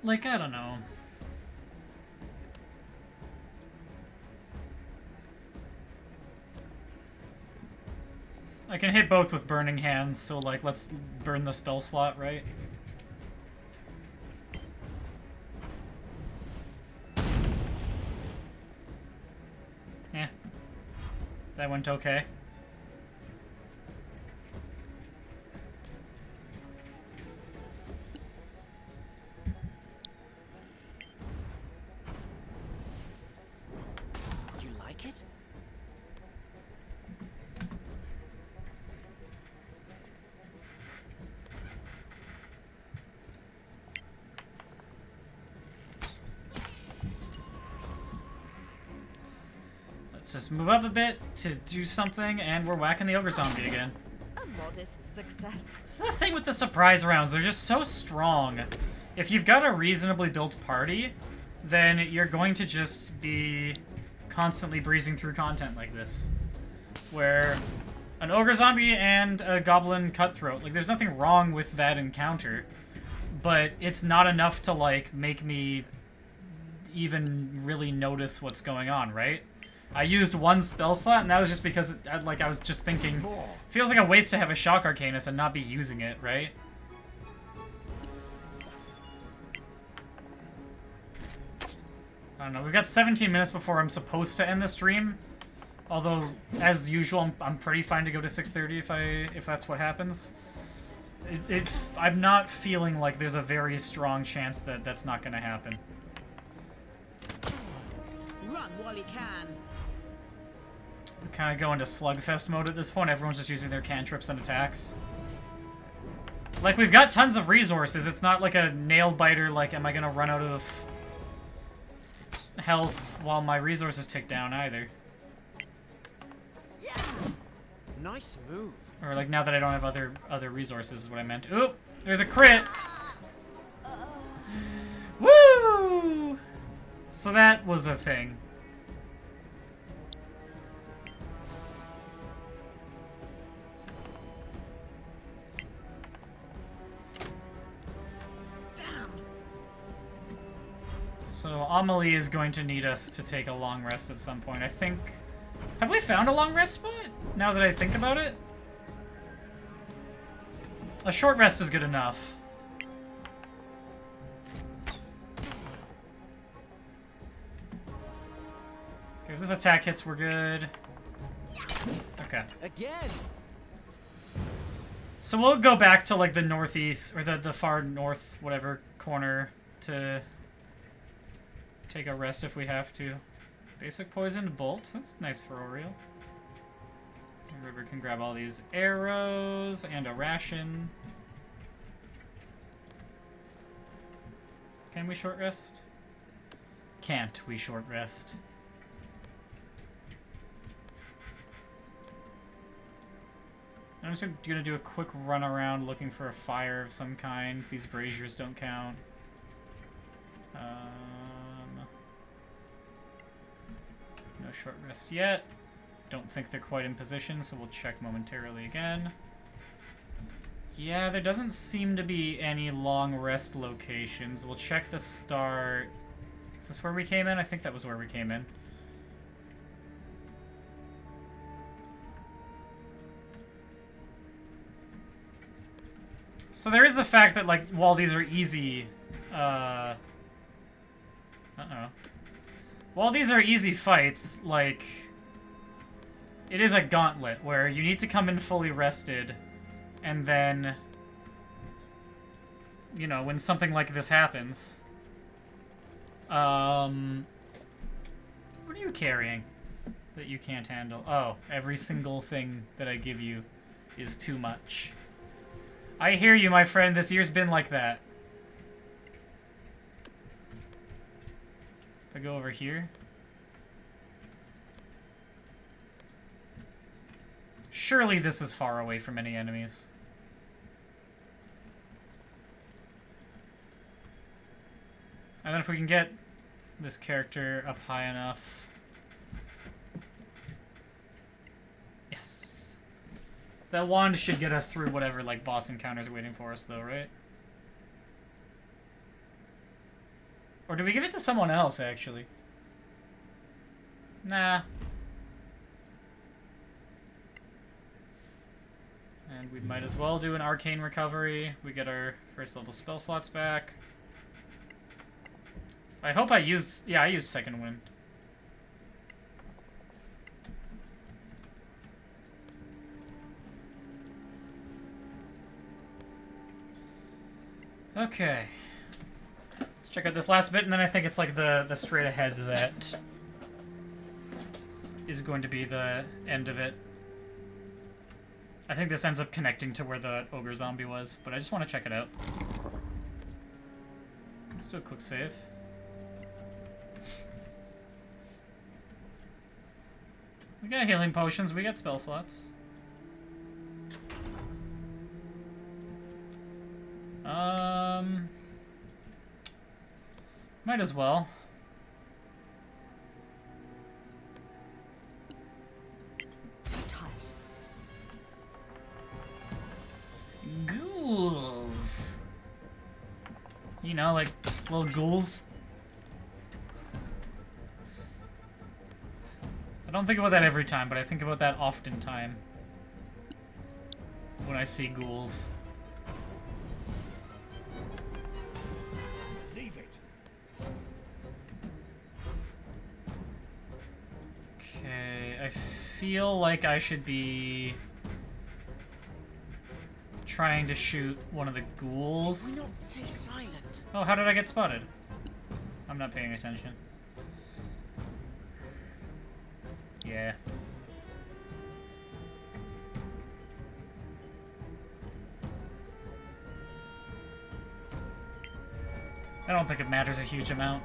Like, I don't know. I can hit both with burning hands, so like, let's burn the spell slot, right? Yeah. That went okay. You like it? Let's just move up a bit to do something, and we're whacking the ogre zombie again. A modest success. This is the thing with the surprise rounds, they're just so strong. If you've got a reasonably built party, then you're going to just be constantly breezing through content like this. Where an ogre zombie and a goblin cutthroat, like, there's nothing wrong with that encounter, but it's not enough to, like, make me even really notice what's going on, right? I used one spell slot, and that was just because, I was just thinking, feels like a waste to have a Shock Arcanist and not be using it, right? I don't know, we've got 17 minutes before I'm supposed to end the stream. Although, as usual, I'm pretty fine to go to 6:30 if that's what happens. I'm not feeling like there's a very strong chance that that's not going to happen. Run while you can. We kind of go into slugfest mode at this point. Everyone's just using their cantrips and attacks. Like, we've got tons of resources. It's not like a nail biter, like, am I going to run out of health while my resources tick down either. Nice move. Or, like, now that I don't have other resources is what I meant. Oop! There's a crit! Woo! So that was a thing. So Amelie is going to need us to take a long rest at some point. I think... Have we found a long rest spot? Now that I think about it? A short rest is good enough. Okay, if this attack hits, we're good. Okay. Again. So we'll go back to, like, the northeast, or the far north, whatever, corner to take a rest if we have to. Basic poisoned bolt. That's nice for Oriel. River can grab all these arrows and a ration. Can we short rest? Can't we short rest? I'm just gonna do a quick run around looking for a fire of some kind. These braziers don't count. No short rest yet. Don't think they're quite in position, so we'll check momentarily again. Yeah, there doesn't seem to be any long rest locations. We'll check the start. Is this where we came in? I think that was where we came in. So there is the fact that, like, while these are easy, while these are easy fights, like, it is a gauntlet where you need to come in fully rested, and then, you know, when something like this happens, what are you carrying that you can't handle? Oh, every single thing that I give you is too much. I hear you, my friend. This year's been like that. If I go over here. Surely this is far away from any enemies. And then if we can get this character up high enough. Yes. That wand should get us through whatever, like, boss encounters are waiting for us, though, right? Or do we give it to someone else, actually? Nah. And we might as well do an arcane recovery. We get our first level spell slots back. I hope I used... Yeah, I used Second Wind. Okay. Let's check out this last bit, and then I think it's like the straight ahead that is going to be the end of it. I think this ends up connecting to where the ogre zombie was, but I just want to check it out. Let's do a quick save. We got healing potions, we got spell slots. Might as well. Tight. Ghouls. You know, like little ghouls. I don't think about that every time, but I think about that often time when I see ghouls. Leave it. Okay, I feel like I should be trying to shoot one of the ghouls. Why not stay silent? Oh, how did I get spotted? I'm not paying attention. Yeah. I don't think it matters a huge amount.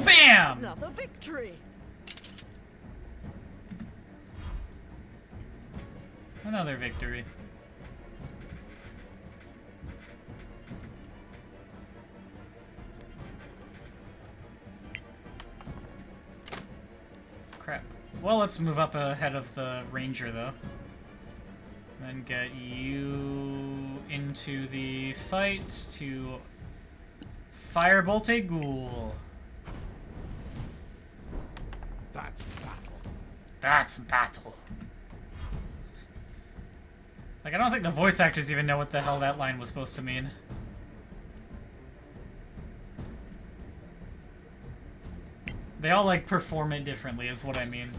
Bam! Another victory. Another victory. Crap. Well, let's move up ahead of the ranger, though. Then get you into the fight to firebolt a ghoul. That's battle. That's battle. Like, I don't think the voice actors even know what the hell that line was supposed to mean. They all, like, perform it differently, is what I mean.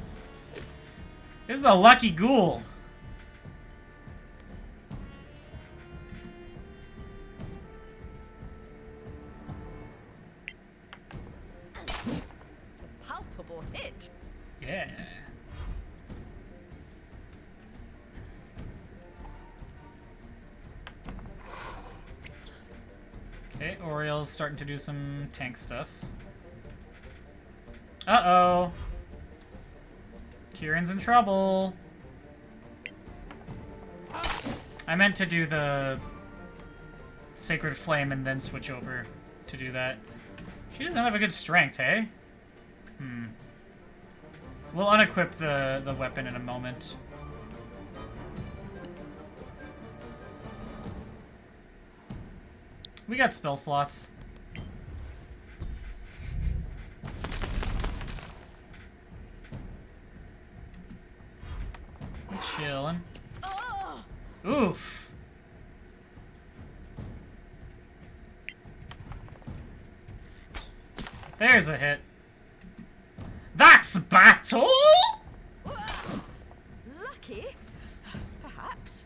This is a lucky ghoul. Palpable hit. Yeah. Okay, Oriel's starting to do some tank stuff. Uh-oh. Kieran's in trouble. I meant to do the Sacred Flame and then switch over to do that. She doesn't have a good strength, hey? We'll unequip the weapon in a moment. We got spell slots. I'm chilling. Oof. There's a hit. That's battle? Lucky? Perhaps.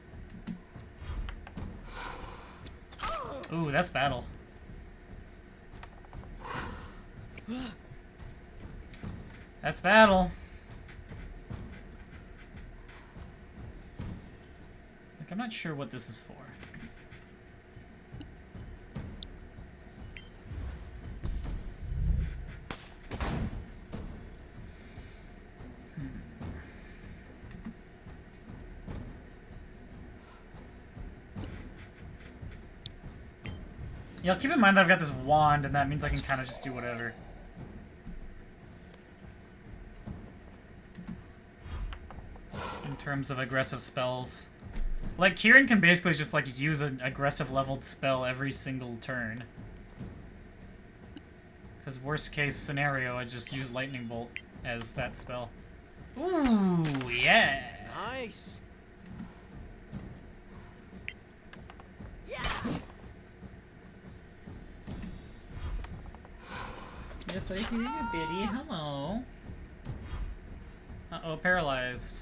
Ooh, that's battle. That's battle. Like, I'm not sure what this is for. Yeah, keep in mind that I've got this wand, and that means I can kind of just do whatever. In terms of aggressive spells. Like, Kieran can basically just, like, use an aggressive leveled spell every single turn. Because worst case scenario, I just use Lightning Bolt as that spell. Ooh, yeah! Nice. Yes, I hear you, Biddy. Hello. Uh-oh, paralyzed.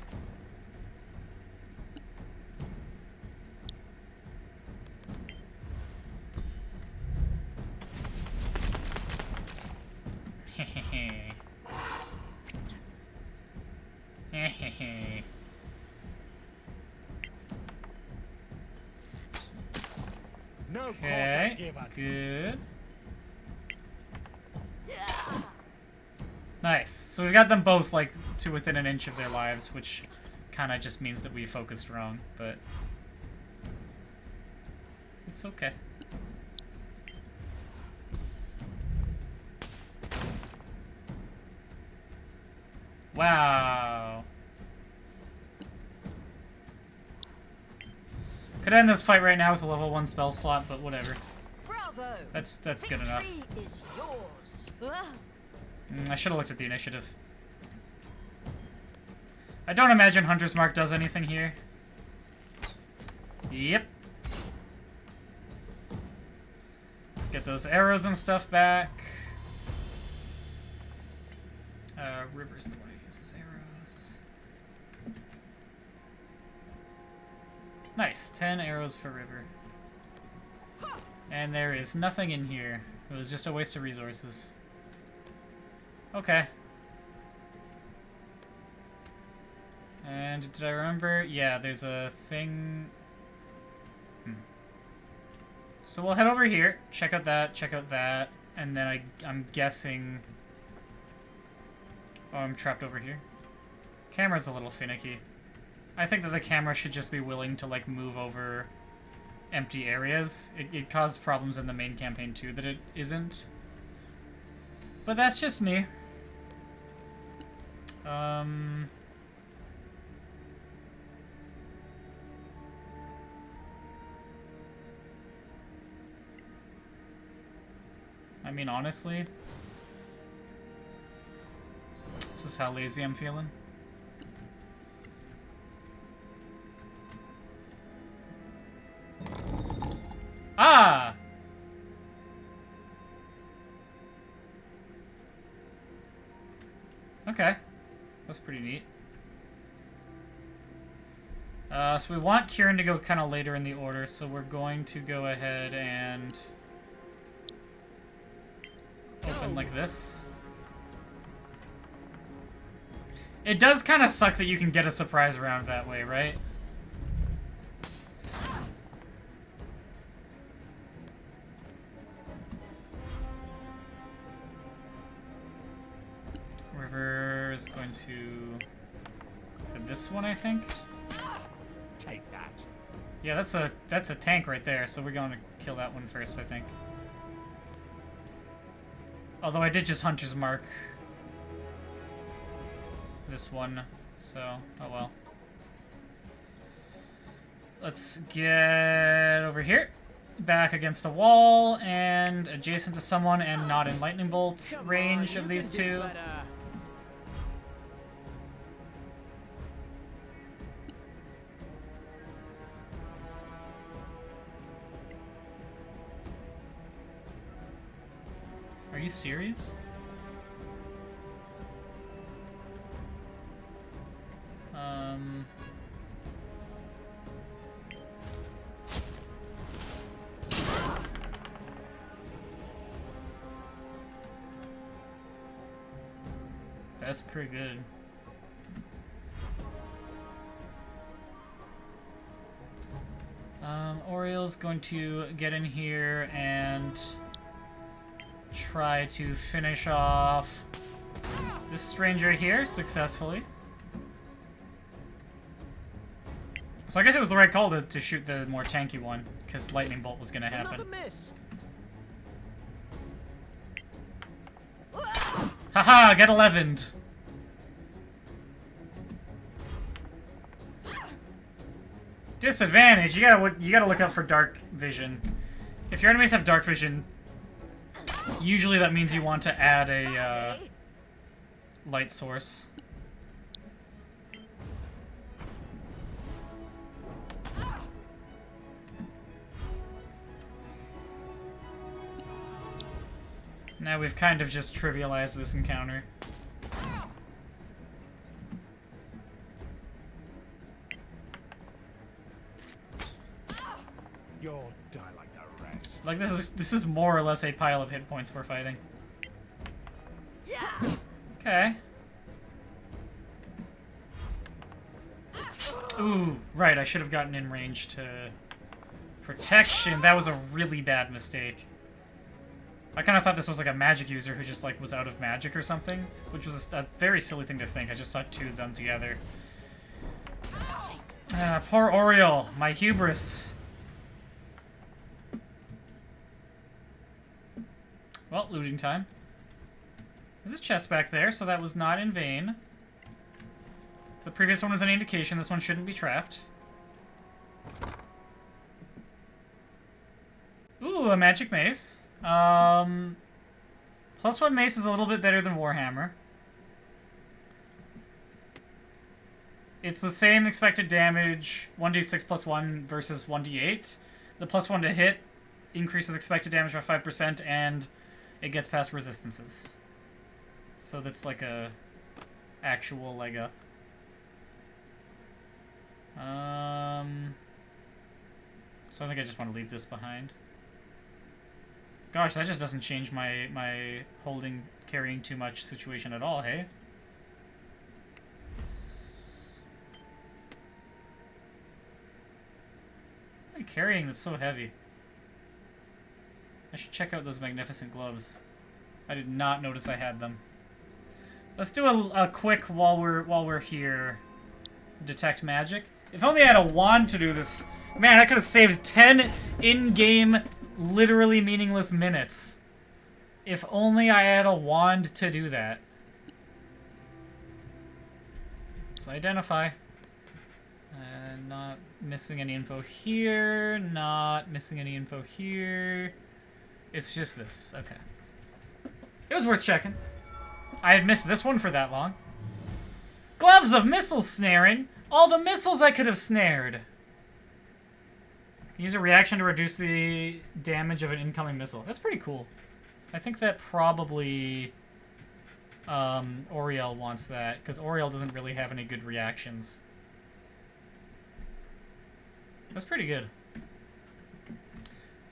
Hehehe. Hehehe. No quarter Okay, given. good. Nice. So we've got them both, like, to within an inch of their lives, which kind of just means that we focused wrong, but it's okay. Wow. Could end this fight right now with a level 1 spell slot, but whatever. Bravo. That's good enough. Victory is yours. I should have looked at the initiative. I don't imagine Hunter's Mark does anything here. Yep. Let's get those arrows and stuff back. River's the one who uses arrows. Nice, 10 arrows for River. And there is nothing in here. It was just a waste of resources. Okay. And did I remember? Yeah, there's a thing... So we'll head over here, check out that, and then I'm guessing... Oh, I'm trapped over here. Camera's a little finicky. I think that the camera should just be willing to, like, move over empty areas. It caused problems in the main campaign, too, that it isn't. But that's just me. I mean, honestly, this is how lazy I'm feeling. Ah! Okay. That's pretty neat. So we want Kieran to go kind of later in the order, so we're going to go ahead and open like this. It does kind of suck that you can get a surprise round that way, right? River is going to go for this one, I think. Take that. Yeah, that's a tank right there, so we're going to kill that one first, I think. Although I did just Hunter's Mark this one, so oh well. Let's get over here, back against a wall, and adjacent to someone, and not in lightning bolt Come range on, of you these can do two. better. Are you serious? That's pretty good. Oriel's going to get in here and try to finish off this stranger here successfully. So I guess it was the right call to shoot the more tanky one, because lightning bolt was going to happen. Another miss. Haha, get 11'd. Disadvantage. You gotta look out for dark vision. If your enemies have dark vision, usually that means you want to add a light source. Now we've kind of just trivialized this encounter. You'll die like the rest. Like this is more or less a pile of hit points we're fighting. Okay. Ooh, right, I should have gotten in range to protection. That was a really bad mistake. I kind of thought this was like a magic user who just like was out of magic or something, which was a very silly thing to think. I just saw two of them together. Poor Oriel, my hubris. Well, looting time. There's a chest back there, so that was not in vain. If the previous one was any indication, this one shouldn't be trapped. Ooh, a magic mace. +1 mace is a little bit better than Warhammer. It's the same expected damage, 1d6 +1 versus 1d8. The +1 to hit increases expected damage by 5%, and it gets past resistances. So that's like a actual leg up. So I think I just want to leave this behind. Gosh, that just doesn't change my holding, carrying too much situation at all, hey? Why am I carrying that's so heavy? I should check out those magnificent gloves. I did not notice I had them. Let's do a quick while we're here. Detect magic. If only I had a wand to do this. Man, I could have saved 10 in-game, literally meaningless minutes. If only I had a wand to do that. Let's identify. Not missing any info here. Not missing any info here. It's just this. Okay. It was worth checking. I had missed this one for that long. Gloves of missile snaring. All the missiles I could have snared. Use a reaction to reduce the damage of an incoming missile. That's pretty cool. I think that probably Oriel wants that, because Oriel doesn't really have any good reactions. That's pretty good.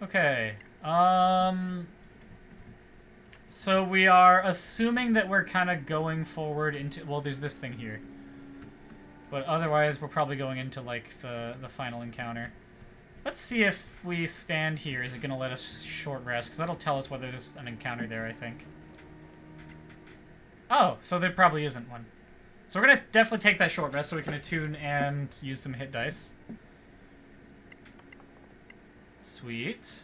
Okay. So we are assuming that we're kind of going forward into... Well, there's this thing here. But otherwise, we're probably going into, like, the final encounter. Let's see if we stand here. Is it going to let us short rest? Because that'll tell us whether there's an encounter there, I think. Oh, so there probably isn't one. So we're going to definitely take that short rest so we can attune and use some hit dice. Sweet.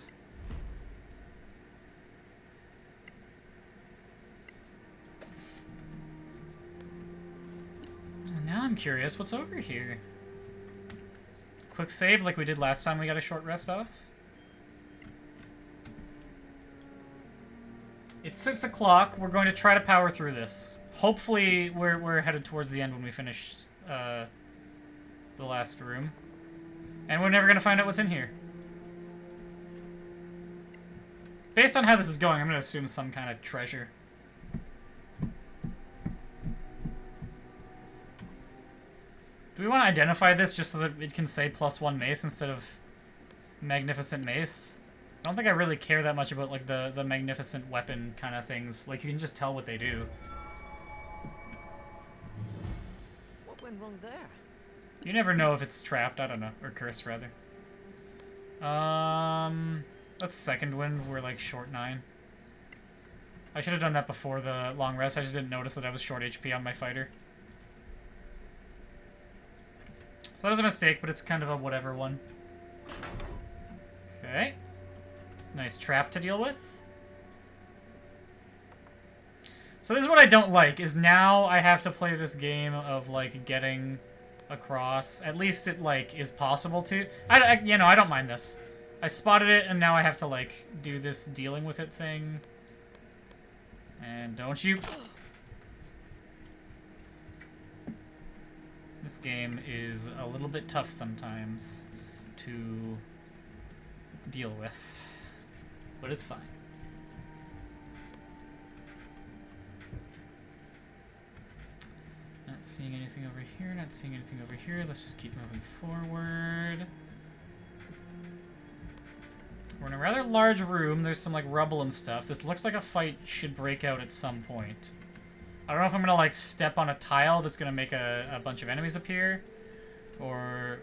Now I'm curious, what's over here? Quick save like we did last time we got a short rest off. It's 6 o'clock. We're going to try to power through this. Hopefully we're headed towards the end when we finish the last room. And we're never going to find out what's in here. Based on how this is going, I'm going to assume some kind of treasure. Do we want to identify this just so that it can say +1 mace instead of magnificent mace? I don't think I really care that much about like the magnificent weapon kind of things. Like you can just tell what they do. What went wrong there? You never know if it's trapped, I don't know, or cursed rather. Let's second wind, we're like short 9. I should have done that before the long rest, I just didn't notice that I was short HP on my fighter. So that was a mistake, but it's kind of a whatever one. Okay. Nice trap to deal with. So this is what I don't like, is now I have to play this game of, like, getting across. At least it, like, is possible to. You know, I don't mind this. I spotted it, and now I have to, like, do this dealing with it thing. And don't you... This game is a little bit tough sometimes to deal with, but it's fine. Not seeing anything over here, not seeing anything over here. Let's just keep moving forward. We're in a rather large room. There's some like rubble and stuff. This looks like a fight should break out at some point. I don't know if I'm gonna like step on a tile that's gonna make a bunch of enemies appear, or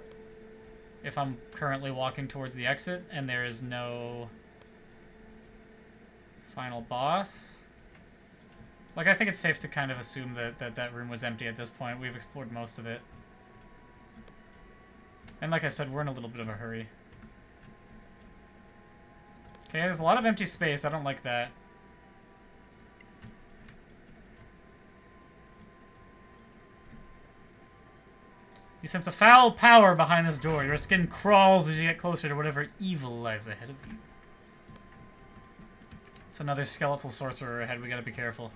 if I'm currently walking towards the exit and there is no final boss. Like, I think it's safe to kind of assume that room was empty at this point. We've explored most of it. And like I said, we're in a little bit of a hurry. Okay, there's a lot of empty space. I don't like that. You sense a foul power behind this door. Your skin crawls as you get closer to whatever evil lies ahead of you. It's another skeletal sorcerer ahead. We gotta be careful.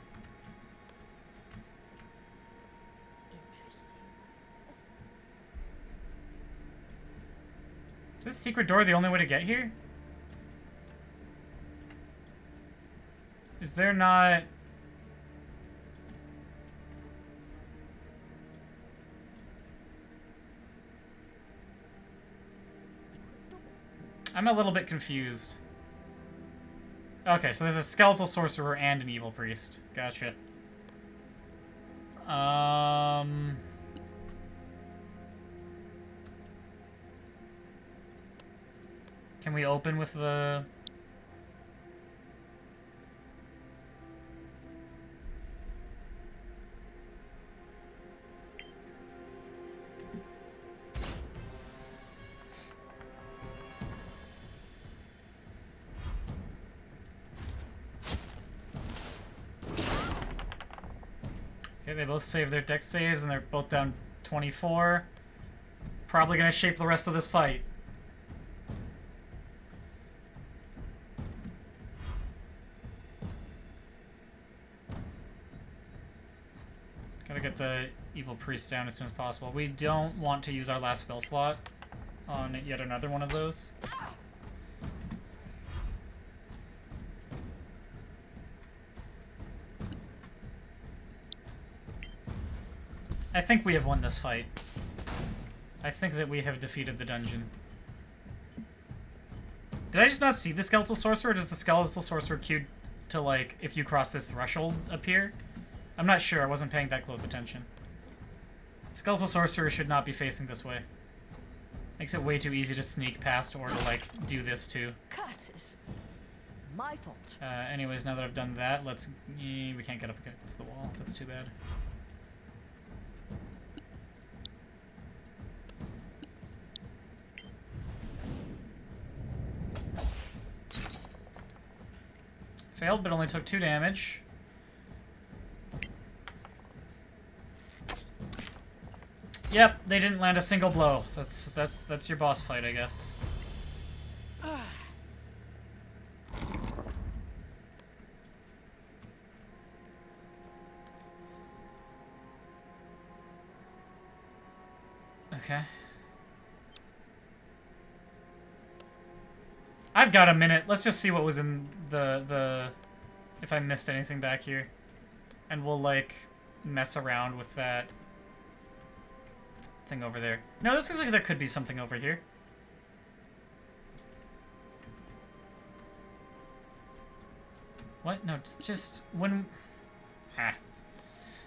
Is this secret door the only way to get here? Is there not... I'm a little bit confused. Okay, so there's a skeletal sorcerer and an evil priest. Gotcha. Can we open with the... Okay, they both saved their dex saves, and they're both down 24. Probably gonna shape the rest of this fight. Gotta get the evil priest down as soon as possible. We don't want to use our last spell slot on yet another one of those. I think we have won this fight. I think that we have defeated the dungeon. Did I just not see the skeletal sorcerer? Or does the skeletal sorcerer queue to, like, if you cross this threshold appear? I'm not sure. I wasn't paying that close attention. Skeletal sorcerer should not be facing this way. Makes it way too easy to sneak past or to, like, do this too. Curses. My fault. Anyways, now that I've done that, let's... we can't get up against the wall. That's too bad. Failed, but only took 2 damage. Yep, they didn't land a single blow. That's your boss fight, I guess. Okay. I've got a minute. Let's just see what was in the if I missed anything back here. And we'll, like, mess around with that thing over there. No, this looks like there could be something over here. What? No, it's just when... Ah.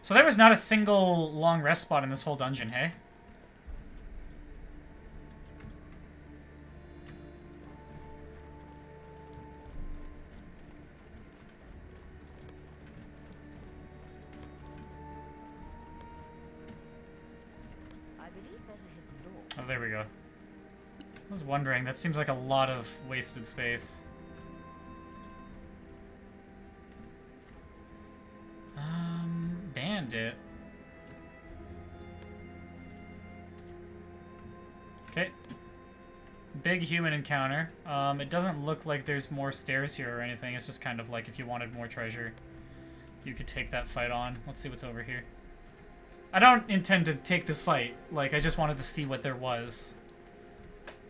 So there was not a single long rest spot in this whole dungeon, hey? I believe there's a hidden door. Oh, there we go. I was wondering, that seems like a lot of wasted space. Bandit. Okay. Big human encounter. It doesn't look like there's more stairs here or anything. It's just kind of like if you wanted more treasure, you could take that fight on. Let's see what's over here. I don't intend to take this fight. Like, I just wanted to see what there was.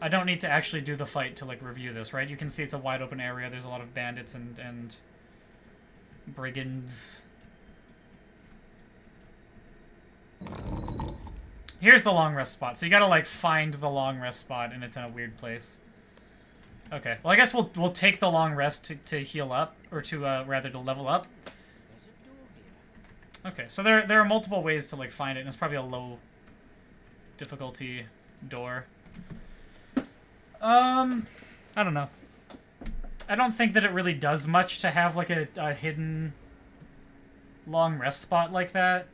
I don't need to actually do the fight to, like, review this, right? You can see it's a wide open area. There's a lot of bandits and brigands. Here's the long rest spot. So you gotta, like, find the long rest spot, and it's in a weird place. Okay. Well, I guess we'll take the long rest to heal up, or to, rather, to level up. Okay, so there are multiple ways to, like, find it, and it's probably a low difficulty door. I don't know. I don't think that it really does much to have, like, a hidden long rest spot like that.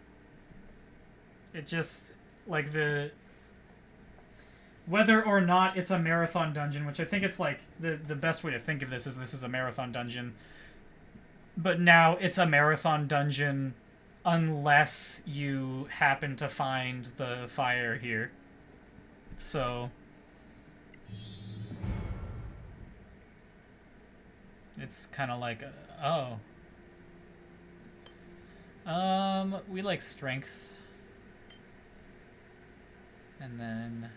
It just, like, whether or not it's a marathon dungeon, which I think it's, like, the best way to think of this is a marathon dungeon. But now it's a marathon dungeon unless you happen to find the fire here. So it's kind of like, oh. We like strength. And then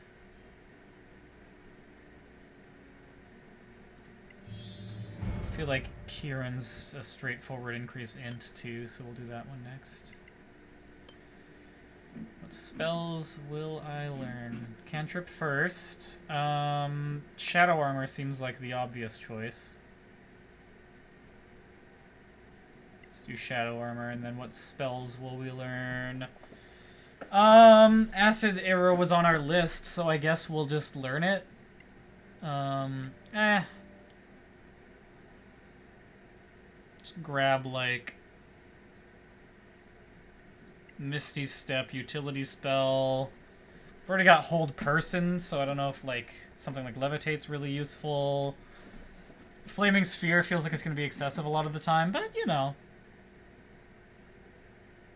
I feel like Kieran's a straightforward increase int too, so we'll do that one next. What spells will I learn? Cantrip first. Shadow Armor seems like the obvious choice. Let's do Shadow Armor, and then what spells will we learn? Acid Arrow was on our list, so I guess we'll just learn it. Just grab, like, Misty Step, utility spell. I've already got Hold Person, so I don't know if, like, something like Levitate's really useful. Flaming Sphere feels like it's going to be excessive a lot of the time, but, you know.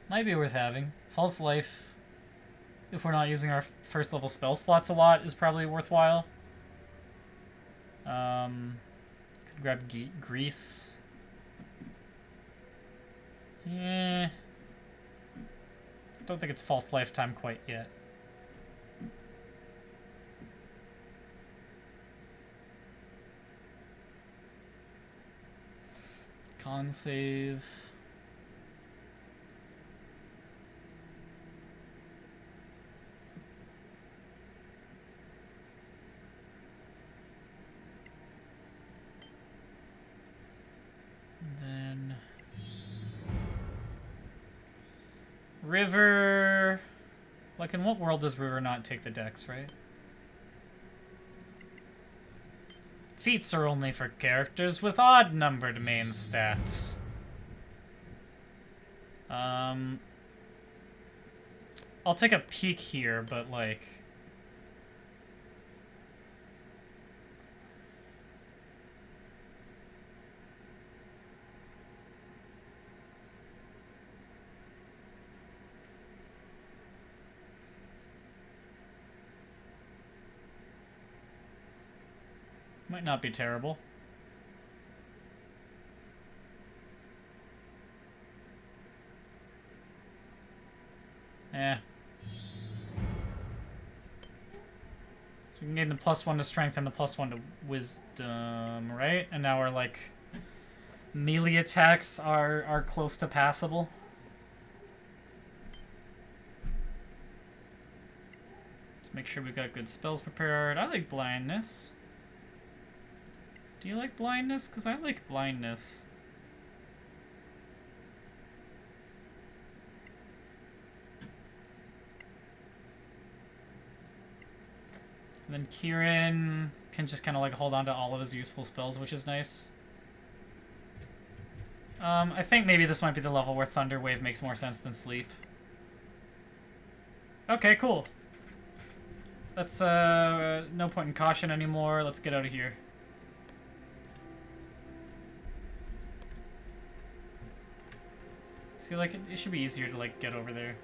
Might be worth having. False Life, if we're not using our first level spell slots a lot, is probably worthwhile. Could grab Grease. Yeah. Don't think it's False Lifetime quite yet. Con save. And then River. Like, in what world does River not take the dex, right? Feats are only for characters with odd-numbered main stats. I'll take a peek here, but, like, Might not be terrible. Eh. So we can gain the +1 to strength and the +1 to wisdom, right? And now our, like, melee attacks are close to passable. Let's make sure we've got good spells prepared. I like blindness. Do you like blindness? Because I like blindness. And then Kieran can just kind of like hold on to all of his useful spells, which is nice. I think maybe this might be the level where Thunder Wave makes more sense than Sleep. Okay, cool. Let's, no point in caution anymore. Let's get out of here. See, like, it should be easier to, like, get over there,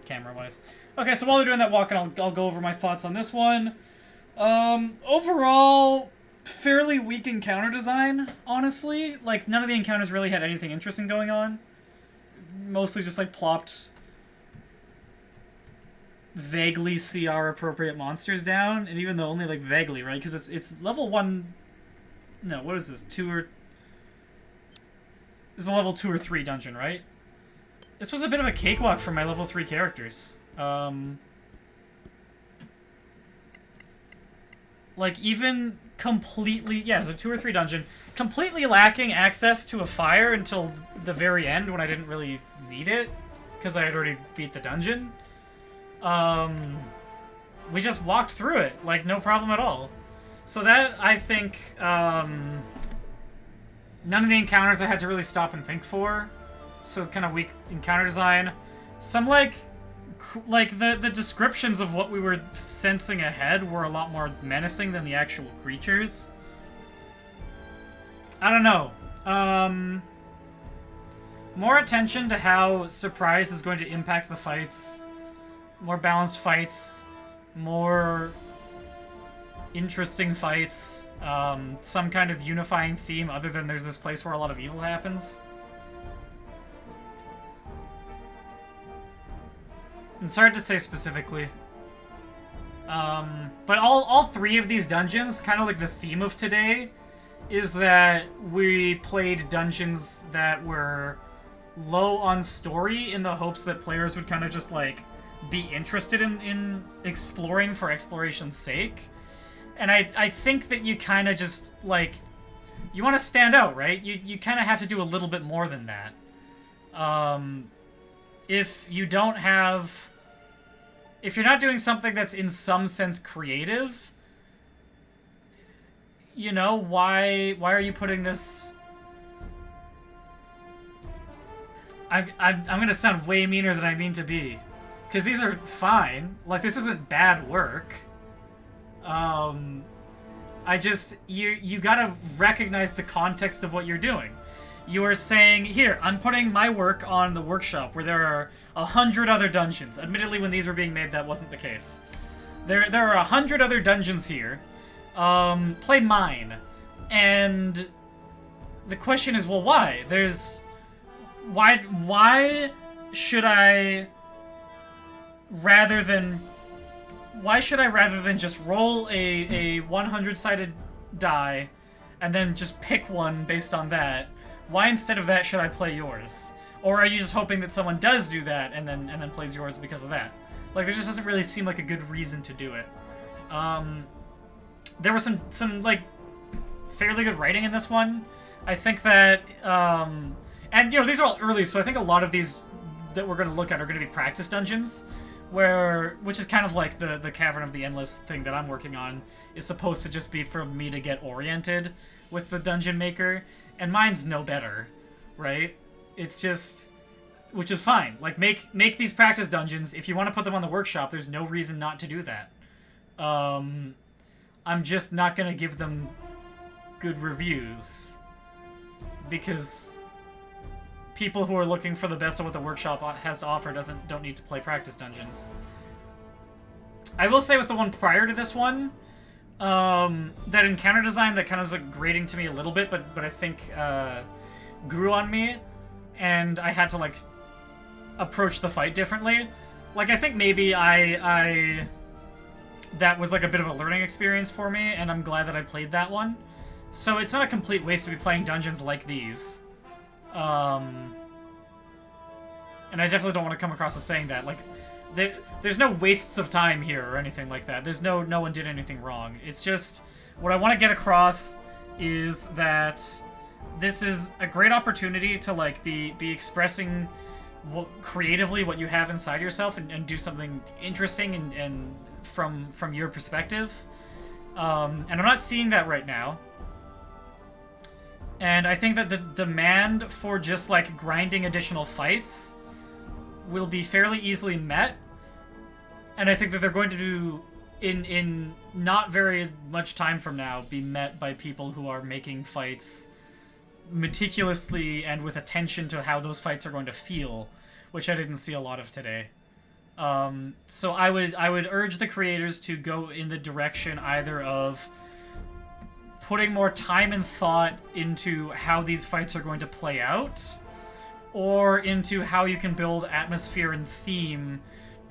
camera-wise. Okay, so while they're doing that walk, I'll go over my thoughts on this one. Overall, fairly weak encounter design, honestly. Like, none of the encounters really had anything interesting going on. Mostly just, like, plopped vaguely CR-appropriate monsters down, and even though only, like, vaguely, right? Because it's level 1... No, what is this? 2 or... This is a level 2 or 3 dungeon, right? This was a bit of a cakewalk for my level 3 characters. Like, even completely... Yeah, it's a 2 or 3 dungeon. Completely lacking access to a fire until the very end when I didn't really need it, because I had already beat the dungeon. We just walked through it, like, no problem at all. So that, I think, none of the encounters I had to really stop and think for. So kind of weak encounter design. Some, like the descriptions of what we were sensing ahead were a lot more menacing than the actual creatures. I don't know. More attention to how surprise is going to impact the fights. More balanced fights. More interesting fights. Some kind of unifying theme other than there's this place where a lot of evil happens. It's hard to say specifically. But all 3 of these dungeons, kind of like the theme of today, is that we played dungeons that were low on story in the hopes that players would kind of just, like, be interested in exploring for exploration's sake. And I think that you kind of just, like, you want to stand out, right? You kind of have to do a little bit more than that. If you don't have... If you're not doing something that's in some sense creative, you know, why are you putting this... I'm gonna sound way meaner than I mean to be. Because these are fine. Like, this isn't bad work. I just... You gotta recognize the context of what you're doing. You are saying, here, I'm putting my work on the workshop where there are 100 other dungeons. Admittedly, when these were being made, that wasn't the case. There are 100 other dungeons here. Play mine. And the question is, well, why? Why should I, rather than just roll a 100-sided die and then just pick one based on that? Why instead of that should I play yours? Or are you just hoping that someone does do that and then plays yours because of that? Like, it just doesn't really seem like a good reason to do it. There was some like fairly good writing in this one. I think that and you know, these are all early, so I think a lot of these that we're going to look at are going to be practice dungeons, which is kind of like the Cavern of the Endless thing that I'm working on is supposed to just be for me to get oriented with the dungeon maker. And mine's no better, right? It's just... Which is fine. Like, make these practice dungeons. If you want to put them on the workshop, there's no reason not to do that. I'm just not going to give them good reviews. Because people who are looking for the best of what the workshop has to offer don't need to play practice dungeons. I will say with the one prior to this one, that encounter design that kind of was like grating to me a little bit, but I think grew on me, and I had to like approach the fight differently. Like I think maybe I that was like a bit of a learning experience for me, and I'm glad that I played that one. So it's not a complete waste to be playing dungeons like these. And I definitely don't want to come across as saying that. Like, there's no wastes of time here or anything like that. There's no one did anything wrong. It's just, what I want to get across is that this is a great opportunity to, like, be expressing creatively what you have inside yourself and do something interesting and from your perspective. And I'm not seeing that right now. And I think that the demand for just, like, grinding additional fights will be fairly easily met. And I think that they're going to do, in not very much time from now, be met by people who are making fights meticulously and with attention to how those fights are going to feel, which I didn't see a lot of today. So I would urge the creators to go in the direction either of putting more time and thought into how these fights are going to play out, or into how you can build atmosphere and theme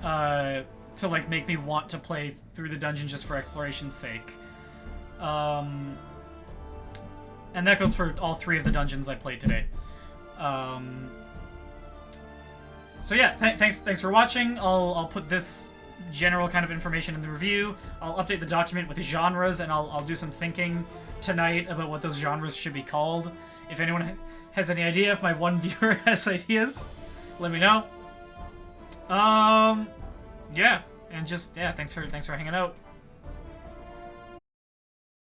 to like make me want to play through the dungeon just for exploration's sake. And that goes for all 3 of the dungeons I played today. So yeah, thanks for watching. I'll put this general kind of information in the review. I'll update the document with genres, and I'll do some thinking tonight about what those genres should be called. If anyone has any idea, if my one viewer has ideas, let me know. Yeah, and just, yeah, thanks for hanging out.